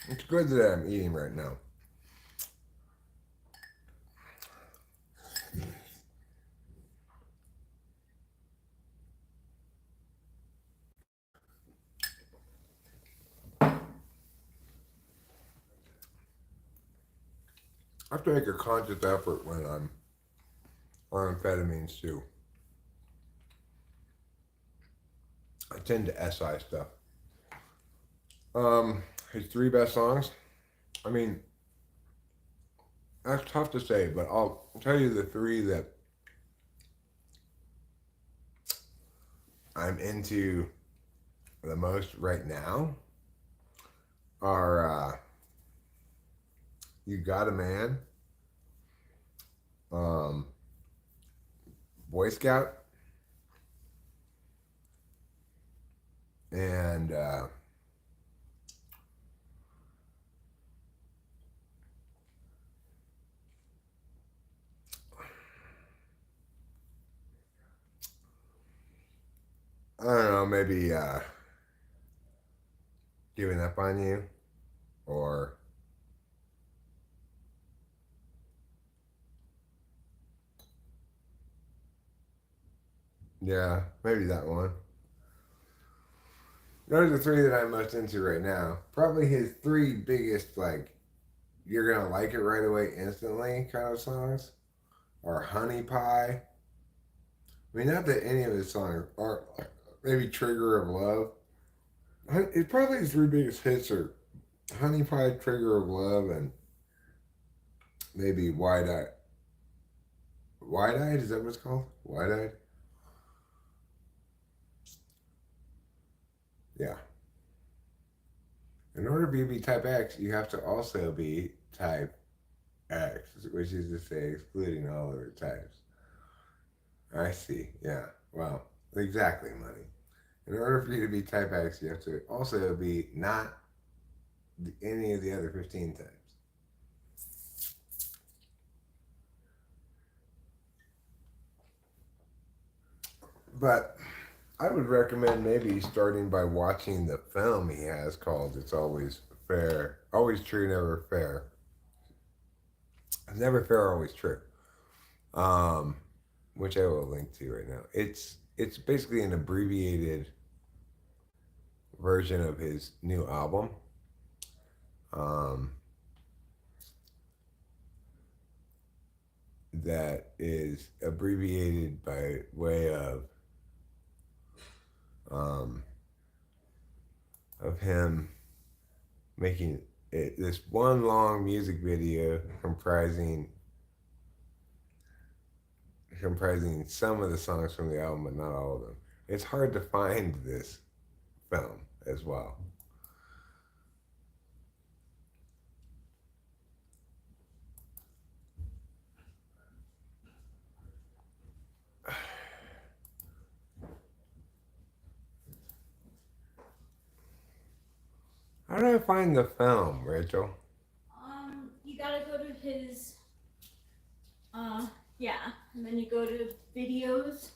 It's good that I'm eating right now. I have to make a conscious effort when I'm on amphetamines too. I tend to SI stuff. His three best songs. I mean, that's tough to say, but I'll tell you the three that I'm into the most right now are "You Got a Man," um, "Boy Scout," and I don't know, maybe "Giving Up on You," or yeah, maybe that one. Those are the three that I'm most into right now. Probably his three biggest, like, you're gonna like it right away instantly kind of songs are "Honey Pie." I mean, not that any of his songs are, maybe "Trigger of Love." It's probably his three biggest hits are "Honey Pie," "Trigger of Love," and maybe "Wide Eye." Wide Eyed? Is that what it's called? Wide Eyed? Yeah. In order to be type X, you have to also be type X, which is to say, excluding all other types. I see. Yeah. Well, exactly, money. In order for you to be type X, you have to also be not any of the other 15 types. But I would recommend maybe starting by watching the film he has called "It's Always Fair, Always True, Never Fair." It's never fair, always true. Um, which I will link to right now. It's basically an abbreviated version of his new album. Um, that is abbreviated by way um, of him making this one long music video comprising some of the songs from the album, but not all of them. It's hard to find this film as well. How do I find the film, Rachel? You gotta go to his, yeah, and then you go to videos.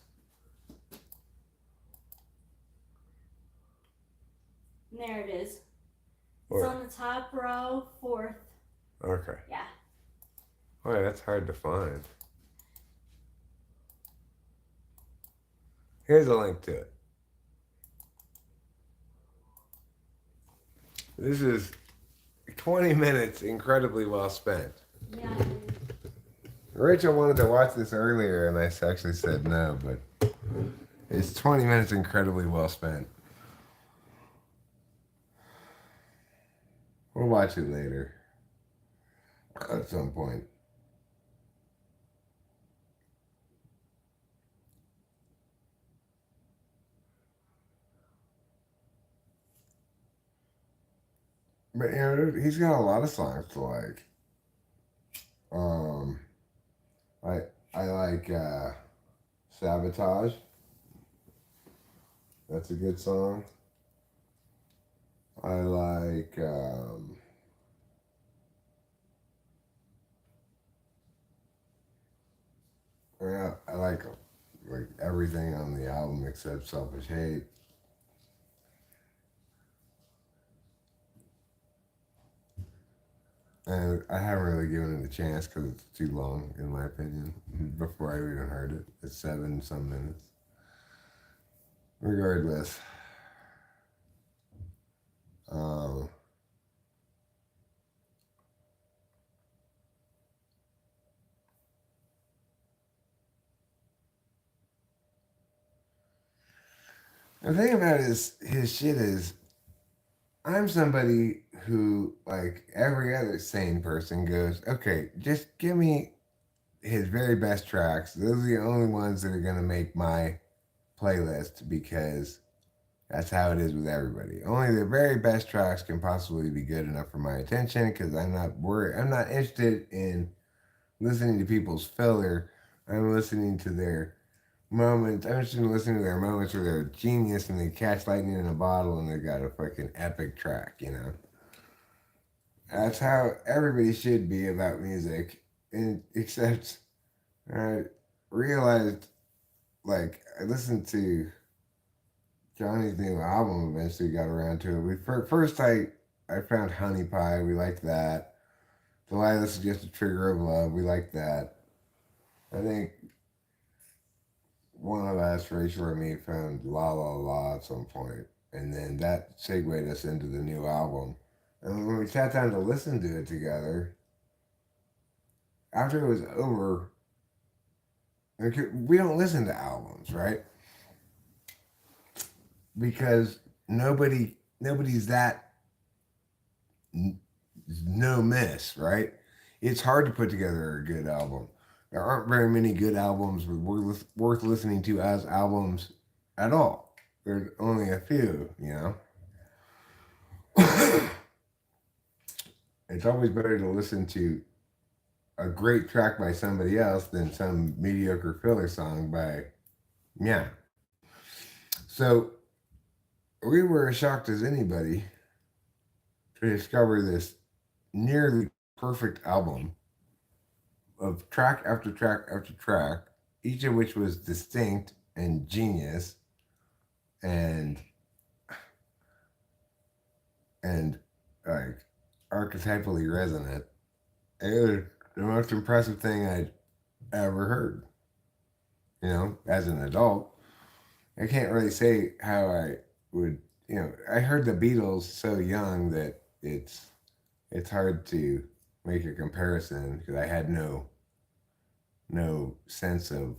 And there it is. It's Where? on the top row, fourth. Okay. Yeah. Oh, yeah, that's hard to find. Here's a link to it. This is 20 minutes incredibly well spent. Yeah. Rachel wanted to watch this earlier, and I actually said no, but it's 20 minutes incredibly well spent. We'll watch it later at some point. But you know, he's got a lot of songs to like. Um, I I like "Sabotage." That's a good song. I like yeah, I like everything on the album except "Selfish Hate." And I haven't really given it a chance because it's too long, in my opinion, before I even heard it. It's 7 some minutes. Regardless, um, The thing about his shit is, I'm somebody who, like every other sane person, goes, okay, just give me his very best tracks. Those are the only ones that are going to make my playlist because that's how it is with everybody. Only the very best tracks can possibly be good enough for my attention because I'm not worried. I'm not interested in listening to people's filler. I'm listening to their moments. I'm interested in listening to their moments where they're genius and they catch lightning in a bottle and they got a fucking epic track, you know? That's how everybody should be about music. And except I realized, like, I listened to Johnny's new album, eventually got around to it. First I found Honey Pie, we liked that. Delilah suggested Trigger of Love, we liked that. I think one of us, Rachel or me, found La La La at some point, and then that segued us into the new album. And when we sat down to listen to it together, after it was over, we don't listen to albums, right? Because nobody's that no miss, right? It's hard to put together a good album. There aren't very many good albums worth listening to as albums at all. There's only a few, you know. It's always better to listen to a great track by somebody else than some mediocre filler song by, yeah. So we were as shocked as anybody to discover this nearly perfect album of track after track after track, each of which was distinct and genius and and like archetypally resonant. It was the most impressive thing I'd ever heard. You know, as an adult, I can't really say how I would. You know, I heard the Beatles so young that it's hard to make a comparison because I had no sense of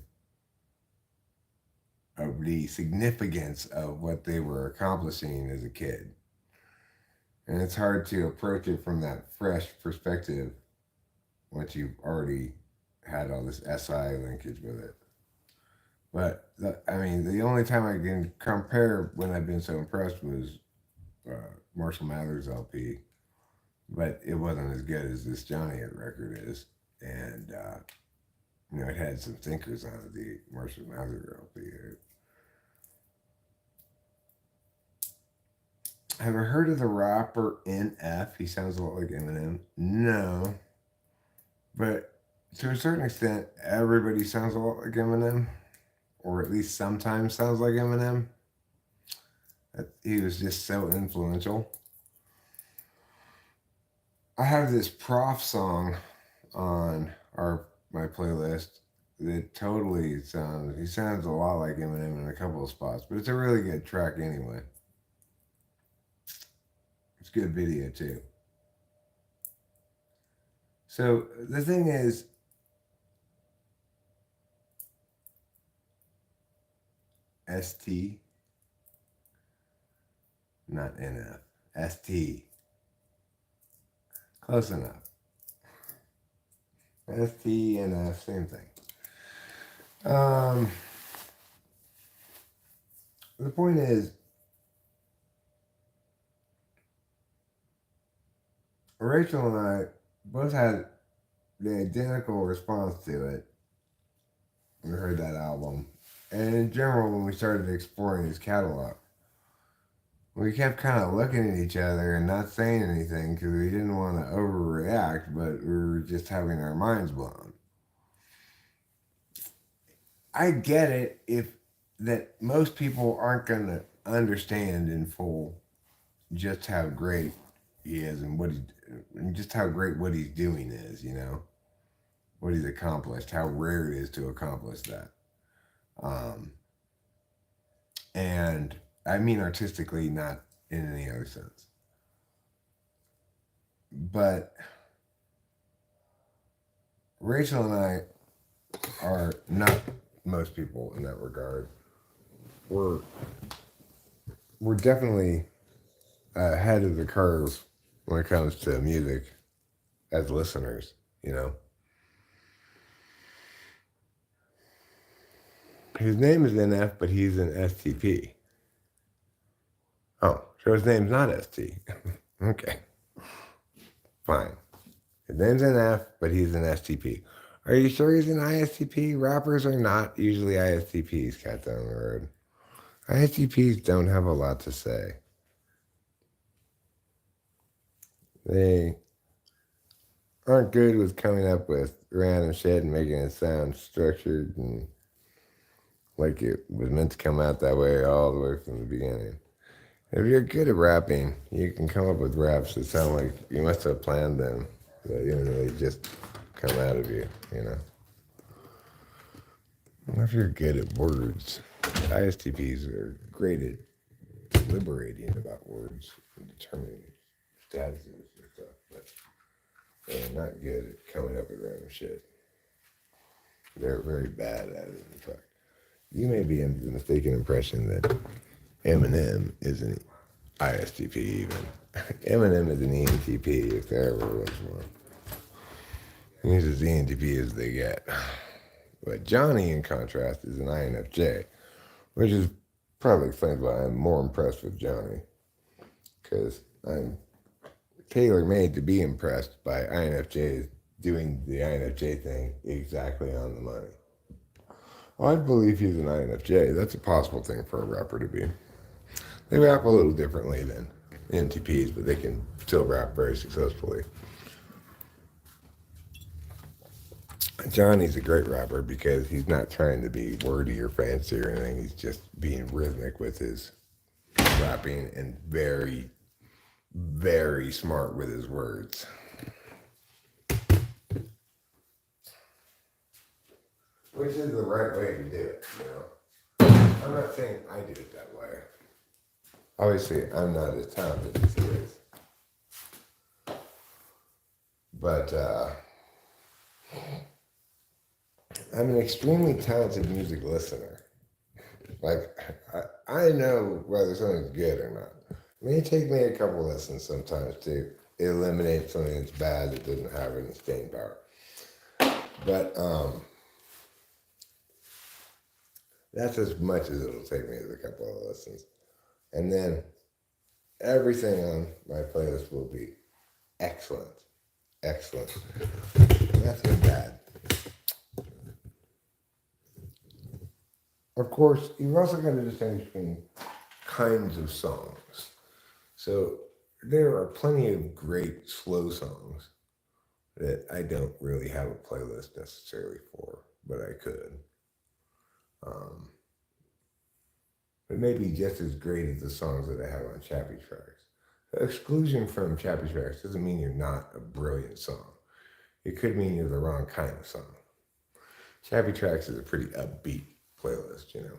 the significance of what they were accomplishing as a kid. And it's hard to approach it from that fresh perspective once you've already had all this SI linkage with it. But I mean, the only time I can compare when I've been so impressed was Marshall Mathers LP, but it wasn't as good as this Johnny record is. And you know, it had some thinkers on it, the Marshall Mathers LP. Have you heard of the rapper NF? He sounds a lot like Eminem. No. But to a certain extent, everybody sounds a lot like Eminem. Or at least sometimes sounds like Eminem. He was just so influential. I have this Prof song on my playlist that totally sounds, he sounds a lot like Eminem in a couple of spots, but it's a really good track anyway. It's a good video too. So the thing is, ST, not NF, ST. Close enough. ST and F, same thing. The point is, Rachel and I both had the identical response to it when we heard that album. And in general, when we started exploring his catalog, we kept kind of looking at each other and not saying anything because we didn't want to overreact, but we were just having our minds blown. I get it if that most people aren't going to understand in full just how great he is and just how great what he's doing is, you know, what he's accomplished, how rare it is to accomplish that. And I mean artistically, not in any other sense. But Rachel and I are not most people in that regard. We're we're definitely ahead of the curve when it comes to music as listeners, you know. His name is NF, but he's an STP. Oh, so his name's not ST. Okay, fine. His name's NF, but he's an STP. Are you sure he's an ISTP? Rappers are not usually ISTPs, cat down the road. ISTPs don't have a lot to say. They aren't good with coming up with random shit and making it sound structured and like it was meant to come out that way all the way from the beginning. If you're good at rapping, you can come up with raps that sound like you must have planned them, but they just come out of you, you know. If you're good at words, ISTPs are great at deliberating about words and determining statuses and stuff, but they're not good at coming up with random shit. They're very bad at it, in fact. You may be under the mistaken impression that Eminem is an ISTP even. Eminem is an ENTP if there ever was one. He's as ENTP as they get. But Johnny, in contrast, is an INFJ, which is probably explains why I'm more impressed with Johnny. Because I'm tailor-made to be impressed by INFJs doing the INFJ thing exactly on the money. I believe he's an INFJ. That's a possible thing for a rapper to be. They rap a little differently than NTPs, but they can still rap very successfully. Johnny's a great rapper because he's not trying to be wordy or fancy or anything. He's just being rhythmic with his rapping and very, very smart with his words. Which is the right way to do it, you know. I'm not saying I do it that way. Obviously, I'm not as talented as he is. But I'm an extremely talented music listener. Like, I know whether something's good or not. It may take me a couple listens sometimes to eliminate something that's bad that doesn't have any staying power. But that's as much as it'll take me as a couple of listens. And then everything on my playlist will be excellent. Excellent. Nothing bad. Of course, you've also got to distinguish between kinds of songs. So there are plenty of great slow songs that I don't really have a playlist necessarily for, but I could. But maybe just as great as the songs that I have on Chappy Tracks. The exclusion from Chappy Tracks doesn't mean you're not a brilliant song. It could mean you're the wrong kind of song. Chappy Tracks is a pretty upbeat playlist, you know.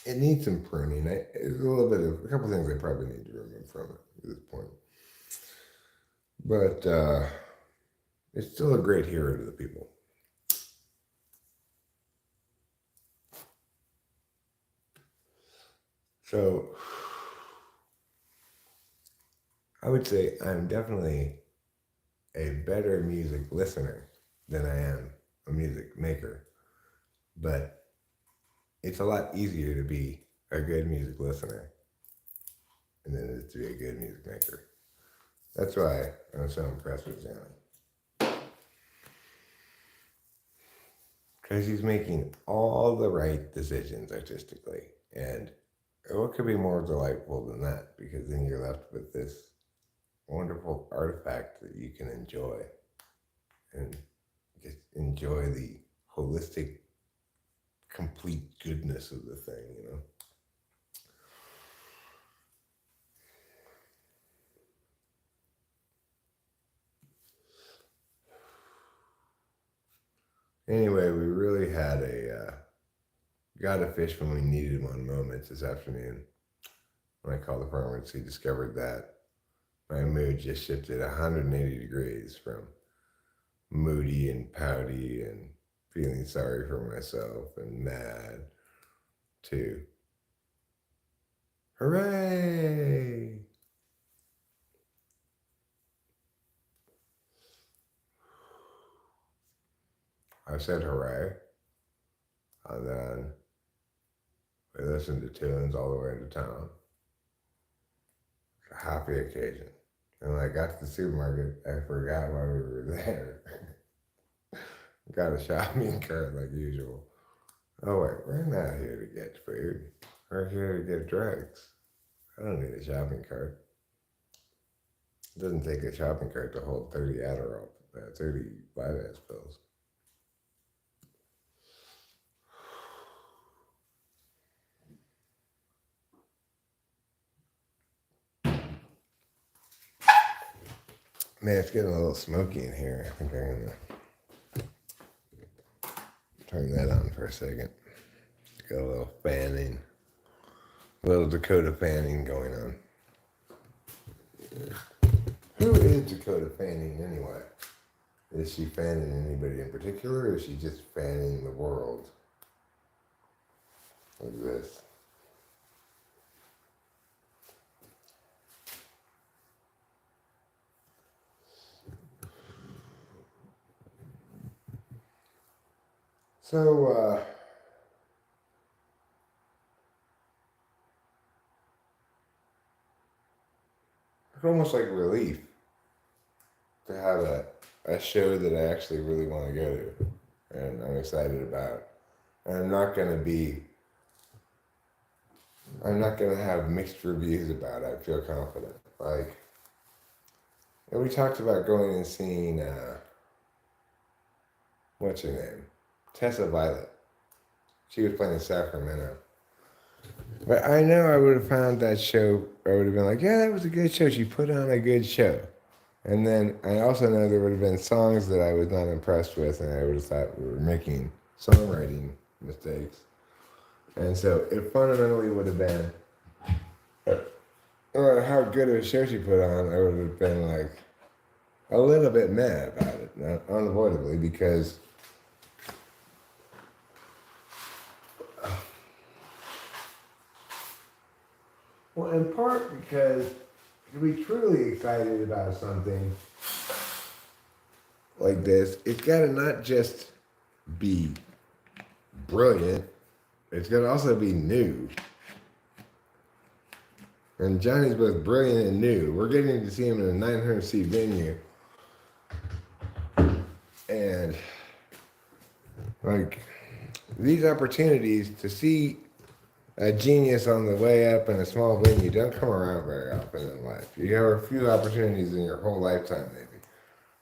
It needs some pruning. There's a couple things I probably need to remove from it at this point. But it's still a great hero to the people. So I would say I'm definitely a better music listener than I am a music maker. But it's a lot easier to be a good music listener than it is to be a good music maker. That's why I'm so impressed with Johnny. Because he's making all the right decisions artistically. And what could be more delightful than that? Because then you're left with this wonderful artifact that you can enjoy. And just enjoy the holistic, complete goodness of the thing, you know? Anyway, we really had got a fish when we needed one moment this afternoon. When I called the pharmacy, discovered that my mood just shifted 180 degrees from moody and pouty and feeling sorry for myself and mad to Hooray! I said hooray, and then we listened to tunes all the way into town. A happy occasion. And when I got to the supermarket, I forgot why we were there. Got a shopping cart like usual. Oh wait, we're not here to get food. We're here to get drugs. I don't need a shopping cart. It doesn't take a shopping cart to hold 30 Adderall, 30 Vyvanse pills. Man, it's getting a little smoky in here. I think I'm gonna turn that on for a second. Got a little fanning, a little Dakota fanning going on. Who is Dakota Fanning anyway? Is she fanning anybody in particular, or is she just fanning the world? Like this. So, it's almost like relief to have a show that I actually really want to go to and I'm excited about. And I'm not going to have mixed reviews about it. I feel confident. Like, and we talked about going and seeing, what's her name? Tessa Violet. She was playing in Sacramento. But I know I would have found that show, I would have been like, yeah, that was a good show. She put on a good show. And then I also know there would have been songs that I was not impressed with, and I would have thought we were making songwriting mistakes. And so it fundamentally would have been, or how good of a show she put on, I would have been like a little bit mad about it, unavoidably, because well, in part because to be truly excited about something like this, it's got to not just be brilliant, it's got to also be new. And Johnny's both brilliant and new. We're getting to see him in a 900-seat venue. And, like, these opportunities to see a genius on the way up in a small venue don't come around very often in life. You have a few opportunities in your whole lifetime, maybe.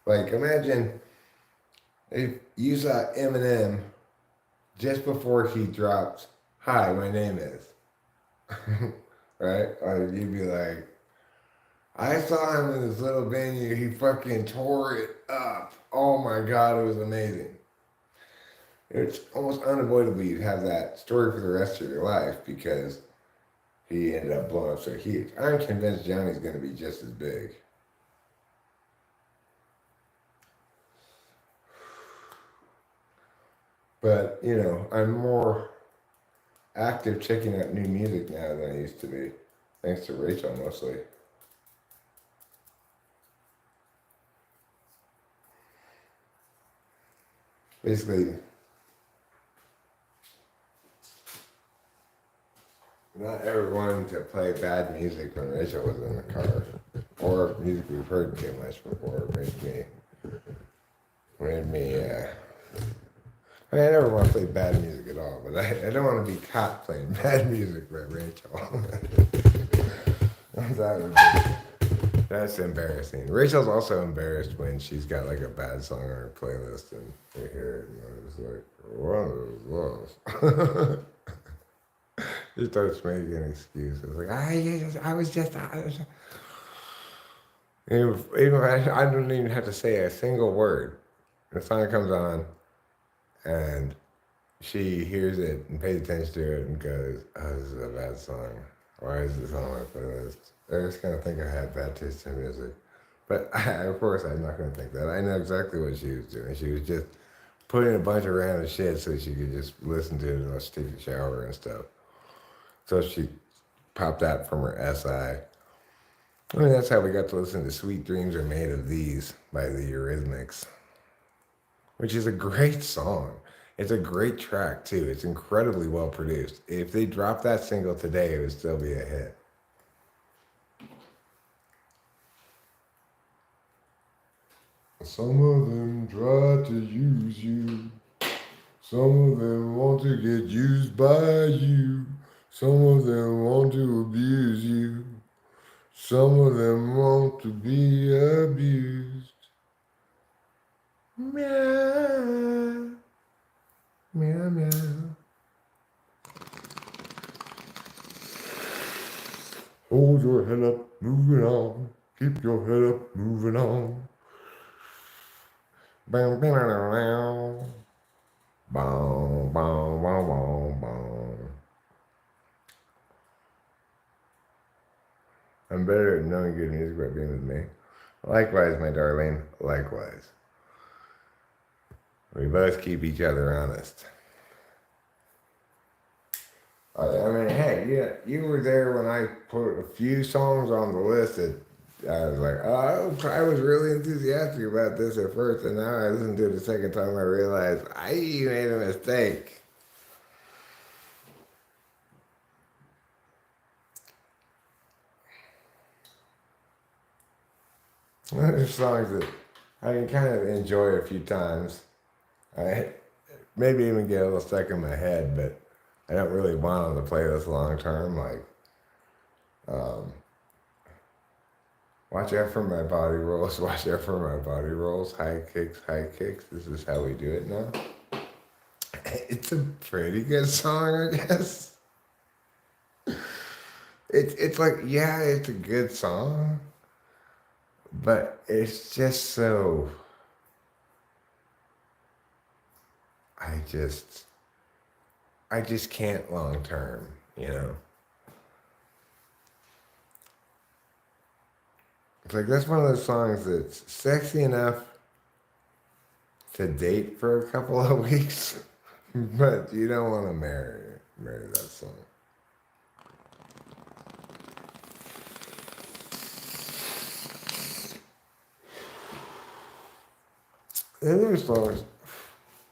Like, imagine if you saw Eminem just before he dropped, "Hi, my name is," right? Or you'd be like, I saw him in this little venue, he fucking tore it up. Oh my God, it was amazing. It's almost unavoidable you'd have that story for the rest of your life because he ended up blowing up so huge. I'm convinced Johnny's going to be just as big. But, you know, I'm more active checking out new music now than I used to be. Thanks to Rachel, mostly. Basically, not ever wanting to play bad music when Rachel was in the car, or music we've heard too much before made me. I mean, I never want to play bad music at all, but I don't want to be caught playing bad music by Rachel. That's embarrassing. Rachel's also embarrassed when she's got like a bad song on her playlist and we hear it and it's like, what is this? She starts making excuses. Like, I was just even I don't even have to say a single word. The song comes on and she hears it and pays attention to it and goes, oh, this is a bad song. Why is this on my playlist? They're just going to think I have bad taste in music. But of course, I'm not going to think that. I know exactly what she was doing. She was just putting a bunch of random shit so she could just listen to it while she takes a shower and stuff. So she popped that from her SI. I mean, that's how we got to listen to Sweet Dreams Are Made of These by the Eurythmics, which is a great song. It's a great track, too. It's incredibly well produced. If they dropped that single today, it would still be a hit. Some of them try to use you. Some of them want to get used by you. Some of them want to abuse you. Some of them want to be abused. Meow. Meow, meow. Hold your head up, moving on. Keep your head up, moving on. Bam, bam, bam, bam. Bam, bam, bam, bam, bam. I'm better at knowing good music by being with me. Likewise, my darling, likewise. We both keep each other honest. I mean, hey, yeah, you were there when I put a few songs on the list that I was like, oh, I was really enthusiastic about this at first, and now I listened to it the second time, I realized I made a mistake. There's songs that I can kind of enjoy a few times. I maybe even get a little stuck in my head, but I don't really want them to play this long term. Like, watch out for my body rolls, watch out for my body rolls, high kicks, high kicks. This is how we do it now. It's a pretty good song, I guess. It's like, yeah, it's a good song, but it's just so. I just can't long term, you know. It's like that's one of those songs that's sexy enough to date for a couple of weeks, but you don't want to marry that song. Then there's songs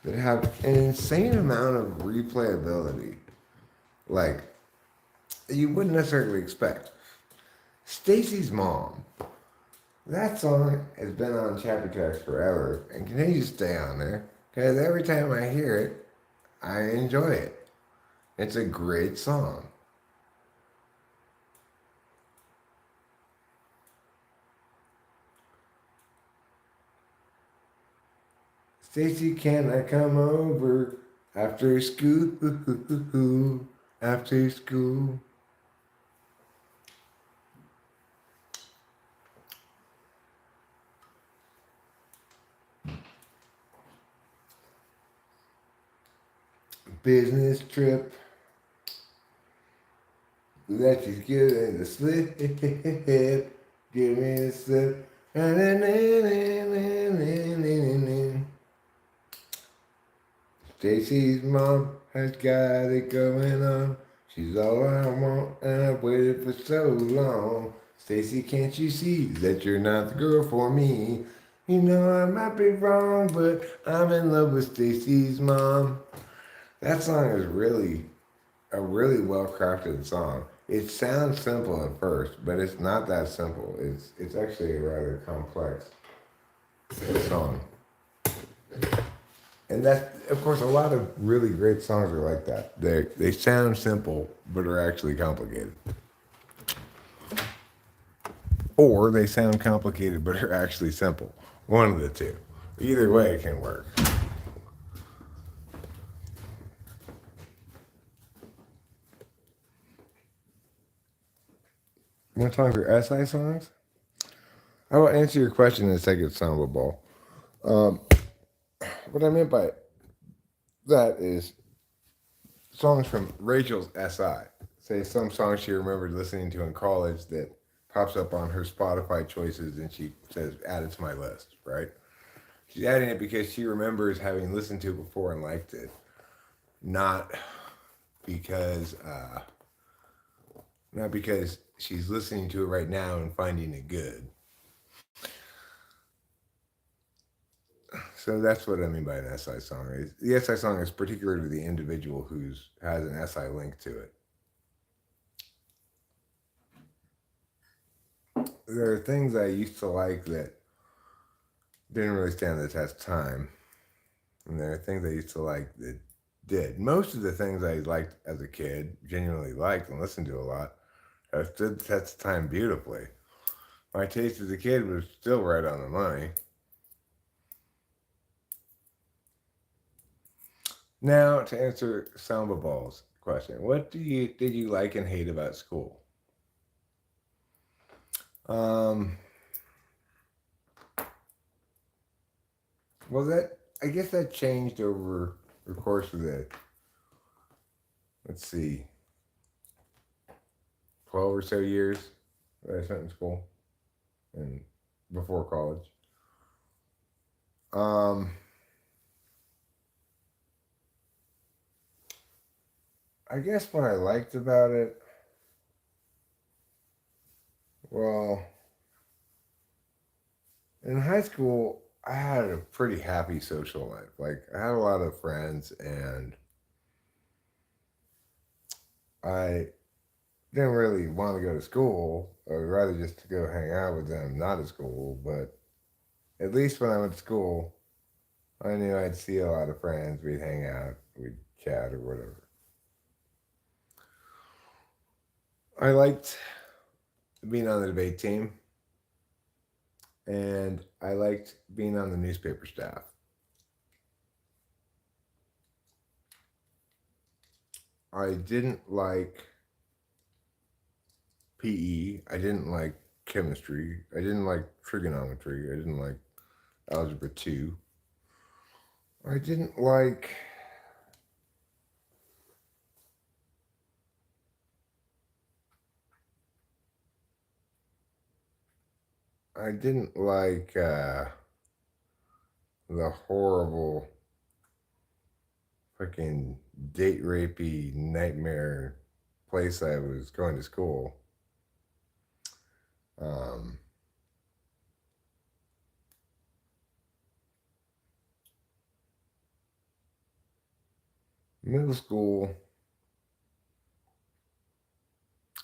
that have an insane amount of replayability, like you wouldn't necessarily expect. Stacy's Mom. That song has been on Chapter Tracks forever and continues to stay on there because every time I hear it, I enjoy it. It's a great song. Stacy, can I come over after school? After school. Business trip. Let you get in the slip. Give me the slip. Stacy's mom has got it going on. She's all I want, and I've waited for so long. Stacy, can't you see that you're not the girl for me? You know I might be wrong, but I'm in love with Stacy's mom. That song is really a really well-crafted song. It sounds simple at first, but it's not that simple. It's actually a rather complex song. And that's, of course, a lot of really great songs are like that. They sound simple, but are actually complicated. Or they sound complicated, but are actually simple. One of the two. Either way, it can work. Want to talk for SI songs? I will answer your question in a second, Samba Ball. What I meant by that is songs from Rachel's SI. Say some songs she remembered listening to in college that pops up on her Spotify choices and she says, add it to my list, right? She's adding it because she remembers having listened to it before and liked it. Not because not because she's listening to it right now and finding it good. So that's what I mean by an SI song. The SI song is particular to the individual who's has an SI link to it. There are things I used to like that didn't really stand the test of time, and there are things I used to like that did. Most of the things I liked as a kid, genuinely liked and listened to a lot, have stood the test of time beautifully. My taste as a kid was still right on the money. Now, to answer Samba Ball's question, what did you like and hate about school? Um, well, that I guess that changed over the course of the, let's see, 12 or so years that I spent in school and before college. Um, I guess what I liked about it, well, in high school, I had a pretty happy social life. Like, I had a lot of friends, and I didn't really want to go to school. I would rather just to go hang out with them, not at school. But at least when I went to school, I knew I'd see a lot of friends. We'd hang out, we'd chat or whatever. I liked being on the debate team, and I liked being on the newspaper staff. I didn't like PE. I didn't like chemistry. I didn't like trigonometry. I didn't like algebra 2. I didn't like I didn't like the horrible fucking date rapey nightmare place I was going to school. Um, Middle school,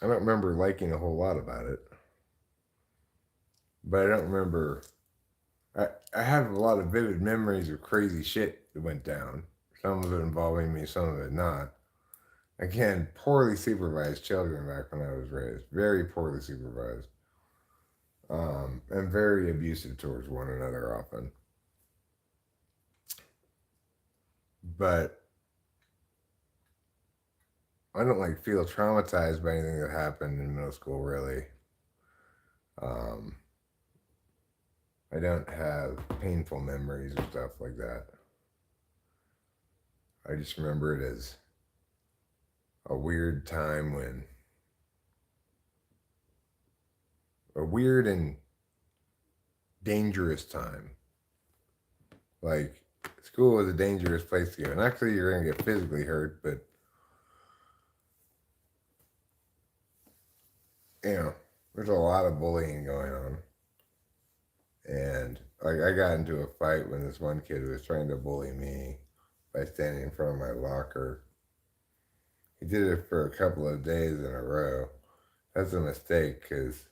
I don't remember liking a whole lot about it, but I don't remember. I have a lot of vivid memories of crazy shit that went down. Some of it involving me, some of it not. Again, poorly supervised children back when I was raised, very poorly supervised, and very abusive towards one another often. But I don't like feel traumatized by anything that happened in middle school. Really, um, I don't have painful memories or stuff like that. I just remember it as a weird time when a weird and dangerous time. Like, school was a dangerous place to go. And actually, you're going to get physically hurt, but, there's a lot of bullying going on. And like, I got into a fight when this one kid was trying to bully me by standing in front of my locker. He did it for a couple of days in a row. That's a mistake because,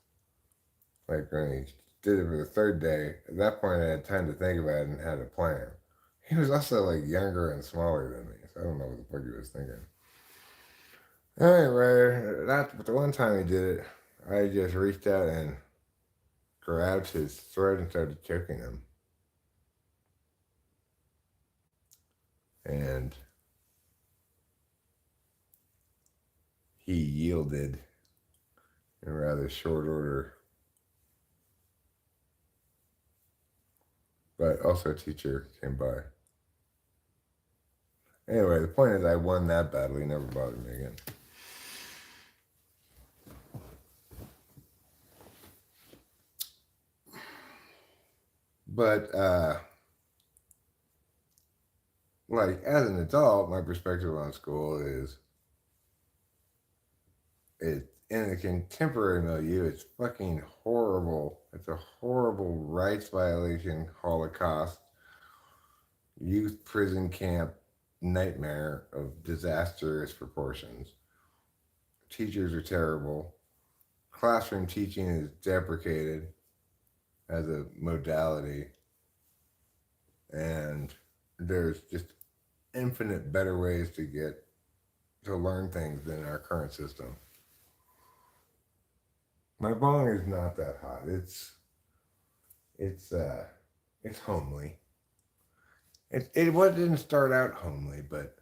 like, when he did it for the third day, at that point I had time to think about it and had a plan. He was also like younger and smaller than me, so I don't know what the fuck he was thinking. Anyway, but the one time he did it, I just reached out and grabbed his throat and started choking him. And he yielded in rather short order. But also a teacher came by. Anyway, the point is I won that battle. He never bothered me again. But, like, as an adult, my perspective on school is in the contemporary milieu, it's fucking horrible. It's a horrible rights violation, Holocaust, youth prison camp nightmare of disastrous proportions. Teachers are terrible. Classroom teaching is deprecated as a modality. And there's just infinite better ways to learn things than our current system. My bong is not that hot. It's homely. It didn't start out homely, but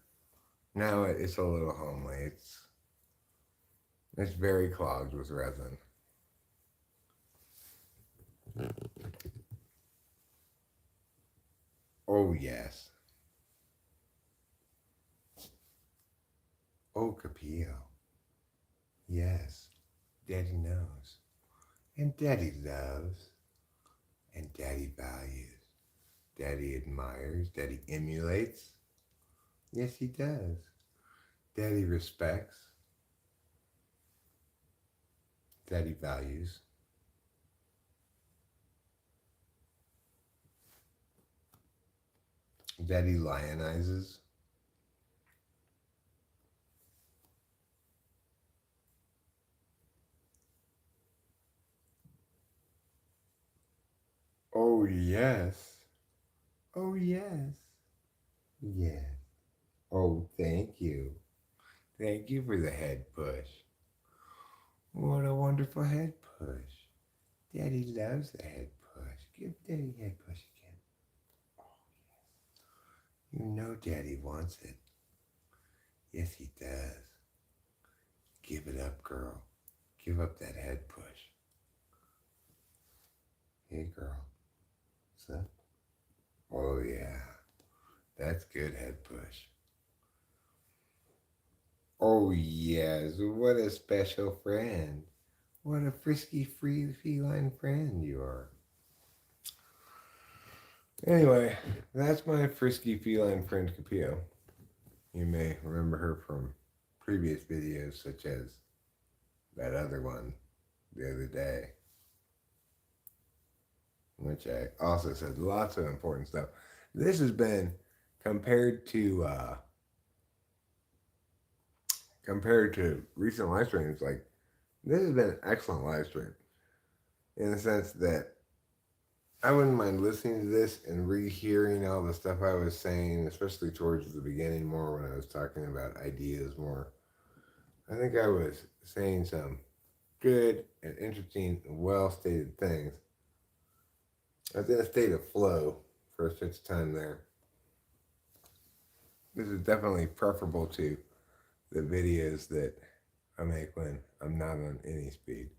now it's a little homely. It's very clogged with resin. Oh yes. Oh Capillo. Yes. Daddy knows. And Daddy loves. And Daddy values. Daddy admires. Daddy emulates. Yes, he does. Daddy respects. Daddy values. Daddy lionizes. Oh yes. Oh yes. Yes. Oh, thank you. Thank you for the head push. What a wonderful head push. Daddy loves the head push. Give Daddy a head push again. Oh, yes. You know Daddy wants it. Yes, he does. Give it up, girl. Give up that head push. Hey, girl. What's up? Oh, yeah. That's good head push. Oh, yes. What a special friend. What a frisky, free feline friend you are. Anyway, that's my frisky feline friend Capillo. You may remember her from previous videos, such as that other one the other day, which I also said lots of important stuff. This has been compared to recent live streams. Like, this has been an excellent live stream in the sense that I wouldn't mind listening to this and rehearing all the stuff I was saying, especially towards the beginning more when I was talking about ideas more. I think I was saying some good and interesting and well-stated things. I was in a state of flow for such time there. This is definitely preferable to the videos that I make when I'm not on any speed.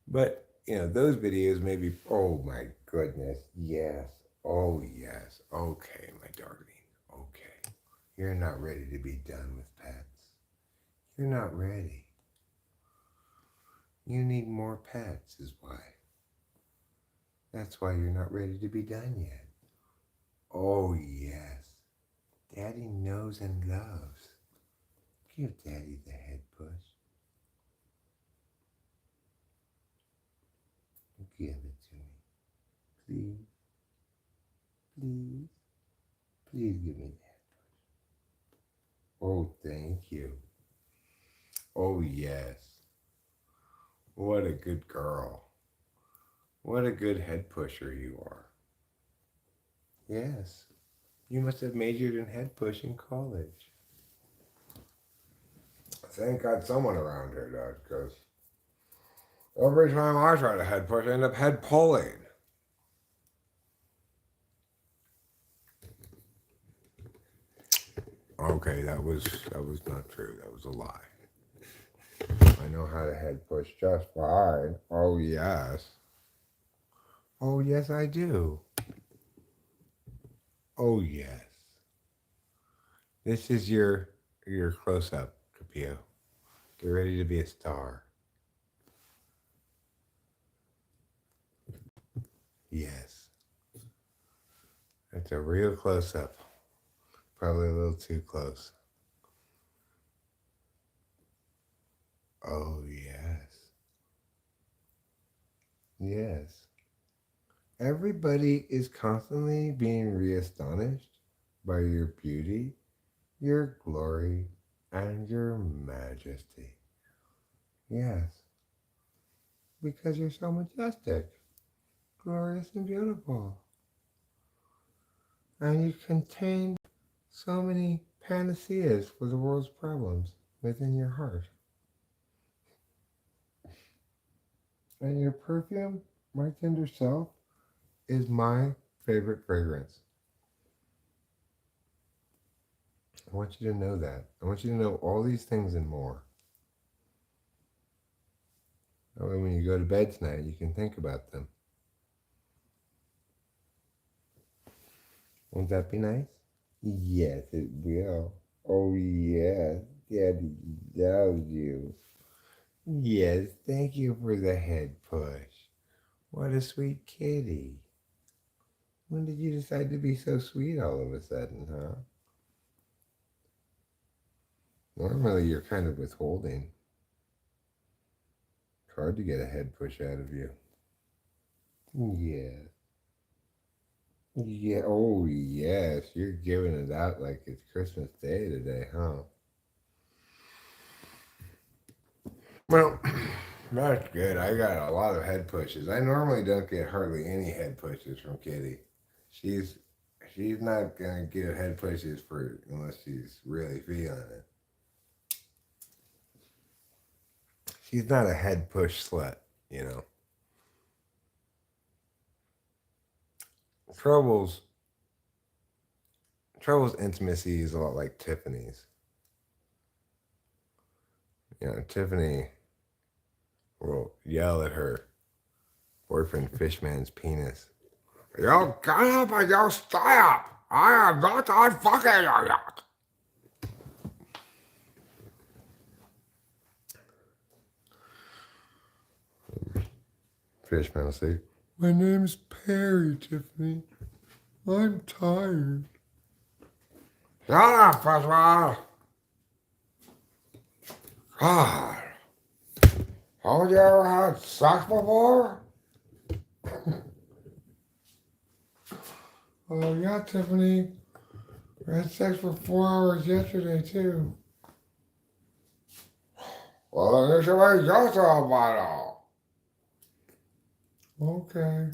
But, those videos may be, oh my goodness, yes, oh yes, okay, my darling, okay. You're not ready to be done with pets. You're not ready. You need more pets is why. That's why you're not ready to be done yet. Oh yes, Daddy knows and loves. Give Daddy the head push. Give it to me. Please. Please. Please give me that. Oh, thank you. Oh, yes. What a good girl. What a good head pusher you are. Yes. You must have majored in head push in college. Thank God someone around here does, because every time I try to head push, I end up head pulling. Okay, that was not true. That was a lie. I know how to head push just fine. Oh yes. Oh yes, I do. Oh yes. This is your close up, Capillo. Get ready to be a star. Yes. That's a real close up. Probably a little too close. Oh yes. Yes. Everybody is constantly being re-astonished by your beauty, your glory, and your majesty. Yes, because you're so majestic, glorious, and beautiful. And you contain so many panaceas for the world's problems within your heart. And your perfume, my tender self, is my favorite fragrance. I want you to know that. I want you to know all these things and more. That way, when you go to bed tonight, you can think about them. Won't that be nice? Yes, it will. Oh, yes. Daddy loves you. Yes, thank you for the head push. What a sweet kitty. When did you decide to be so sweet all of a sudden, huh? Normally, you're kind of withholding. It's hard to get a head push out of you. Yeah. Yeah. Oh, yes. You're giving it out like it's Christmas Day today, huh? Well, that's good. I got a lot of head pushes. I normally don't get hardly any head pushes from Kitty. She's she's not gonna give head pushes for unless she's really feeling it. She's not a head push slut, you know. Trouble's Trouble's intimacy is a lot like Tiffany's. You know, Tiffany will yell at her boyfriend Fishman's penis. You get up and you stay up. I am not on fucking you yet. Fishman will say, my name's Perry, Tiffany. I'm tired. Shut up, Fishman. God. Haven't you ever had sex before? Oh, yeah, Tiffany. We had sex for 4 hours yesterday, too. Well, then you should make yourself by now. Okay.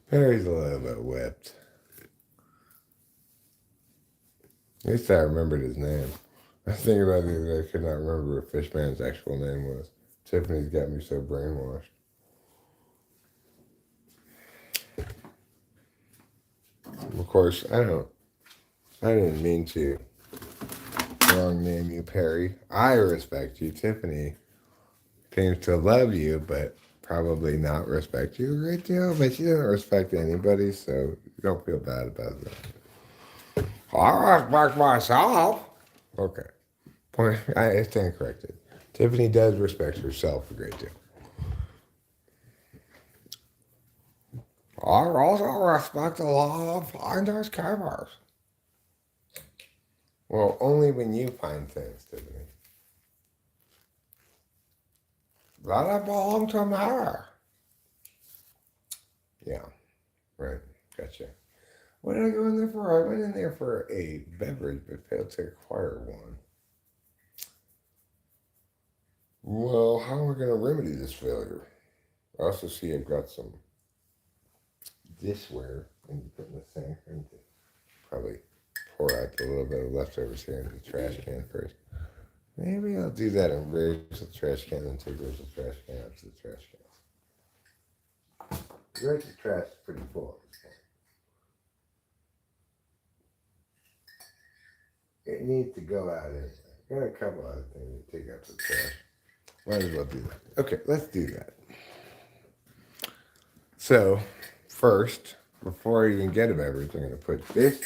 Perry's a little bit whipped. At least I remembered his name. I was thinking about the other day, I could not remember what Fishman's actual name was. Tiffany's got me so brainwashed. Of course, I didn't mean to wrong name you, Perry. I respect you. Tiffany seems to love you, but probably not respect you a great deal. But she doesn't respect anybody, so you don't feel bad about that. I respect myself. Okay. I stand corrected. Tiffany does respect herself a great deal. I also respect the law of finders keepers. Well, only when you find things, Tiffany. That belong to me. Yeah, right. Gotcha. What did I go in there for? I went in there for a beverage, but failed to acquire one. Well, how am I going to remedy this failure? I also see I've got some dishware and you put in the sink. And probably pour out a little bit of leftovers here into the trash can first. Maybe I'll do that and raise the trash can and take the trash can out to the trash can. The trash is pretty full at this point. It needs to go out anyway. Got a couple other things to take out to the trash. Might as well do that. Okay, let's do that. So, first, before I even get a beverage, I'm going to put this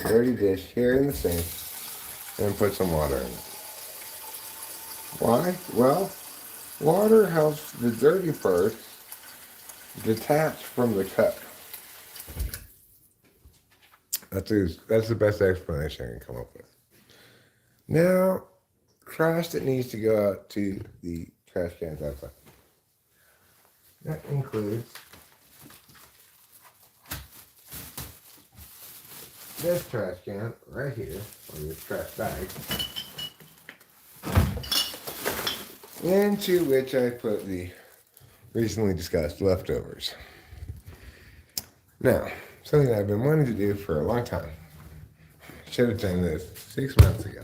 dirty dish here in the sink and put some water in it. Why? Well, water helps the dirty parts detach from the cup. That's the best explanation I can come up with. Now, trash that needs to go out to the trash cans outside. That includes this trash can right here, or this trash bag, into which I put the recently discussed leftovers. Now, something I've been wanting to do for a long time. Should have done this 6 months ago.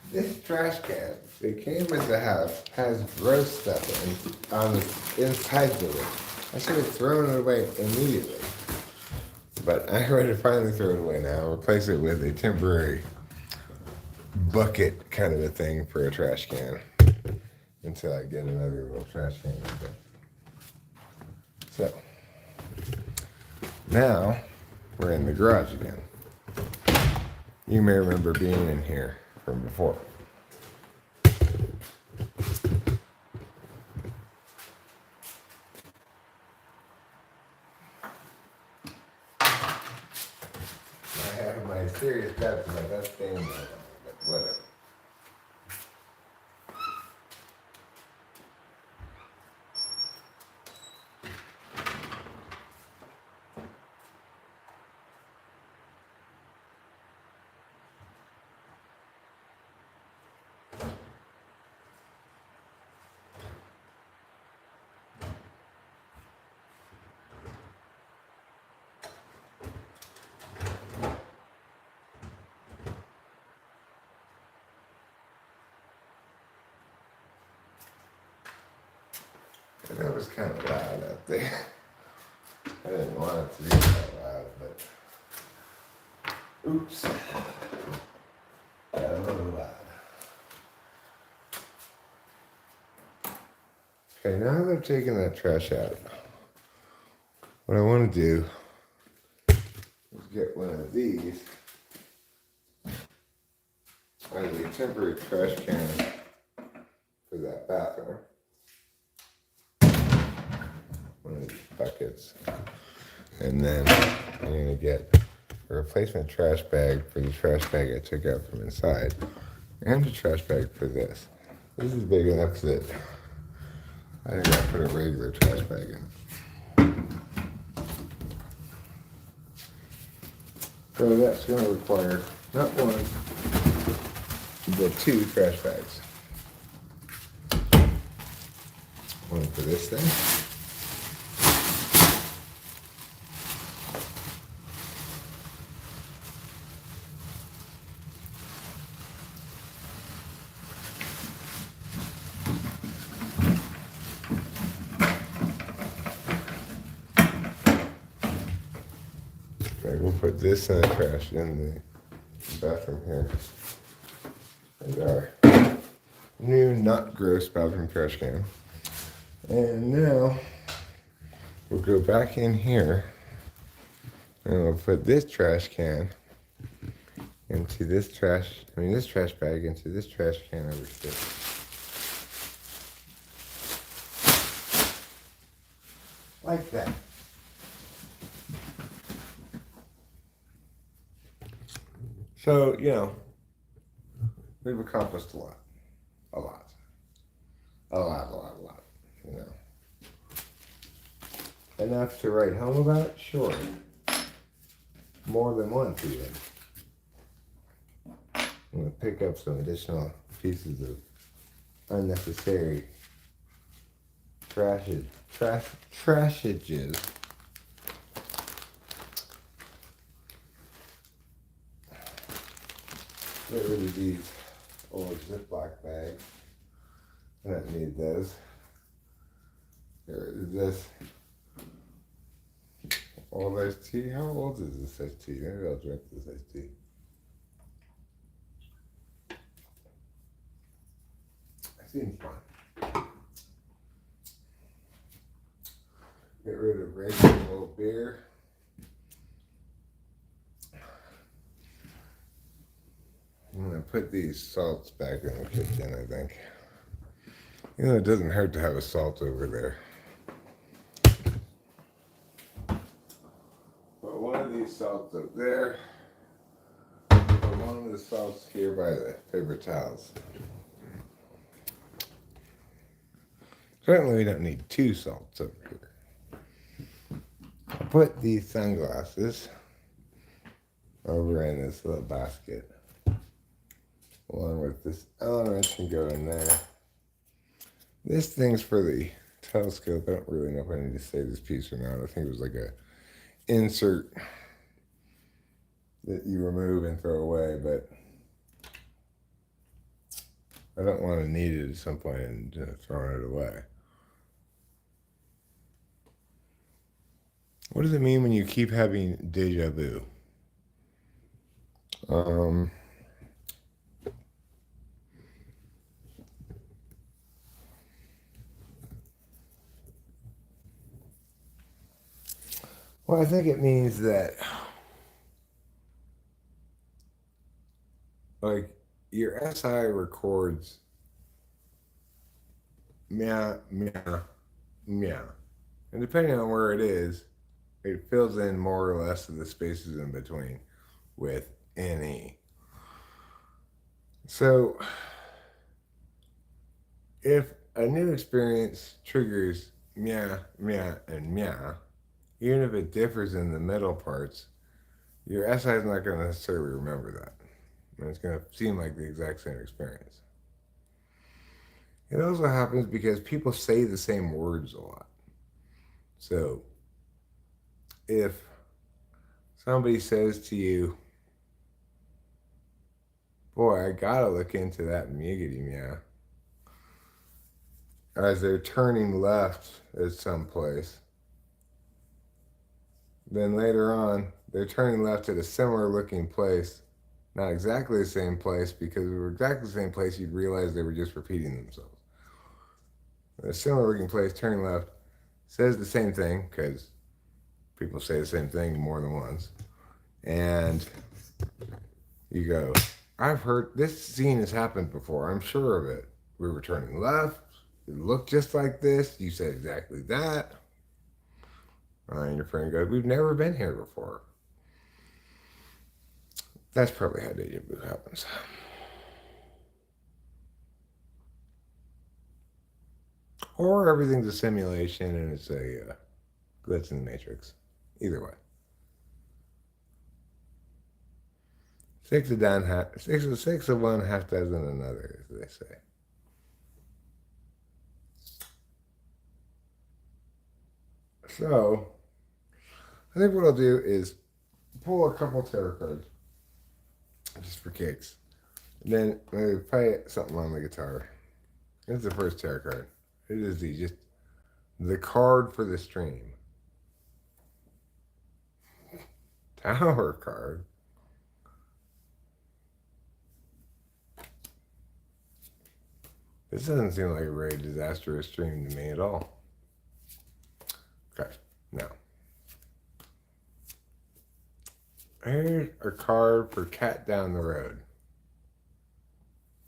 This trash can that came with the house has gross stuff on the inside of it. I should have thrown it away immediately. But I'm ready to finally throw it away now. Replace it with a temporary bucket kind of a thing for a trash can until I get another little trash can. So now we're in the garage again. You may remember being in here from before. I have my serious doubts about that staying there, but whatever. And that was kind of loud out there. I didn't want it to be that loud, but oops. Got a little loud. Okay, now that I've taken that trash out, what I want to do is get one of these as a temporary trash can for that bathroom. One of these buckets. And then I'm going to get a replacement trash bag for the trash bag I took out from inside. And a trash bag for this. This is big enough that I think I'll put a regular trash bag in. So that's going to require not one, but 2 trash bags. One for this thing. We'll put this in the trash in the bathroom here. And our new not gross bathroom trash can. And now we'll go back in here and we'll put this trash can into this trash bag into this trash can over here. Like that. So, we've accomplished a lot, you know. Enough to write home about? Sure. More than once even. I'm going to pick up some additional pieces of unnecessary trashages. Get rid of these old Ziploc bags. I don't need those. Get rid of this. All iced tea. How old is this iced tea? Maybe I'll drink this iced tea. That seems fun. Get rid of regular old beer. I'm going to put these salts back in the kitchen, I think. It doesn't hurt to have a salt over there. Put one of these salts up there. Put one of the salts here by the paper towels. Certainly we don't need 2 salts over here. I'll put these sunglasses over in this little basket. Along with this Allen wrench can go in there. This thing's for the telescope. I don't really know if I need to save this piece or not. I think it was like a insert that you remove and throw away, but I don't want to need it at some point and throwing it away. What does it mean when you keep having deja vu? Well, I think it means that, like, your SI records meow, meow, meow. And depending on where it is, it fills in more or less of the spaces in between with NE. So, if a new experience triggers meow, meow, and meow, even if it differs in the middle parts, your SI is not going to necessarily remember that. And it's going to seem like the exact same experience. It also happens because people say the same words a lot. So, if somebody says to you, boy, I gotta look into that muggity meow, as they're turning left at some place, then later on, they're turning left at a similar looking place, not exactly the same place, because if it were exactly the same place, you'd realize they were just repeating themselves. A similar looking place, turning left, says the same thing, because people say the same thing more than once. And you go, I've heard this scene has happened before. I'm sure of it. We were turning left. It looked just like this. You said exactly that. And your friend goes, we've never been here before. That's probably how deja vu happens. Or everything's a simulation and it's a glitch in the matrix. Either way. 6 of one, half dozen another, as they say. So, I think what I'll do is pull a couple tarot cards, just for kicks. And then maybe play something on the guitar. Here's the first tarot card. It is the card for the stream. Tower card. This doesn't seem like a very disastrous stream to me at all. Okay, now. Here's a card for cat down the road.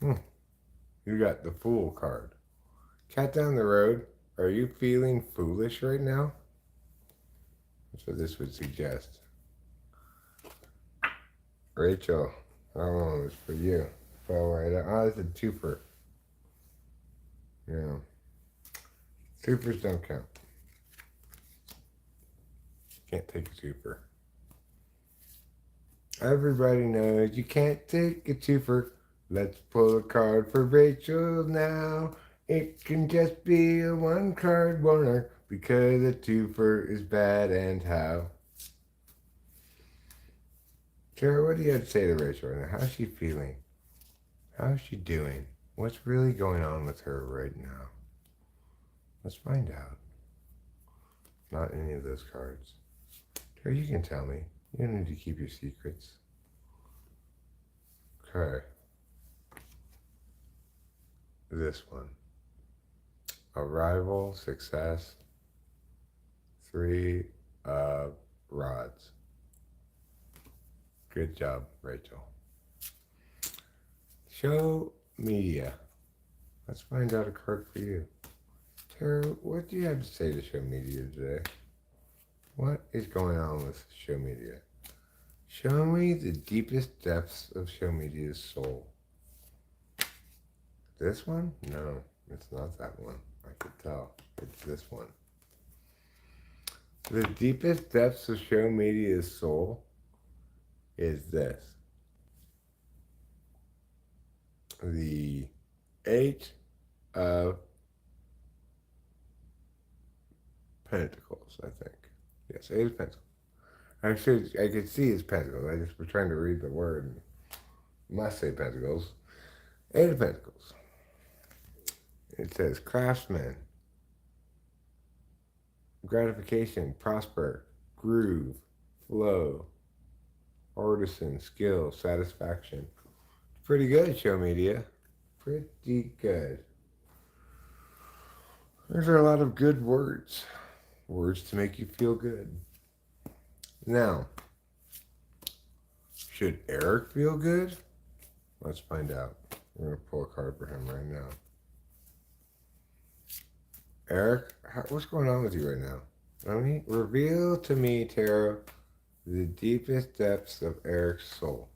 You got the Fool card. Cat down the road, are you feeling foolish right now? That's what this would suggest. Rachel, that one was for you. Fell right out. Oh, it's a twofer. Yeah. Twofers don't count. Can't take a twofer. Everybody knows you can't take a twofer. Let's pull a card for Rachel now. It can just be a one card winner because a twofer is bad and how. Tara, what do you have to say to Rachel right now? How's she feeling? How's she doing? What's really going on with her right now? Let's find out. Not any of those cards. Tara, you can tell me. You don't need to keep your secrets. Okay. This one. Arrival, success, 3 of rods. Good job, Rachel. Show media. Let's find out a card for you. Tara, what do you have to say to show media today? What is going on with show media? Show me the deepest depths of show media's soul. This one? No, it's not that one. I could tell. It's this one. The deepest depths of show media's soul is this. The Eight of Pentacles, I think. Yes, Eight of Pentacles. I could see it's Pentacles. I just was trying to read the word and must say Pentacles. Eight of Pentacles. It says craftsman, gratification, prosper, groove, flow, artisan, skill, satisfaction. Pretty good, show media. Pretty good. Those are a lot of good words. Words to make you feel good. Now, should Eric feel good? Let's find out. We're going to pull a card for him right now. Eric, what's going on with you right now? Reveal to me, Tarot, the deepest depths of Eric's soul.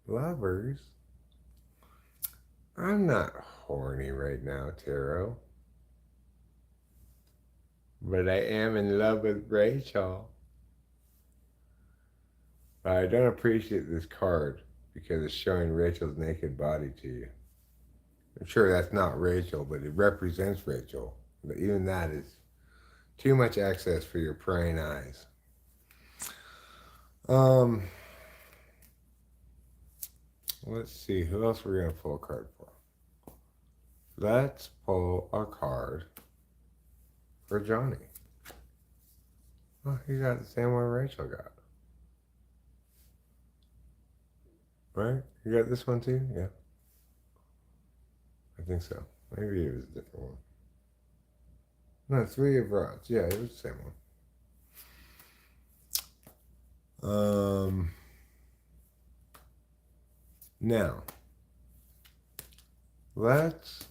Lovers? I'm not horny right now, Tarot. But I am in love with Rachel. But I don't appreciate this card because it's showing Rachel's naked body to you. I'm sure that's not Rachel, but it represents Rachel. But even that is too much access for your prying eyes. Let's see, who else we're going to pull a card for? Let's pull a card for Johnny. Oh, he got the same one Rachel got. Right? You got this one too? Yeah. I think so. Maybe it was a different one. No, Three of Rods. Yeah, it was the same one. Now, let's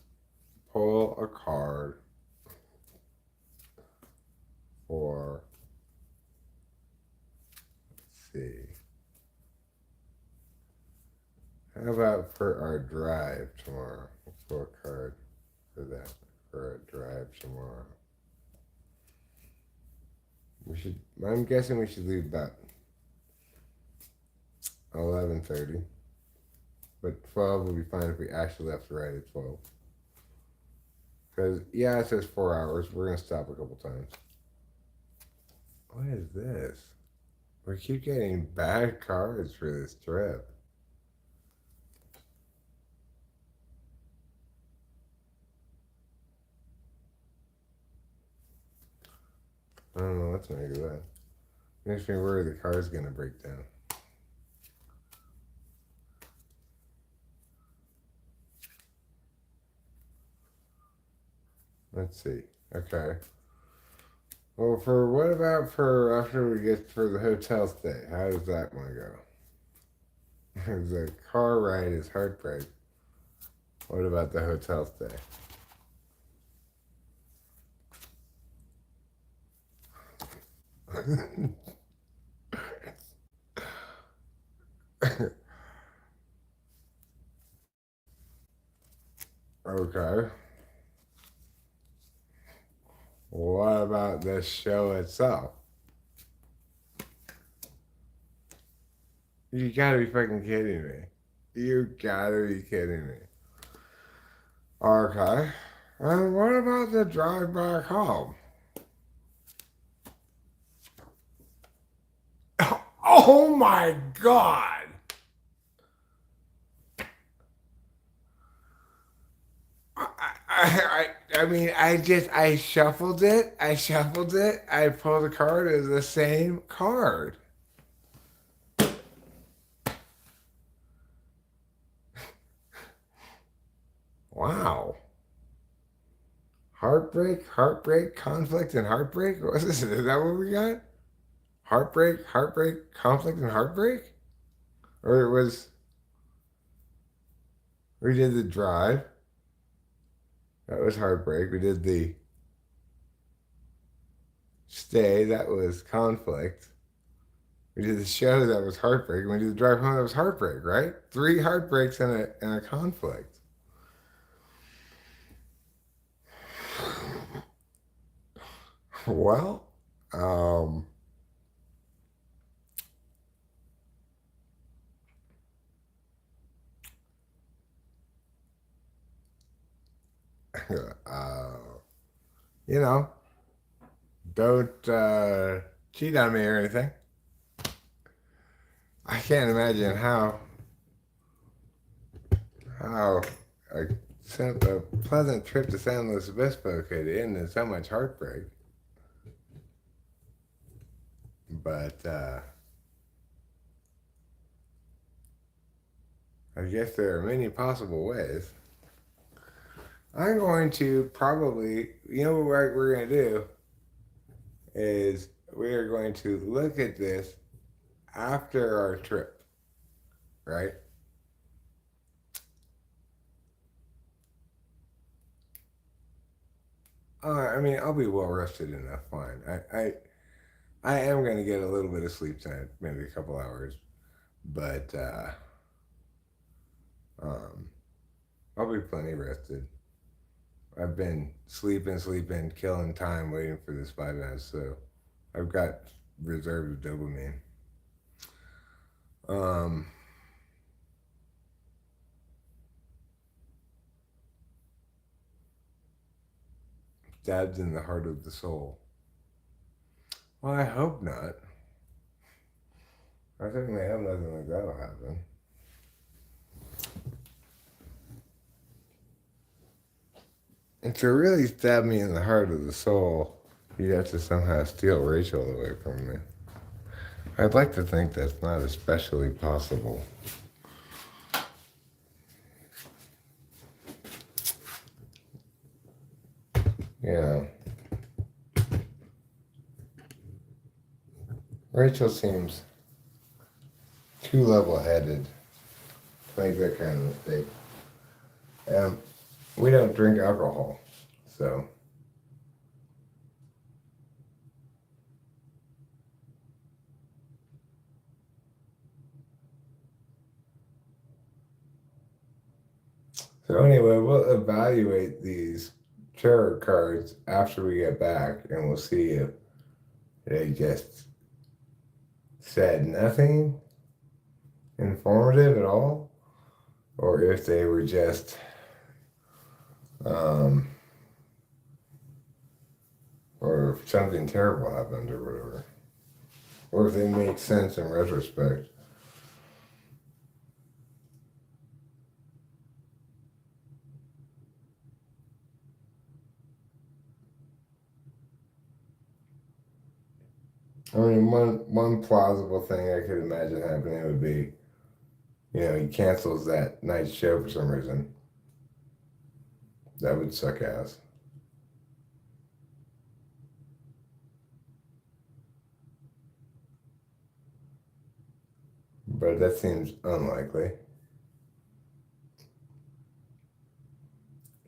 pull a card for, let's see. How about for our drive tomorrow? Let's pull a card for that, for our drive tomorrow. I'm guessing we should leave about 11:30. But 12 will be fine if we actually left right at 12. Because, yeah, it says 4 hours. We're going to stop a couple times. What is this? We keep getting bad cards for this trip. I don't know what's going to do that. Makes me worry the car's going to break down. Let's see. Okay. Well, what about for after we get for the hotel stay? How does that one go? The car ride is heartbreak. What about the hotel stay? Okay. What about the show itself? You gotta be fucking kidding me. You gotta be kidding me. Okay. And what about the drive back home? Oh my God! I mean, I shuffled it. I pulled a card as the same card. Wow. Heartbreak, conflict, and heartbreak? What's this? Is that what we got? Heartbreak, conflict, and heartbreak? Or it was, we did the drive. That was heartbreak. We did the stay. That was conflict. We did the show. That was heartbreak. And we did the drive home. That was heartbreak, right? 3 heartbreaks and a conflict. Well, uh, you know, don't cheat on me or anything. I can't imagine how a, a pleasant trip to San Luis Obispo could end in so much heartbreak. But I guess there are many possible ways. I'm going to probably, you know what we're going to do is we are going to look at this after our trip, right? I mean, I'll be well rested enough. Fine. I am going to get a little bit of sleep tonight, maybe a couple hours, but um, I'll be plenty rested. I've been sleeping, killing time waiting for this 5 minutes, so I've got reserves of dopamine. Um, Stabs in the heart of the soul. Well, I hope not. I certainly hope nothing like that will happen. And to really stab me in the heart of the soul, you'd have to somehow steal Rachel away from me. I'd like to think that's not especially possible. Yeah. Rachel seems too level-headed to make that kind of mistake. We don't drink alcohol, so anyway, we'll evaluate these tarot cards after we get back, and we'll see if they just said nothing informative at all, or if they were just or if something terrible happened or whatever, or if they make sense in retrospect. I mean, one plausible thing I could imagine happening would be, he cancels that night's show for some reason. That would suck ass. But that seems unlikely.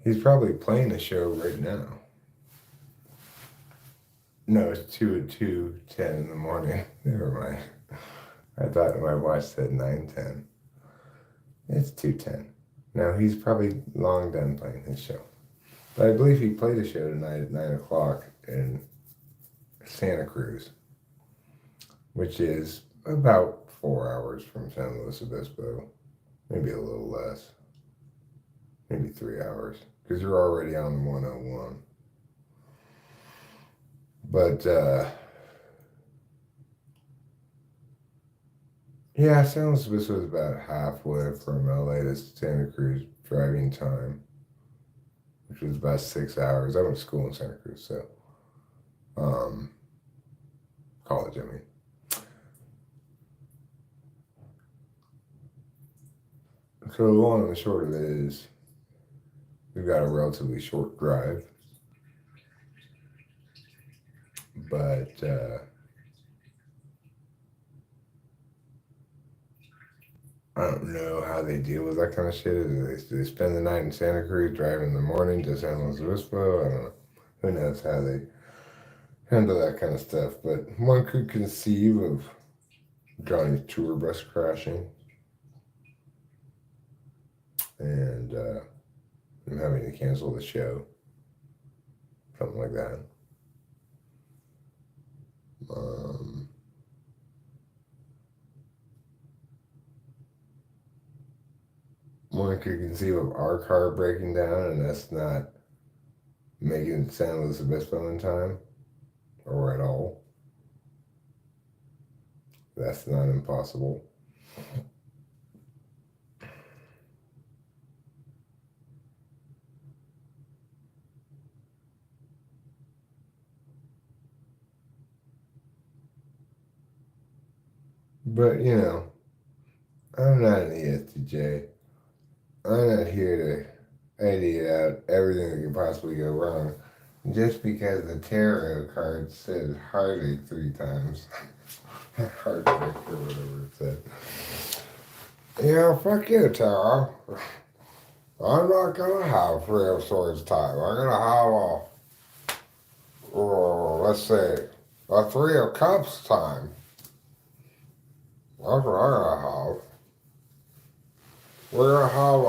He's probably playing a show right now. No, it's 2:10 in the morning. Never mind. I thought my watch said 9:10. It's 2:10. No, he's probably long done playing his show. But I believe he played a show tonight at 9 o'clock in Santa Cruz, which is about 4 hours from San Luis Obispo. Maybe a little less. Maybe 3 hours. Because you're already on 101. But, yeah, San Luis Obispo is about halfway from LA to Santa Cruz driving time, which was about 6 hours. I went to school in Santa Cruz, so, college, I mean. So the long and the short of it is, we've got a relatively short drive, but I don't know how they deal with that kind of shit. Do they spend the night in Santa Cruz, drive in the morning to San Luis Obispo? I don't know. Who knows how they handle that kind of stuff, but one could conceive of Johnny's tour bus crashing and them having to cancel the show, something like that. Um, One could conceive of our car breaking down and us not making San Luis Obispo in time or at all. That's not impossible. But, I'm not an ESTJ. I'm not here to idiot out everything that could possibly go wrong just because the tarot card said heartache 3 times. Heartbreak or whatever it said. Fuck you, tarot. I'm not gonna have 3 of Swords time. I'm gonna have let's say, a 3 of Cups time. That's what I'm gonna have. We're gonna have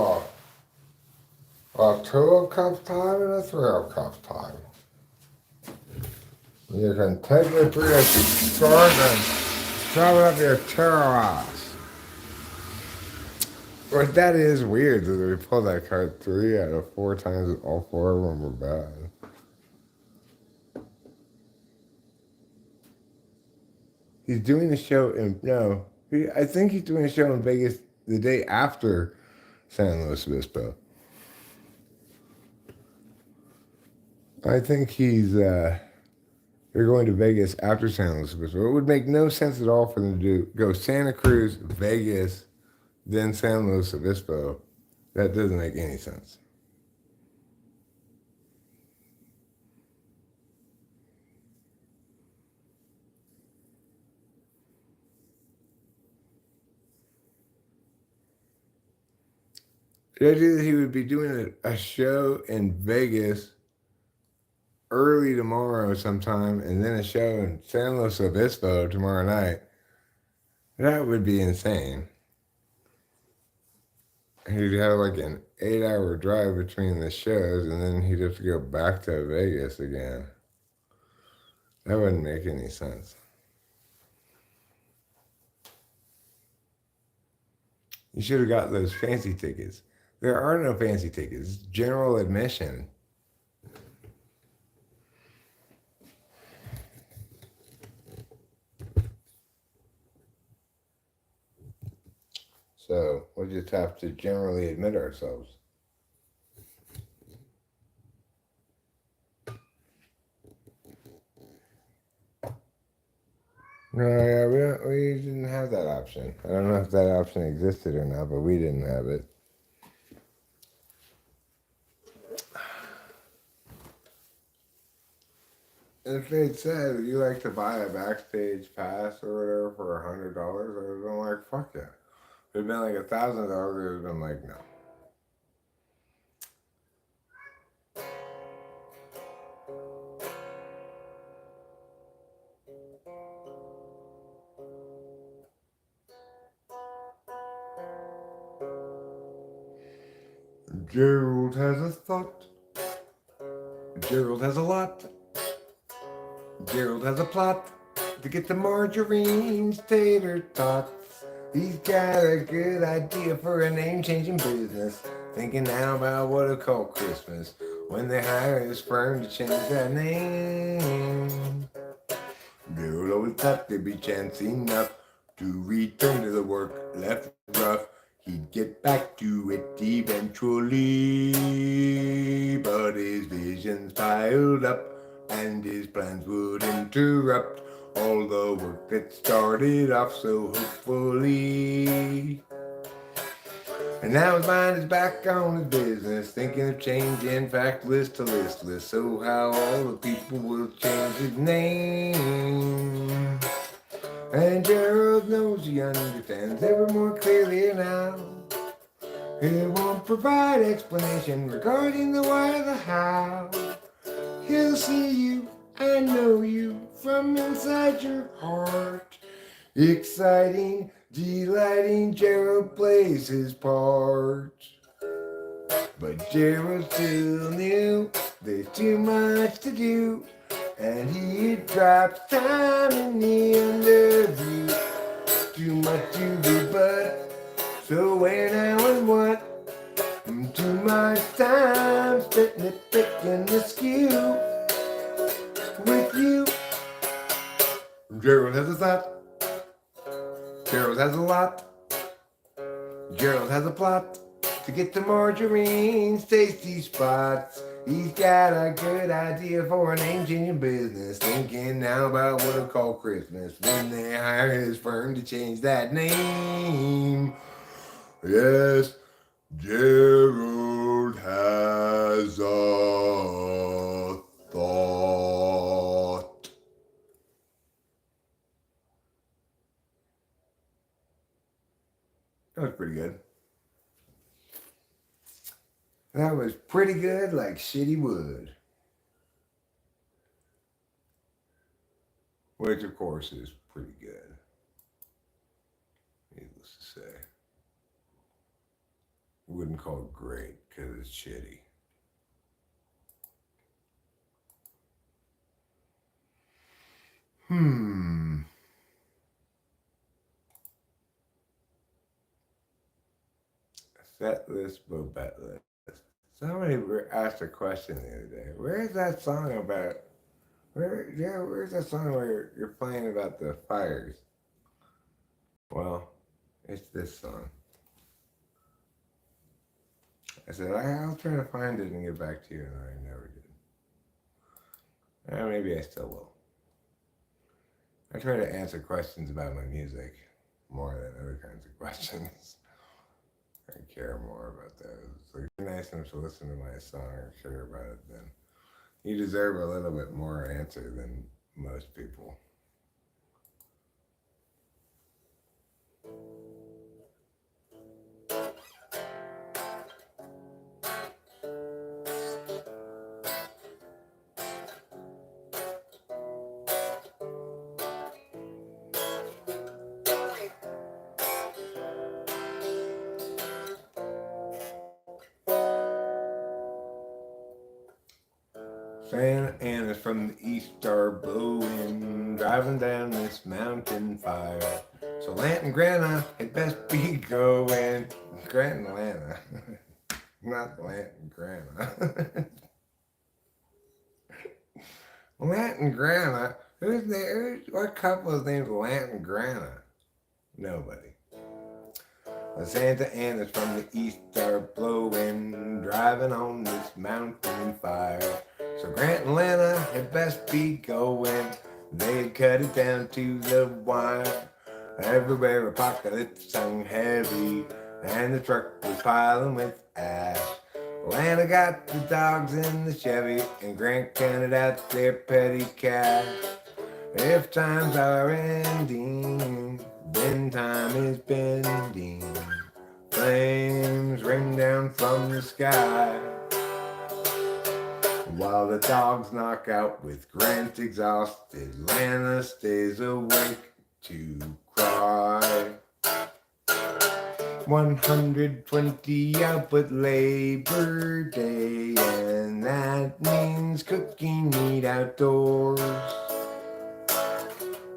a 2 of Cups time and a 3 of Cups time. You can take your 3 of Swords and shove it up your tarot ass. But that is weird that we pulled that card 3 out of 4 times and all 4 of them were bad. He's doing a show I think he's doing a show in Vegas the day after San Luis Obispo. I think they're going to Vegas after San Luis Obispo. It would make no sense at all for them to go Santa Cruz, Vegas, then San Luis Obispo. That doesn't make any sense. The idea that he would be doing a show in Vegas early tomorrow sometime and then a show in San Luis Obispo tomorrow night, that would be insane. He'd have like an 8-hour drive between the shows and then he'd have to go back to Vegas again. That wouldn't make any sense. You should have got those fancy tickets. There are no fancy tickets. It's general admission. So we'll just have to generally admit ourselves. No, yeah, we didn't have that option. I don't know if that option existed or not, but we didn't have it. If they'd said you like to buy a backstage pass or whatever for $100, I would have been like, fuck yeah. If it had been like $1,000, I would have been like, no. Gerald has a thought. Gerald has a lot. Gerald has a plot to get the margarine's tater tots. He's got a good idea for a name-changing business. Thinking now about what to call Christmas when they hire his firm to change that name. Gerald always thought there'd be chance enough to return to the work left rough. He'd get back to it eventually, but his visions piled up and his plans would interrupt all the work that started off so hopefully. And now his mind is back on his business, thinking of changing factless to listless, so how all the people will change his name. And Gerald knows he understands ever more clearly now. He won't provide explanation regarding the why or the how. He'll see you and know you from inside your heart. Exciting, delighting, Gerald plays his part. But Gerald still knew there's too much to do. And he drops time in the underview. Too much to be but. So where now and what? Too much time spitting it thick in the skew with you. Gerald has a thought. Gerald has a lot. Gerald has a plot to get to Marjorie's tasty spots. He's got a good idea for an ancient business. Thinking now about what he'll call Christmas when they hire his firm to change that name. Yes, Gerald has a thought. That was pretty good. That was pretty good, like shitty wood. Which, of course, is pretty good. Needless to say. Wouldn't call it great because it's shitty. Set list, Bobette list. Somebody asked a question the other day. Where's that song about? Where's that song where you're playing about the fires? Well, it's this song. I said, I'll try to find it and get back to you, and I never did. Maybe I still will. I try to answer questions about my music more than other kinds of questions. I care more about those. So if you're nice enough to listen to my song or care about it, then you deserve a little bit more answer than most people. Santa Anna's from the east are blowing, driving down this mountain fire. So Lanta and Grana had best be going. Grant and Lana. Not Lanta and Grana. Lanta and Grana? Who's there? What couple is named Lanta and Grana? Nobody. Santa Anna's from the east are blowing, driving on this mountain fire. So Grant and Lana had best be going. They'd cut it down to the wire. Everywhere apocalypse hung heavy, and the truck was piling with ash. Lana got the dogs in the Chevy, and Grant counted out their petty cash. If times are ending, then time is bending. Flames rain down from the sky, while the dogs knock out with Grant exhausted. Lana stays awake to cry. 120 out but Labor Day, and that means cooking meat outdoors.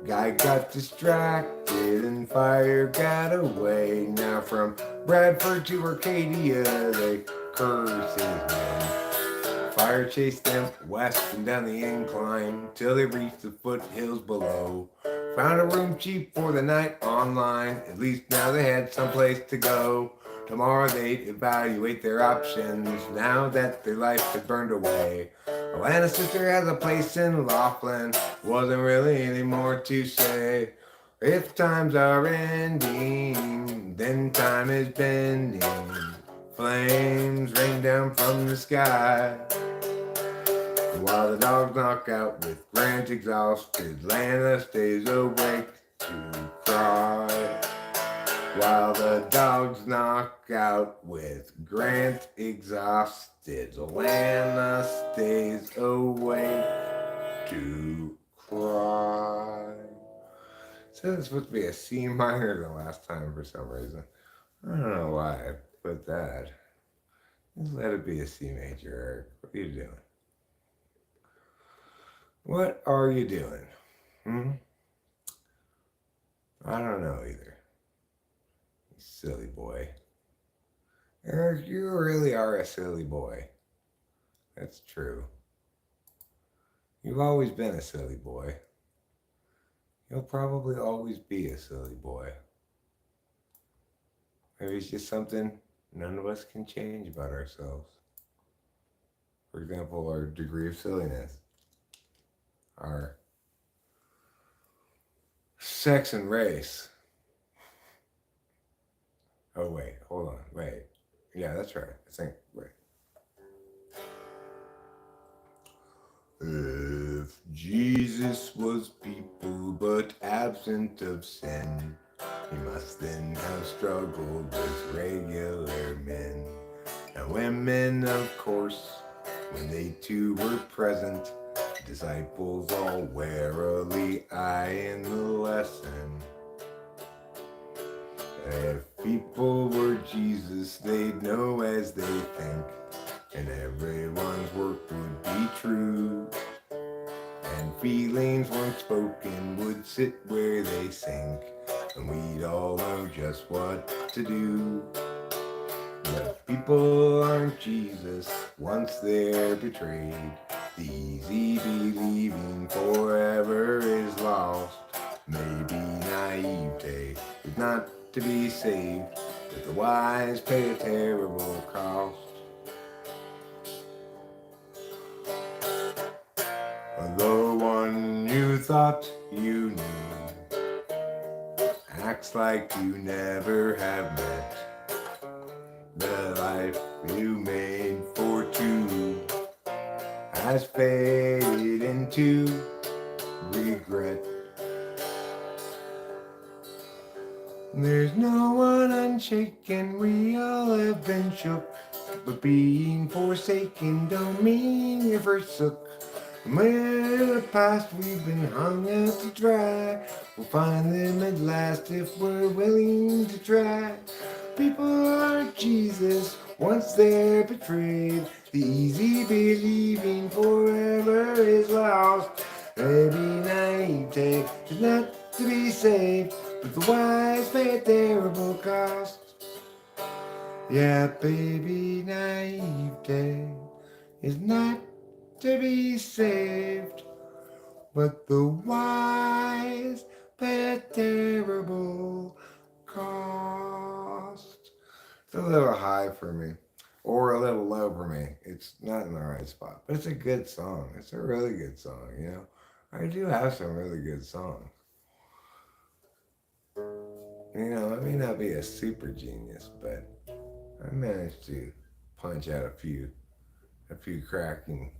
Guy got distracted and fire got away. Now from Bradford to Arcadia, they curse his name. Fire chased them west and down the incline till they reached the foothills below. Found a room cheap for the night online. At least now they had someplace to go. Tomorrow they'd evaluate their options now that their life had burned away. Alana's sister has a place in Laughlin. Wasn't really any more to say. If times are ending, then time is bending. Flames rain down from the sky, while the dogs knock out with Grant exhausted. Lana stays awake to cry. While the dogs knock out with Grant exhausted. Lana stays awake to cry. So it's supposed to be a C minor the last time for some reason. I don't know why I put that. Just let it be a C major, Eric. What are you doing? What are you doing? I don't know either. You silly boy. Eric, you really are a silly boy. That's true. You've always been a silly boy. You'll probably always be a silly boy. Maybe it's just something none of us can change about ourselves. For example, our degree of silliness, our sex and race. Oh, wait, hold on, wait. Yeah, that's right. I think, wait. If Jesus was people but absent of sin, he must then have struggled with regular men and women, of course. When they too were present, disciples all warily eyeing the lesson. If people were Jesus, they'd know as they think, and everyone's work would be true. And feelings once spoken would sit where they sink, and we'd all know just what to do. But people aren't Jesus once they're betrayed. The easy believing forever is lost. Maybe naivete is not to be saved, but the wise pay a terrible cost. The one you thought you knew acts like you never have met. The life you made for two has faded into regret. There's no one unshaken, we all have been shook, but being forsaken don't mean you forsook. Where the past we've been hung out to dry, we'll find them at last if we're willing to try. People aren't Jesus once they're betrayed. The easy believing forever is lost. Maybe naivete is not to be saved, but the wise pay a terrible cost. Yeah, baby, naivete is not to be saved, but the wise pay a terrible cost. It's a little high for me, or a little low for me. It's not in the right spot, but it's a good song. It's a really good song, you know. I do have some really good songs. You know, I may not be a super genius, but I managed to punch out a few cracking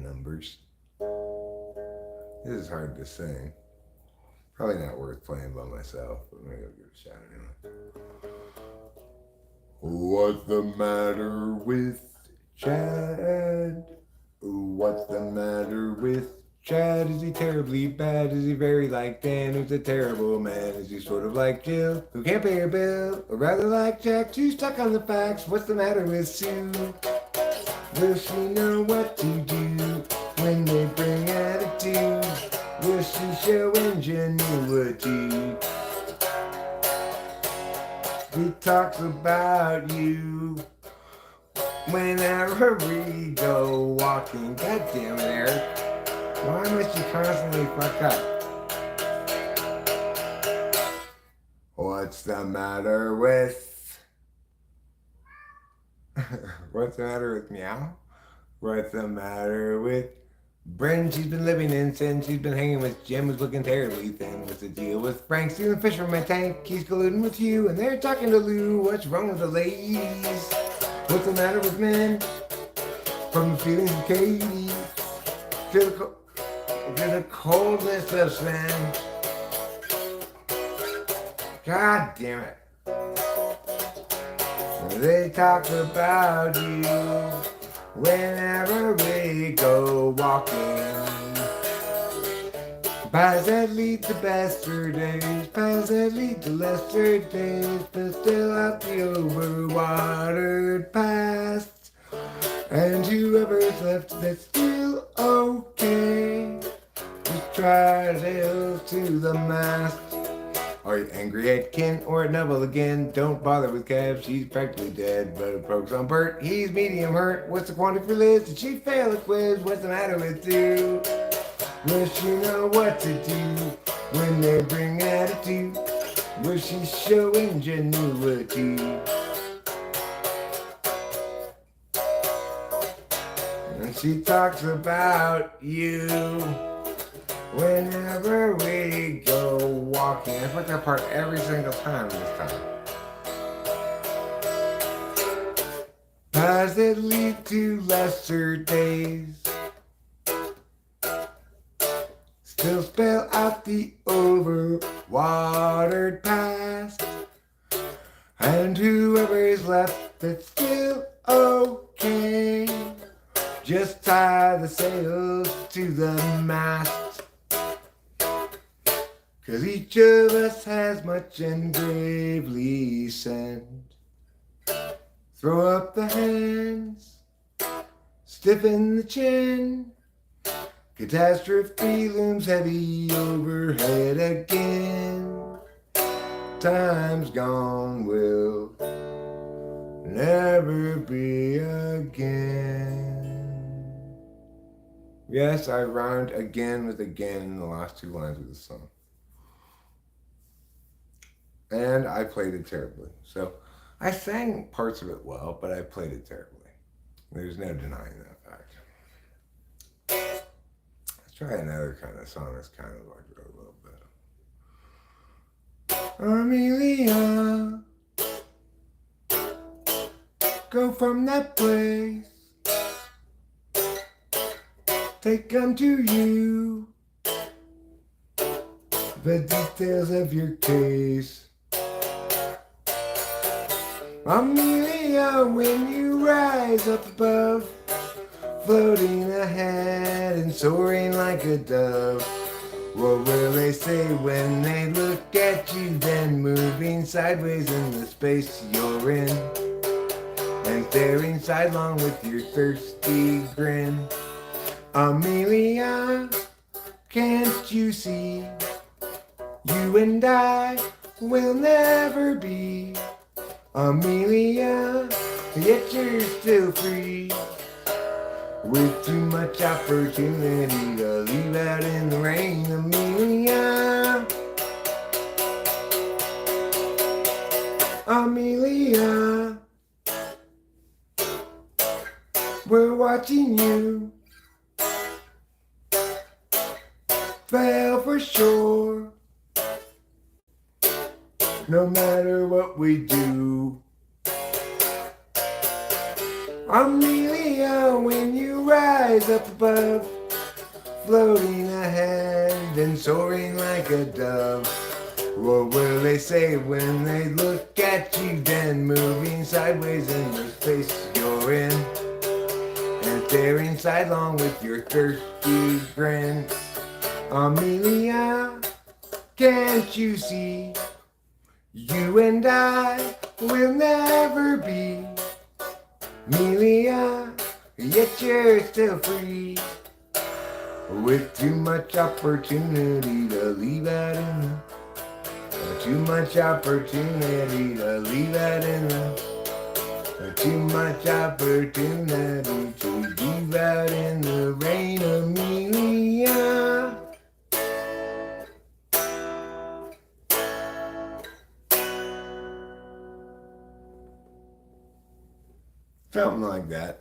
numbers. This is hard to sing. Probably not worth playing by myself, but maybe I'll give it a shot anyway. What's the matter with Chad? What's the matter with Chad? Is he terribly bad? Is he very like Dan, who's a terrible man? Is he sort of like Jill, who can't pay her bill? Or rather like Jack, too stuck on the facts? What's the matter with Sue? Will she know what to do when they bring attitude? Will she show ingenuity? He talks about you whenever we go walking. God damn it, Eric. Why must you constantly fuck up? What's the matter with... What's the matter with Meow? What's the matter with Bryn? She's been living in sin. She's been hanging with Jim, who's looking terribly thin. What's the deal with Frank stealing fish from my tank? He's colluding with you, and they're talking to Lou. What's wrong with the ladies? What's the matter with men? From the feelings of Katie to the coldness of Sven. God damn it. They talk about you whenever we go walking. Paths that lead to better days, paths that lead to lesser days, but still out the overwatered past. And whoever's left, that's still okay. for a nubble again. Don't bother with Kev, she's practically dead. But it pokes on Bert, he's medium hurt. What's the quantity for Liz? Did she fail a quiz? What's the matter with you? Will she know what to do when they bring attitude? Will she show ingenuity? And she talks about you whenever we go walking. I put that part every single time this time. Paths that lead to lesser days still spell out the overwatered past. And whoever is left that's still okay, just tie the sails to the mast. 'Cause each of us has much and bravely sent. Throw up the hands, stiffen the chin. Catastrophe looms heavy overhead again. Time's gone will never be again. Yes, I rhymed again with again in the last two lines of the song. And I played it terribly. So I sang parts of it well, but I played it terribly. There's no denying that fact. Let's try another kind of song that's kind of like a little bit. Amelia, go from that place. Take unto you the details of your case. Amelia, when you rise up above, floating ahead and soaring like a dove, what will they say when they look at you then, moving sideways in the space you're in, and staring sidelong with your thirsty grin? Amelia, can't you see, you and I will never be. Amelia, yet you're still free, with too much opportunity to leave out in the rain. Amelia, Amelia, we're watching you fail for sure, no matter what we do. Amelia, when you rise up above, floating ahead and soaring like a dove, what will they say when they look at you then, moving sideways in the space you're in, and staring sidelong with your thirsty grin? Amelia, can't you see, you and I will never be. Amelia, yet you're still free, with too much opportunity to leave out in the, too much opportunity to leave out in the, too much opportunity to leave out in the rain. Amelia, something like that.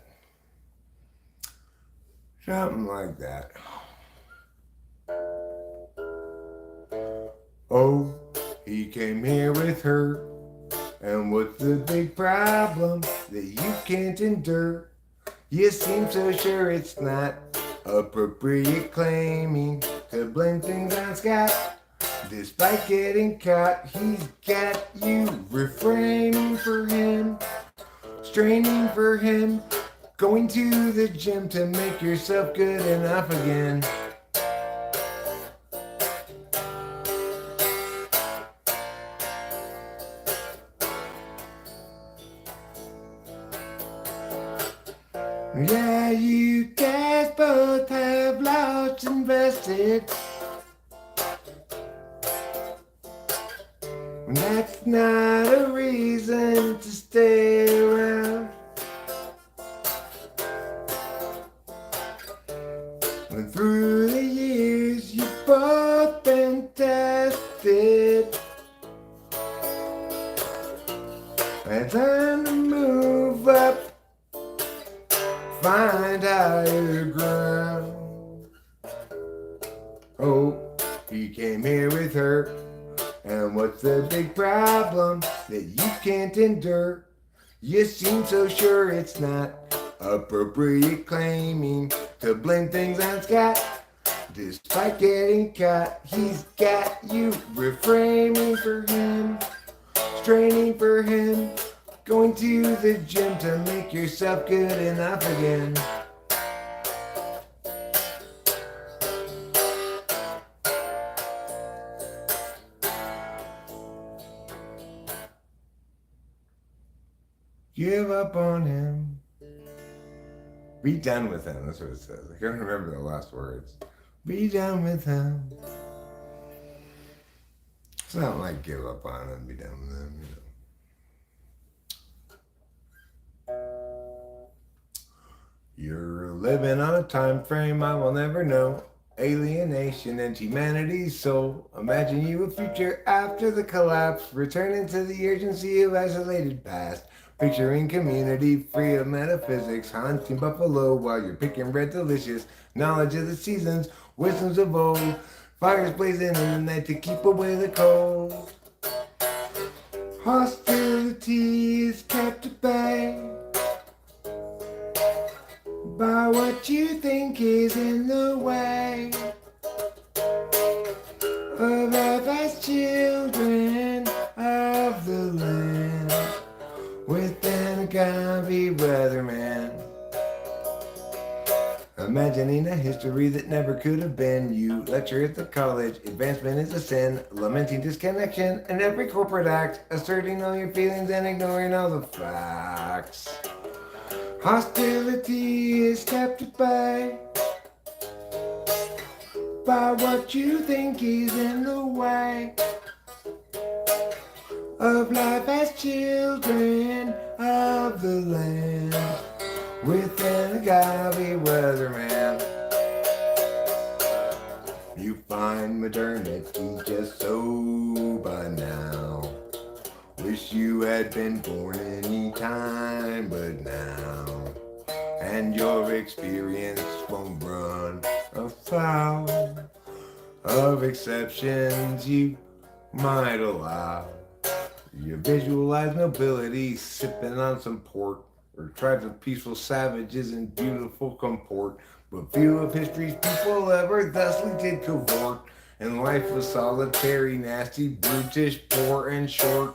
Something like that. Oh, he came here with her. And what's the big problem that you can't endure? You seem so sure it's not appropriate claiming to blame things on Scott. Despite getting caught, he's got you refraining for him, straining for him, going to the gym to make yourself good enough again. Yeah, you guys both have lost invested. That's not to stay around. And through the years you've both been tested. And time to move up, find higher ground. Oh, he came here with her. And what's the big problem that you can't endure? You seem so sure it's not appropriate claiming to blame things on Scott. Despite getting caught, he's got you reframing for him, straining for him, going to the gym to make yourself good enough again. Give up on him. Be done with him. That's what it says. I can't remember the last words. Be done with him. It's not like give up on him, be done with him, you know. You're living on a time frame I will never know. Alienation and humanity's soul. Imagine you a future after the collapse, returning to the urgency of isolated past. Picturing community free of metaphysics, hunting buffalo while you're picking red delicious. Knowledge of the seasons, wisdoms of old. Fires blazing in the night to keep away the cold. Hostility is kept at bay by what you think is in the way of life as children of the land. With an agave weatherman, imagining a history that never could have been. You lecture at the college, advancement is a sin, lamenting disconnection and every corporate act, asserting all your feelings and ignoring all the facts. Hostility is kept at bay by what you think is in the way of life as children of the land. With an agave weatherman, you find modernity just so banal. Wish you had been born any time but now, and your experience won't run afoul of exceptions you might allow. You visualize nobility sipping on some port, or tribes of peaceful savages in beautiful comport. But few of history's people ever thusly did cavort, and life was solitary, nasty, brutish, poor, and short.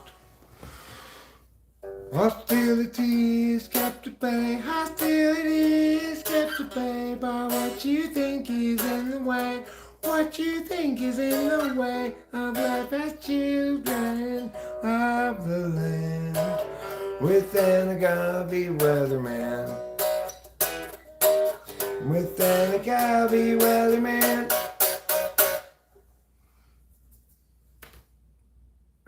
Hostility is kept at bay, hostility is kept at bay by what you think is in the way. What you think is in the way of life as children of the land. With an agave weatherman. With an agave weatherman.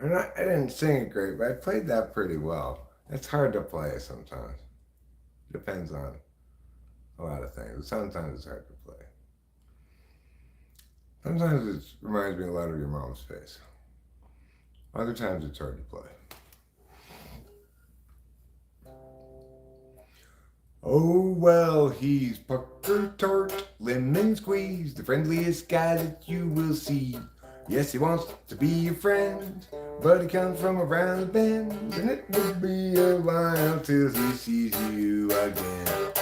And I didn't sing it great, but I played that pretty well. It's hard to play sometimes. Depends on a lot of things. Sometimes it's hard to play. Sometimes it reminds me a lot of your mom's face. Other times it's hard to play. Oh, well, he's pucker tart, lemon squeeze, the friendliest guy that you will see. Yes, he wants to be your friend, but he comes from around the bend, and it will be a while till he sees you again.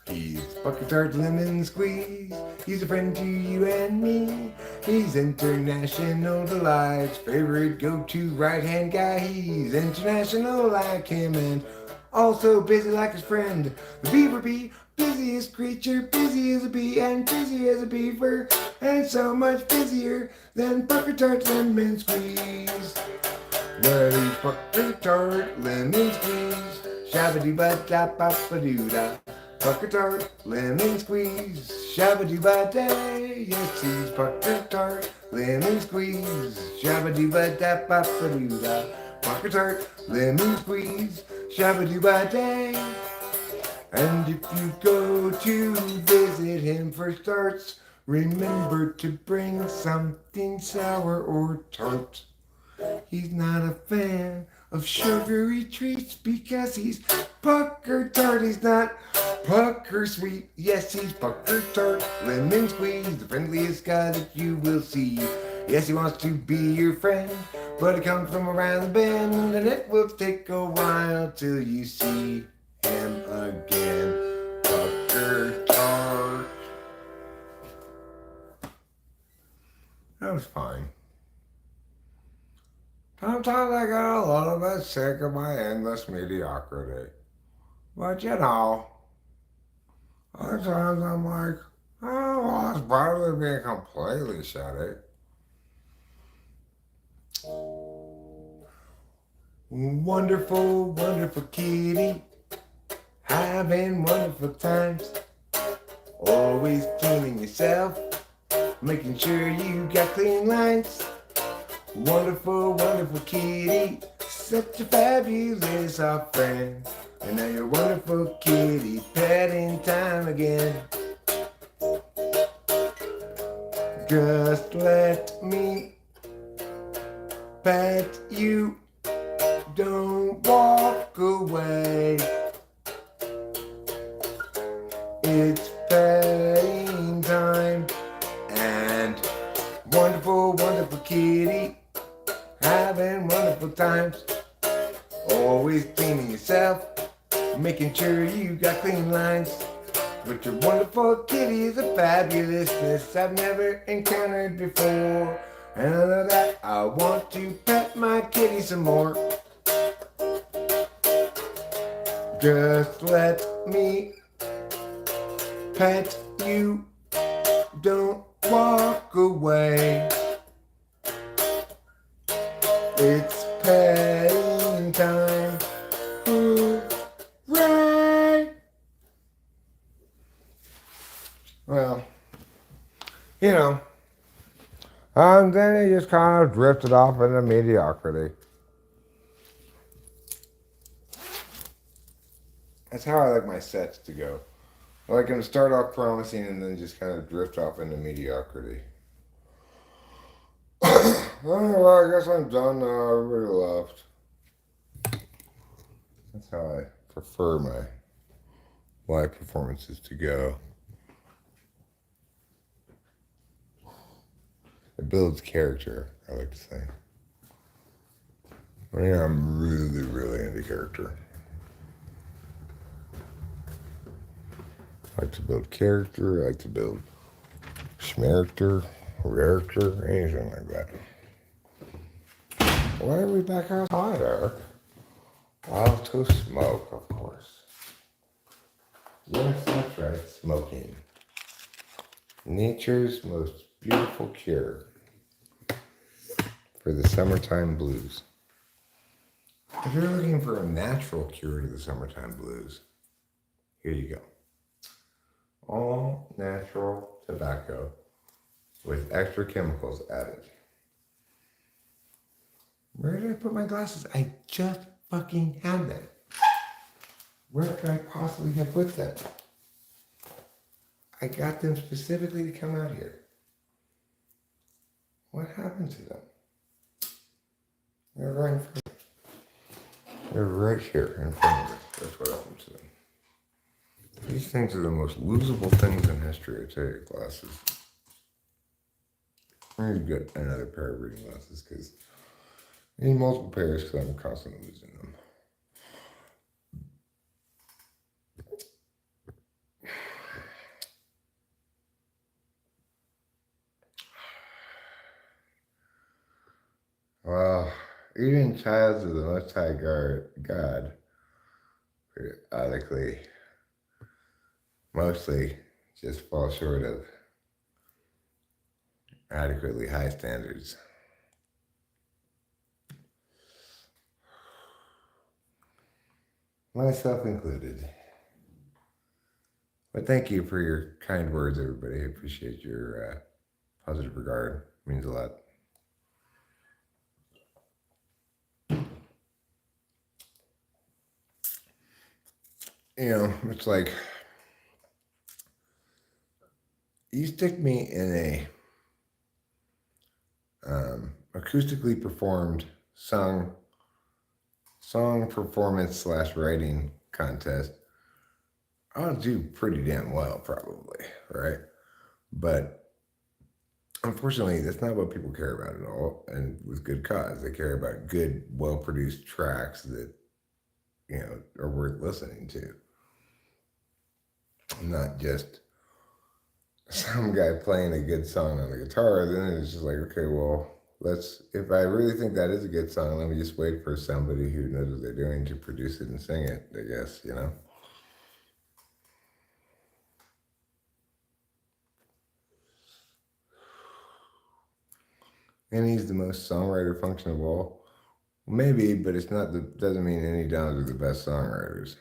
He's pucker tart, lemon squeeze, he's a friend to you and me. He's international delights, favorite go-to right-hand guy. He's international like him and also busy like his friend, the beaver bee, busiest creature, busy as a bee and busy as a beaver, and so much busier than pucker tart lemon squeeze. But he's pucker tart lemon squeeze, shabba-doo-ba-da-ba-ba-doo-da. Pucker tart lemon squeeze, shabba-doo-ba-day. Yes, he's pucker tart lemon squeeze, shabba-doo-ba-da-ba-ba-doo-da. pucker tart, lemon squeeze, shabba-doo-ba-day. And if you go to visit him for starts, remember to bring something sour or tart. He's not a fan of sugary treats because he's pucker tart. He's not pucker sweet. Yes, he's pucker tart. Lemon squeeze, the friendliest guy that you will see. Yes, he wants to be your friend, but he comes from around the bend, and it will take a while till you see him again. Pucker tart. That was fine. Sometimes I get a little bit sick of my endless mediocrity. But you know, other times I'm like, oh, well, it's better than being completely shitty. Wonderful, wonderful kitty, having wonderful times. Always cleaning yourself, making sure you got clean lines. Wonderful, wonderful kitty, such a fabulous friend. And now your wonderful kitty petting time again. Just let me pet you, don't walk away. It's petting time, and wonderful, wonderful kitty, having wonderful times. Always cleaning yourself, making sure you got clean lines. But your wonderful kitty is a fabulousness I've never encountered before. And I know that I want to pet my kitty some more. Just let me pet you, don't walk away. It's petting time. Hooray! Well, you know, then he just kind of drifted off into mediocrity. That's how I like my sets to go. I like them to start off promising and then just kind of drift off into mediocrity. Well, I guess I'm done now. Everybody left. That's how I prefer my live performances to go. It builds character, I like to say. I mean, I'm really, really into character. I like to build character, I like to build schmaracter, raracter, anything like that. Why are we back outside, Eric? I'll to smoke, of course. Yes, that's right, smoking. Nature's most beautiful cure for the summertime blues. If you're looking for a natural cure to the summertime blues, here you go. All natural tobacco with extra chemicals added. Where did I put my glasses? I just fucking had them. Where could I possibly have put them? I got them specifically to come out here. What happened to them? They're right in front of me. They're right here in front of me. That's what happened to them. These things are the most losable things in history, I tell you, glasses. I need to get another pair of reading glasses because I need multiple pairs because I'm constantly losing them. Well, eating childs of the Most High God periodically mostly just fall short of adequately high standards. Myself included. But thank you for your kind words, everybody. I appreciate your positive regard. It means a lot. it's like you stick me in a acoustically performed song performance / writing contest. I'll do pretty damn well, probably, right? But unfortunately, that's not what people care about at all, and with good cause. They care about good, well-produced tracks that are worth listening to, not just some guy playing a good song on the guitar. Then it's just like, okay, well, if I really think that is a good song, let me just wait for somebody who knows what they're doing to produce it and sing it, I guess, And he's the most songwriter function of all. Maybe, but it's not. Doesn't mean any Downs are the best songwriters.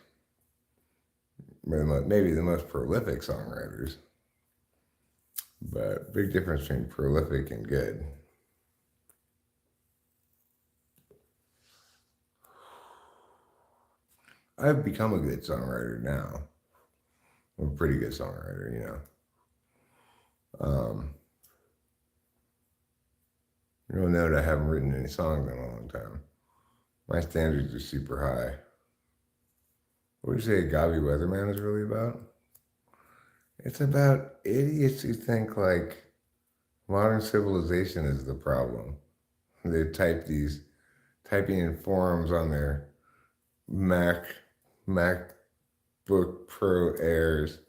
Maybe the most prolific songwriters, but big difference between prolific and good. I've become a good songwriter now. I'm a pretty good songwriter, You'll note I haven't written any songs in a long time. My standards are super high. What would you say Gabi Weatherman is really about? It's about idiots who think like modern civilization is the problem. They typing in forums on their MacBook Pro Airs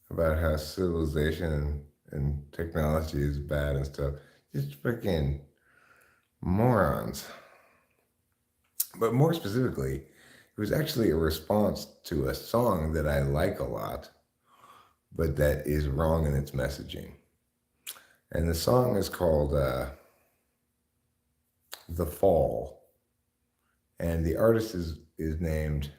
about how civilization and technology is bad and stuff. Just freaking morons. But more specifically, it was actually a response to a song that I like a lot, but that is wrong in its messaging. And the song is called The Fall. And the artist is named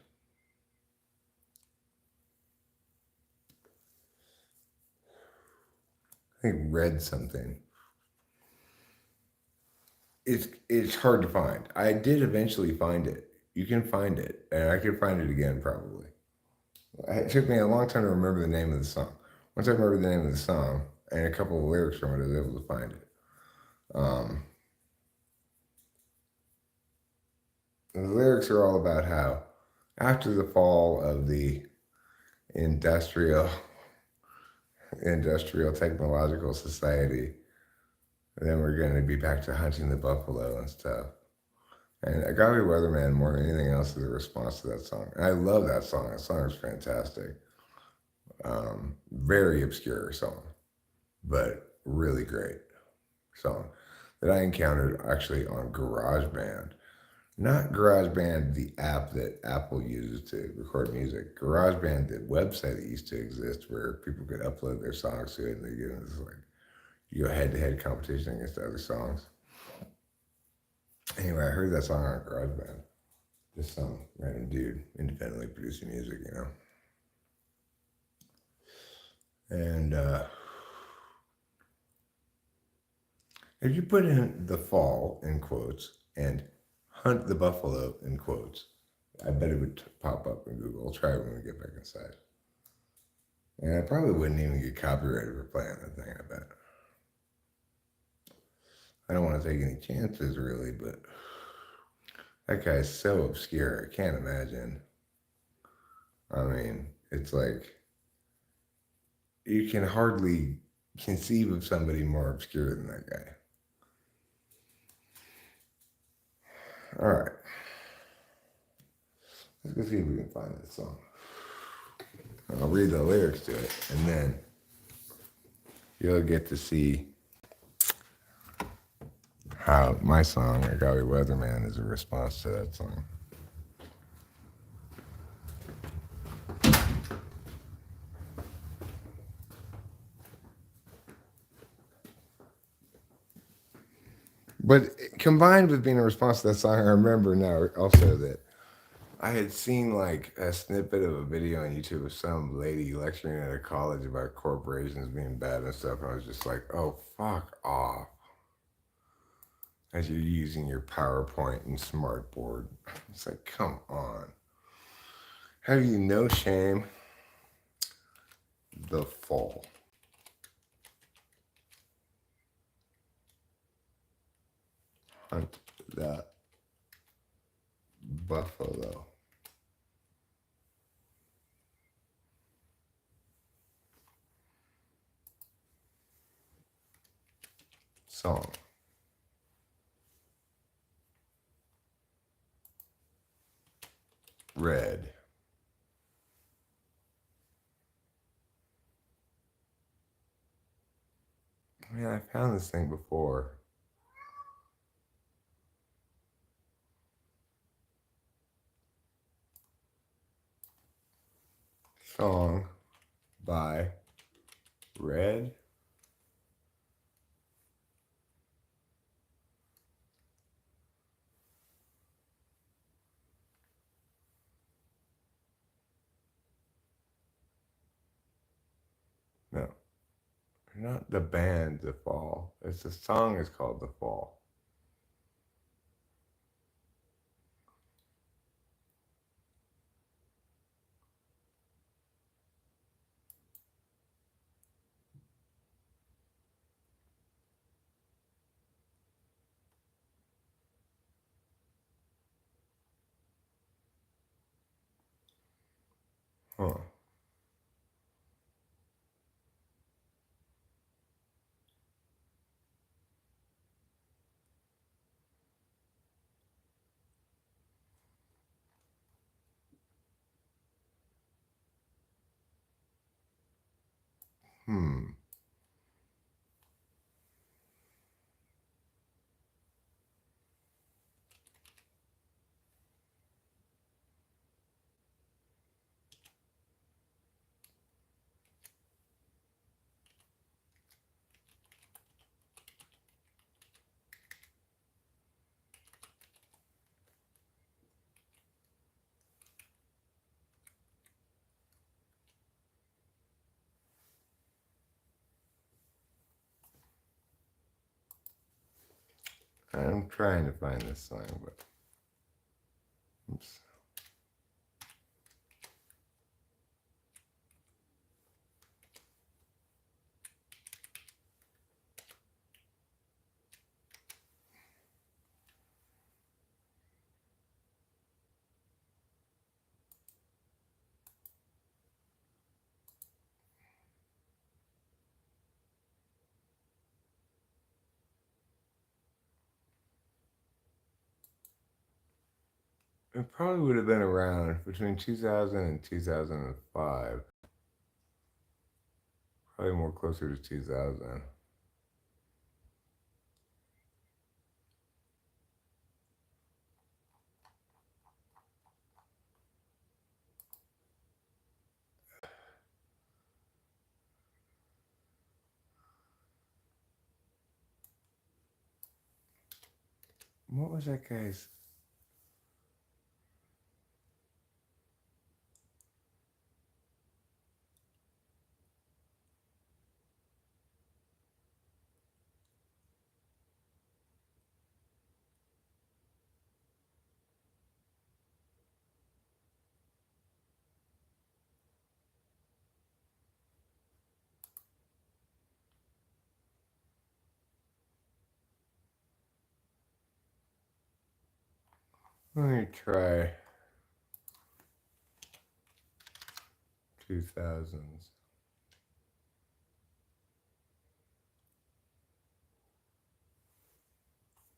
I think Red something. It's hard to find. I did eventually find it. You can find it, and I could find it again probably. It took me a long time to remember the name of the song. Once I remembered the name of the song and a couple of lyrics from it, I was able to find it. The lyrics are all about how after the fall of the industrial technological society, then we're going to be back to hunting the buffalo and stuff. And Agave Weatherman, more than anything else, is a response to that song. And I love that song. That song is fantastic. Very obscure song, but really great song that I encountered actually on GarageBand. Not GarageBand, the app that Apple uses to record music. GarageBand, the website that used to exist where people could upload their songs to it and they get into this you go head-to-head competition against other songs. Anyway, I heard that song on GarageBand. Just some random dude independently producing music, And if you put in The Fall in quotes and Hunt the Buffalo in quotes, I bet it would pop up in Google. I'll try it when we get back inside. And I probably wouldn't even get copyrighted for playing that thing, I bet. I don't want to take any chances, really, but that guy's so obscure. I can't imagine. I mean, it's like you can hardly conceive of somebody more obscure than that guy. All right. Let's go see if we can find this song. I'll read the lyrics to it, and then you'll get to see how my song, Agave Weatherman, is a response to that song. But combined with being a response to that song, I remember now also that I had seen like a snippet of a video on YouTube of some lady lecturing at a college about corporations being bad and stuff. And I was just like, oh, fuck off. As you're using your PowerPoint and smartboard. It's like, come on. Have you no shame? The fall. Hunt the buffalo. Song. Red. Man, I found this thing before. Song by Red. No, not the band, The Fall. It's the song is called The Fall. Huh. Hmm. I'm trying to find this song, but oops. It probably would have been around between 2000 and 2005. Probably more closer to 2000. What was that guy's? Let me try 2000s.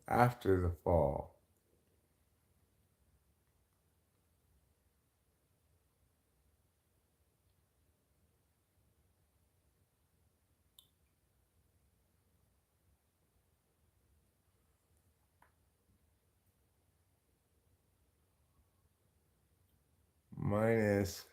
After the fall. Minus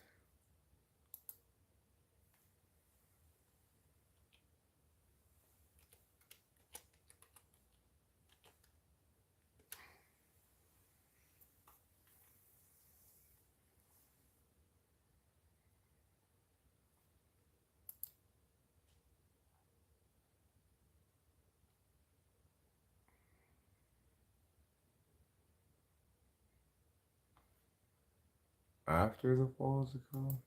After the fall is it called?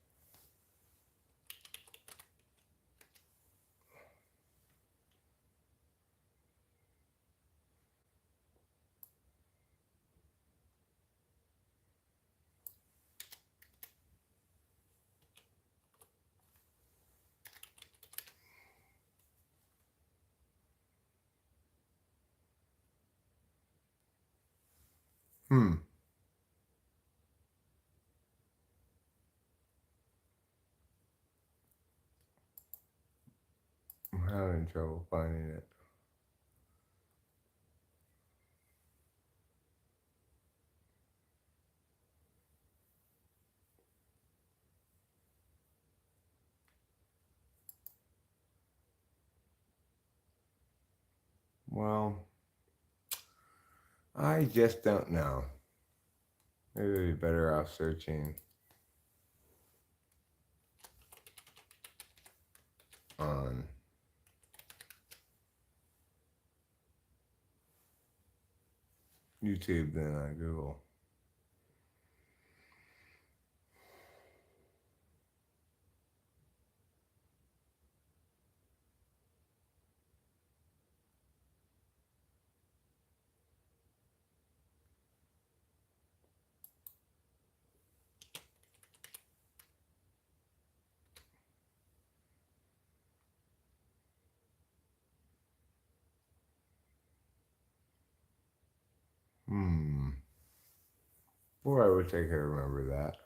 Hmm. I'm having trouble finding it. Well, I just don't know. Maybe we'd be better off searching on YouTube than on Google. Hmm. Boy, I wish I could remember that.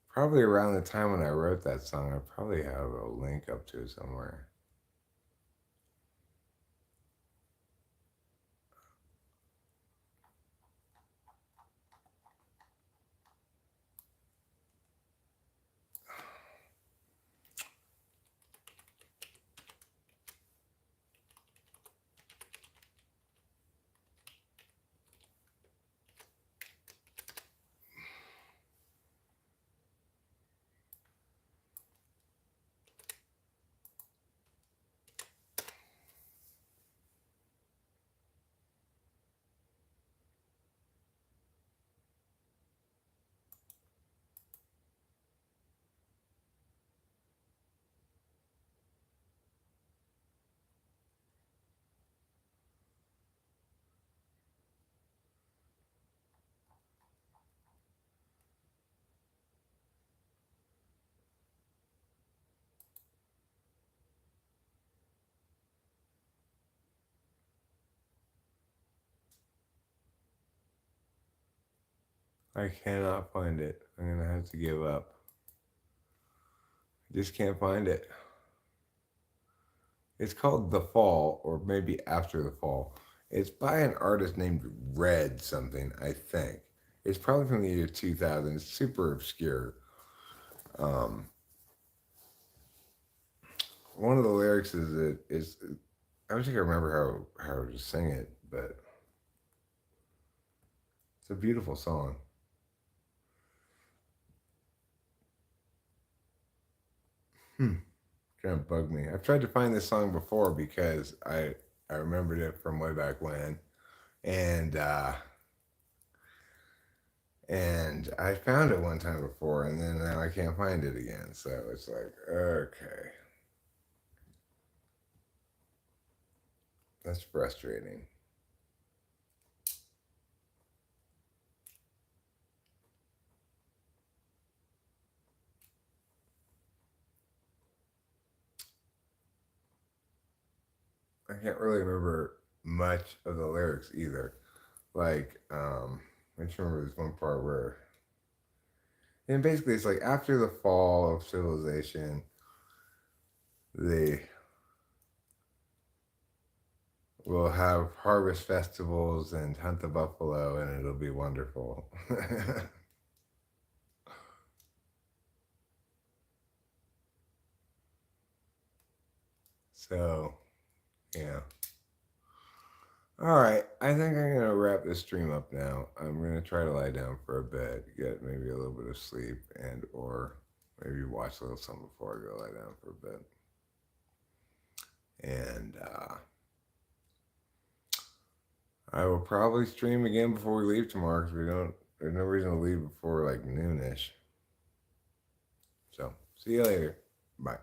Probably around the time when I wrote that song, I probably have a link up to it somewhere. I cannot find it. I'm gonna have to give up. I just can't find it. It's called The Fall, or maybe After the Fall. It's by an artist named Red something, I think. It's probably from the year 2000. It's super obscure. Um, One of the lyrics is I wish I could remember how to sing it, but it's a beautiful song. Hmm. Kind of bug me. I've tried to find this song before because I remembered it from way back when, and and I found it one time before, and then now I can't find it again. So it's like, okay, that's frustrating. I can't really remember much of the lyrics either. Like, I just remember this one part where, and basically it's like after the fall of civilization, they will have harvest festivals and hunt the buffalo, and it'll be wonderful. So, yeah. All right, I think I'm gonna wrap this stream up now. I'm gonna try to lie down for a bit, get maybe a little bit of sleep, and or maybe watch a little something before I go lie down for a bit. And I will probably stream again before we leave tomorrow because we don't There's no reason to leave before like noonish. So, see you later. Bye.